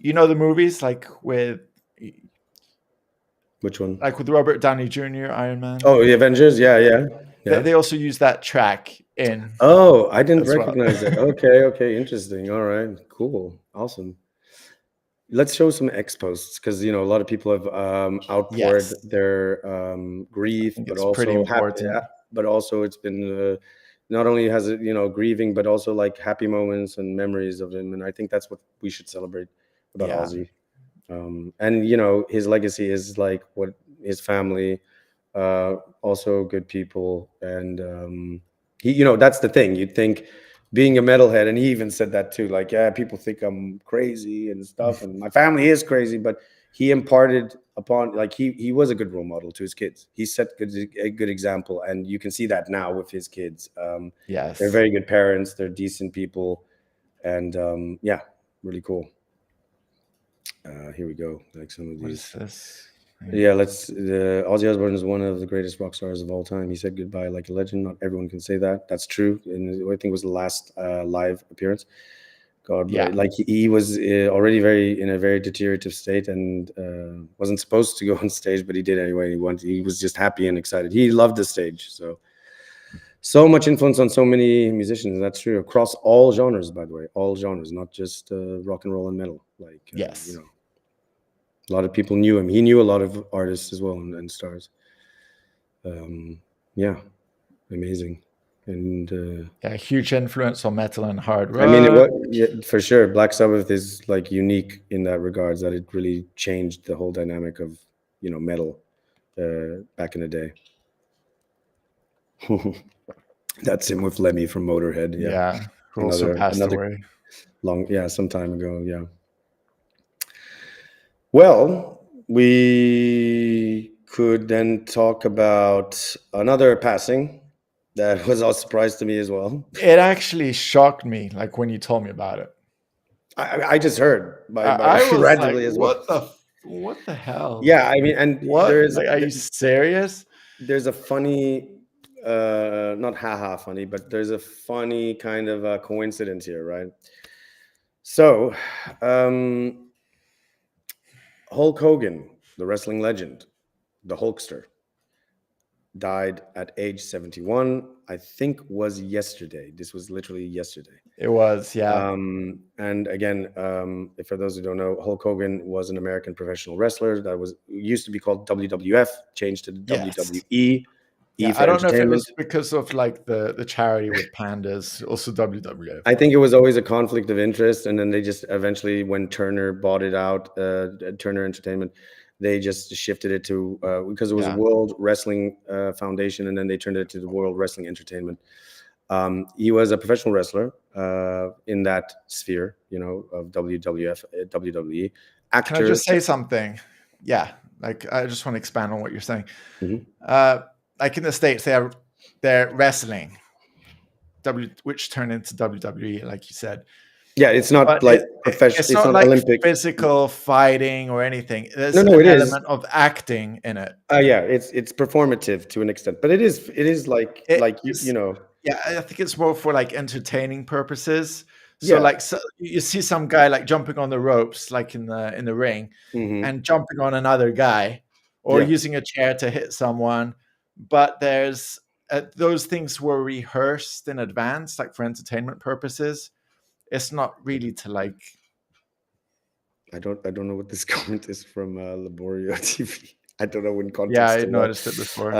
the movies like with... Which one? Like with Robert Downey Jr., Iron Man. Oh, the Avengers, yeah. They also use that track in. Oh, I didn't recognize it. Okay, interesting. All right, cool, awesome. Let's show some X posts, because a lot of people have outpoured their grief, but also but also it's been not only has it grieving, but also like happy moments and memories of him, and I think that's what we should celebrate about Ozzy. And his legacy is like what his family, also good people, and he, that's the thing. You'd think, being a metalhead, and he even said that too, like, people think I'm crazy and stuff, and my family is crazy, but he imparted upon, like, he was a good role model to his kids. He set a good example, and you can see that now with his kids. They're very good parents, they're decent people, and really cool. Here we go. Like some of these. What is this? Ozzy Osbourne is one of the greatest rock stars of all time. He said goodbye like a legend. Not everyone can say that. That's true. And I think it was the last live appearance. Like he was already in a very deteriorative state, and wasn't supposed to go on stage, but he did anyway. He was just happy and excited. He loved the stage. So much influence on so many musicians. That's true, across all genres, by the way, all genres, not just rock and roll and metal. Like a lot of people knew him. He knew a lot of artists as well, and stars. Amazing. And huge influence on metal and hard rock. I mean, for sure, Black Sabbath is like unique in that regards, that it really changed the whole dynamic of metal back in the day. That's him with Lemmy from Motorhead. Who also passed away some time ago. Well, we could then talk about another passing that was a surprise to me as well. It actually shocked me, like when you told me about it. I just heard I was randomly like, as well. What the hell? Yeah, I mean, and what? Are you serious? There's a funny, not haha funny, but there's a funny kind of coincidence here, right? So, Hulk Hogan, the wrestling legend, the Hulkster, died at age 71. I think was yesterday. This was literally yesterday. It was, yeah. And again, for those who don't know, Hulk Hogan was an American professional wrestler that used to be called WWF, changed to the WWE. Yeah, I don't know if it was because of like the charity with pandas, also WWF. I think it was always a conflict of interest, and then they just eventually, when Turner bought it out, Turner Entertainment, they just shifted it to because it was World Wrestling Foundation, and then they turned it to the World Wrestling Entertainment. He was a professional wrestler in that sphere, of WWF, WWE. Actor. Can I just say something? Yeah, like I just want to expand on what you're saying. Like in the States, they're wrestling, which turned into WWE, like you said. Yeah, it's not like professional. It's not like Olympic physical fighting or anything. There's an element of acting in it. Yeah, it's performative to an extent, but it is like you know. Yeah, I think it's more for like entertaining purposes. So so you see some guy like jumping on the ropes, like in the ring, and jumping on another guy, or using a chair to hit someone. But there's those things were rehearsed in advance, like for entertainment purposes. It's not really to like. I don't know what this comment is from Laborio TV. I don't know in context. Yeah, I noticed it before.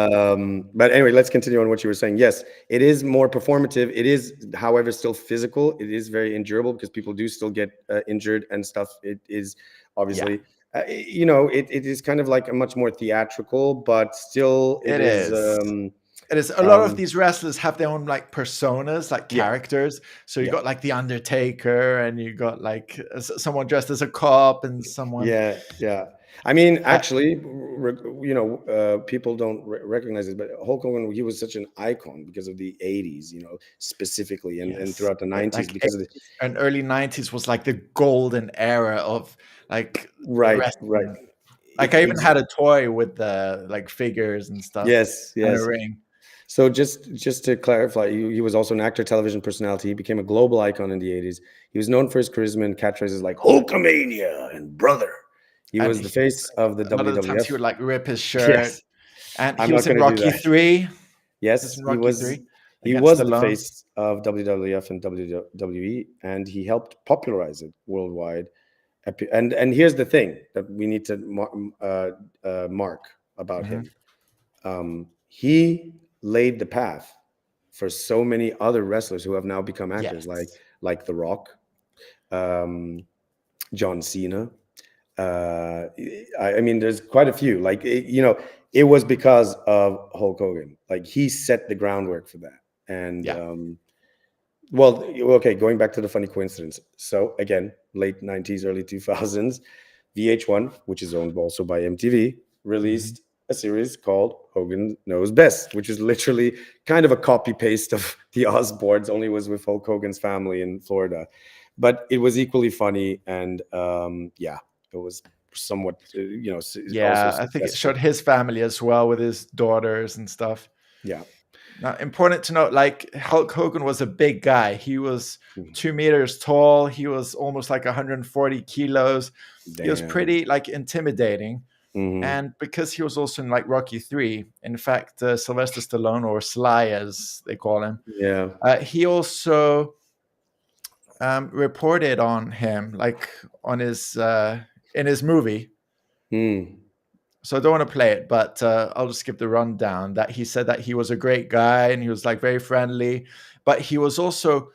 But anyway, let's continue on what you were saying. Yes, it is more performative. It is, however, still physical. It is very endurable because people do still get injured and stuff. It is obviously, it is kind of like a much more theatrical, but still it is. It is. A lot of these wrestlers have their own like personas, like characters. So you got like the Undertaker, and you got like someone dressed as a cop, and someone. Yeah. I mean, actually, people don't recognize it, but Hulk Hogan, he was such an icon because of the 80s, specifically, and throughout the 90s, like because of and early 90s was like the golden era of like right. Like I even had a toy with the like figures and stuff. Yes. And a ring. So just to clarify, he was also an actor, television personality. He became a global icon in the 80s. He was known for his charisma and catchphrases like Hulkamania and brother. He was the face of the WWF. A lot of the times he would like rip his shirt. And he was in Rocky 3. Yes, he was. He was the face of WWF and WWE, and he helped popularize it worldwide. And here's the thing that we need to mark about him. He laid the path for so many other wrestlers who have now become actors, like The Rock, John Cena. I mean, there's quite a few. Like, it was because of Hulk Hogan. Like, he set the groundwork for that. And, going back to the funny coincidence. So, again, late 90s, early 2000s, VH1, which is owned also by MTV, released a series called Hogan Knows Best, which is literally kind of a copy-paste of the Osbournes, only was with Hulk Hogan's family in Florida. But it was equally funny, and, it was somewhat, I think it showed his family as well with his daughters and stuff. Yeah. Now, important to note, like Hulk Hogan was a big guy. He was 2 meters tall. He was almost like 140 kilos. Damn. He was pretty like intimidating. And because he was also in like Rocky 3, in fact, Sylvester Stallone, or Sly as they call him, he also reported on him, like on his in his movie. So I don't want to play it, but I'll just skip the rundown. That he said that he was a great guy and he was like very friendly, but he was also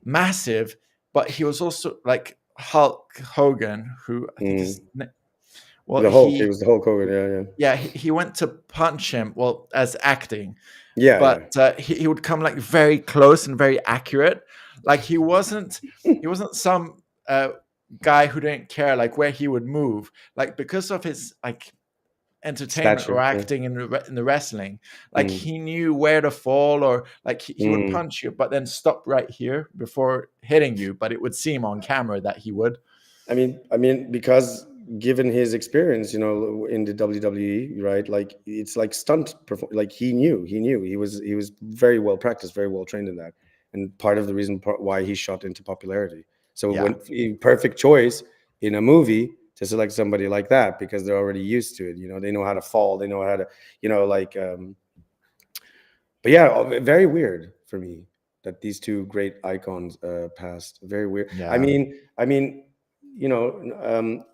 massive. But he was also like Hulk Hogan, who I think is he was the Hulk Hogan. Yeah, he went to punch him. Well, as acting. But he would come like very close and very accurate. Like he wasn't some guy who didn't care like where he would move, like because of his like entertainment or acting in the wrestling, like he knew where to fall, or like he would punch you but then stop right here before hitting you, but it would seem on camera that he would. I mean because given his experience, in the WWE, right, like it's like stunt like he knew he was very well practiced, very well trained in that, and part of the reason why he shot into popularity. So when perfect choice in a movie to select somebody like that, because they're already used to it. They know how to fall. They know how to, But yeah, very weird for me that these two great icons passed. Very weird. Yeah. I mean,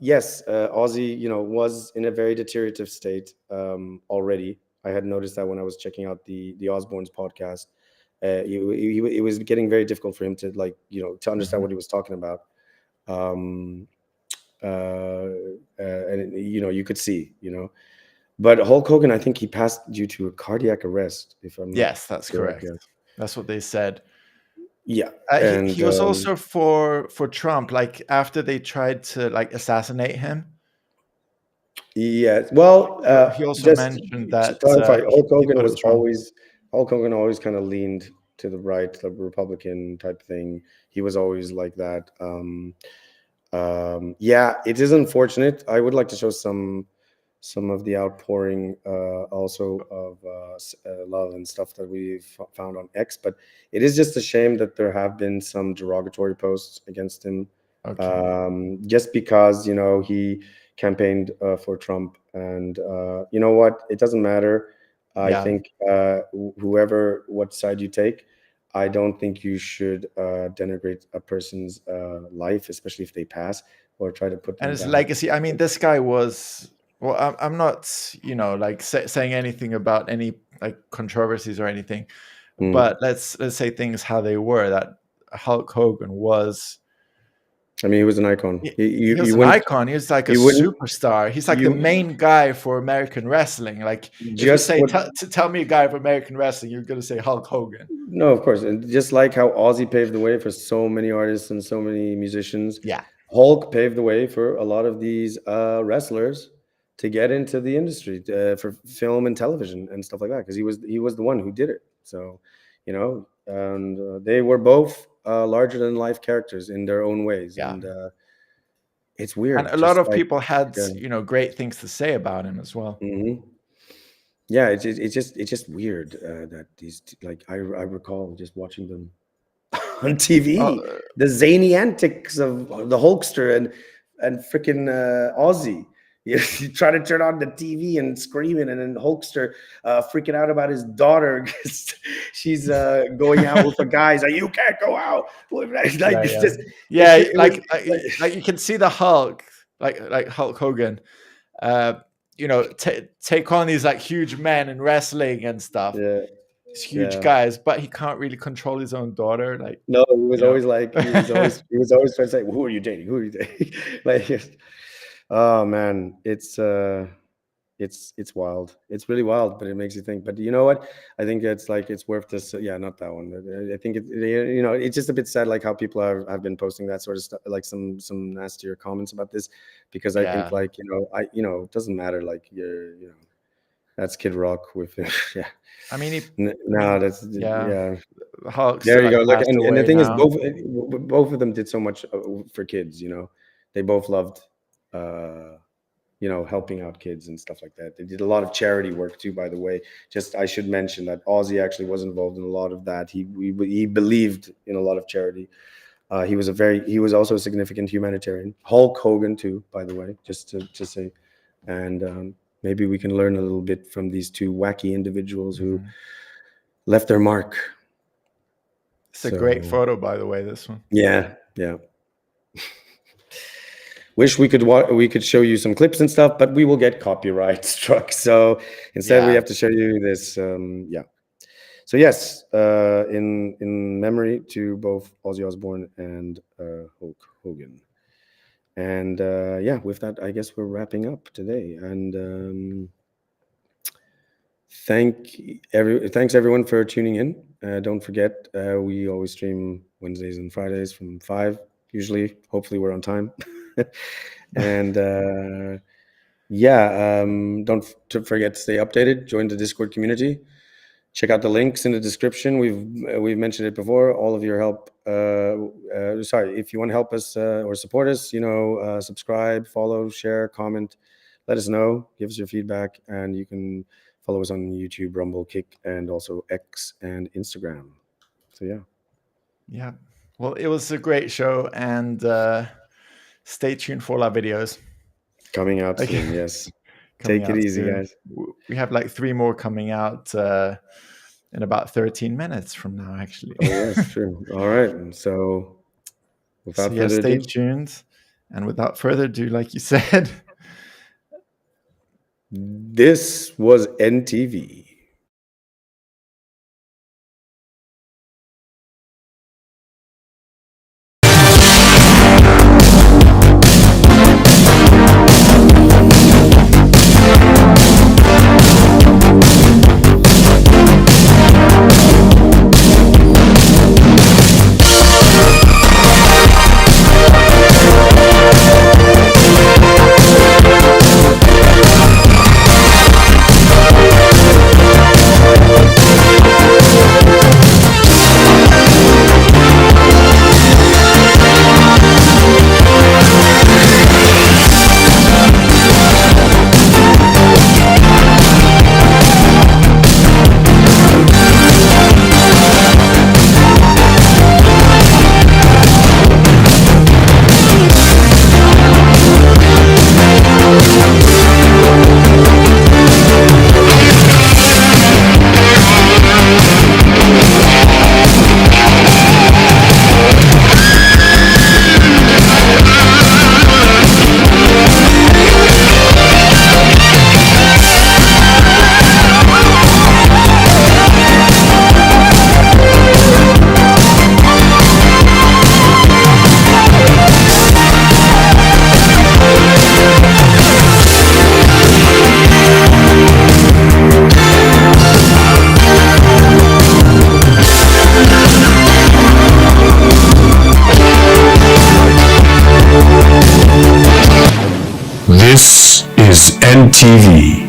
yes, Ozzy, was in a very deteriorative state already. I had noticed that when I was checking out the Osbourne's podcast. It was getting very difficult for him to to understand what he was talking about. And you could see, but Hulk Hogan, I think he passed due to a cardiac arrest. If I'm yes, that's correct. That's what they said. Yeah, and he was also for Trump. Like after they tried to assassinate him. Yeah, well, he also mentioned that Hulk Hogan always kind of leaned to the right, the Republican type thing. He was always like that. Yeah, it is unfortunate. I would like to show some of the outpouring also of love and stuff that we found on X, but it is just a shame that there have been some derogatory posts against him. Okay. Just because he campaigned for Trump, and you know what, it doesn't matter. I think what side you take, I don't think you should denigrate a person's life, especially if they pass, or try to put them and his down. legacy. I mean, this guy was. Well, I'm not, saying anything about any controversies or anything, but let's say things how they were. That Hulk Hogan was. I mean, he was an icon. He was an icon. He was like a superstar. He's like the main guy for American wrestling. Like, if you say, tell me a guy for American wrestling, you're going to say Hulk Hogan. No, of course. And just like how Ozzy paved the way for so many artists and so many musicians, Hulk paved the way for a lot of these wrestlers to get into the industry for film and television and stuff like that, because he was the one who did it. So, and they were both larger than life characters in their own ways. And it's weird. And a lot of people had great things to say about him as well. Yeah, it's just weird that these I recall just watching them on TV, the zany antics of the Hulkster and freaking Ozzy. You try to turn on the TV and screaming, and then Hulkster freaking out about his daughter because she's going out with the guys. Like, you can't go out. You can see the Hulk, like Hulk Hogan, take on these huge men in wrestling and stuff. Yeah. These huge guys, but he can't really control his own daughter. No, he was always he was always trying to say, "Who are you dating? Who are you dating?" Oh man, it's wild. It's really wild, but it makes you think. But you know what? I think it's worth this. Yeah, not that one. I think it's just a bit sad, how people have been posting that sort of stuff, some nastier comments about this, because I think it doesn't matter. That's Kid Rock with yeah. I mean, that's Hulk. There you go. Look, and the thing is, both of them did so much for kids. They both loved. Helping out kids and stuff like that. They did a lot of charity work too, by the way. I should mention that Ozzy actually was involved in a lot of that. He believed in a lot of charity. He was also a significant humanitarian. Hulk Hogan too, by the way, just to say. And maybe we can learn a little bit from these two wacky individuals who left their mark. It's a great photo, by the way, this one. Yeah. Wish we could show you some clips and stuff, but we will get copyright struck. So instead, we have to show you this. So yes, in memory to both Ozzy Osbourne and Hulk Hogan. And with that, I guess we're wrapping up today. And thanks everyone for tuning in. Don't forget, we always stream Wednesdays and Fridays from 5. Usually, hopefully, we're on time. And don't forget to stay updated. Join the Discord community. Check out the links in the description. We've mentioned it before. All of your help. If you want to help us or support us, subscribe, follow, share, comment. Let us know. Give us your feedback, and you can follow us on YouTube, Rumble, Kick, and also X and Instagram. So yeah. Well, it was a great show, and stay tuned for all our videos. Coming out soon, yes. Take it easy, guys. We have 3 more coming out in about 13 minutes from now, actually. Oh, yes, true. All right. So without further stay ado, tuned. And without further ado, like you said, this was NTV. This is NTV.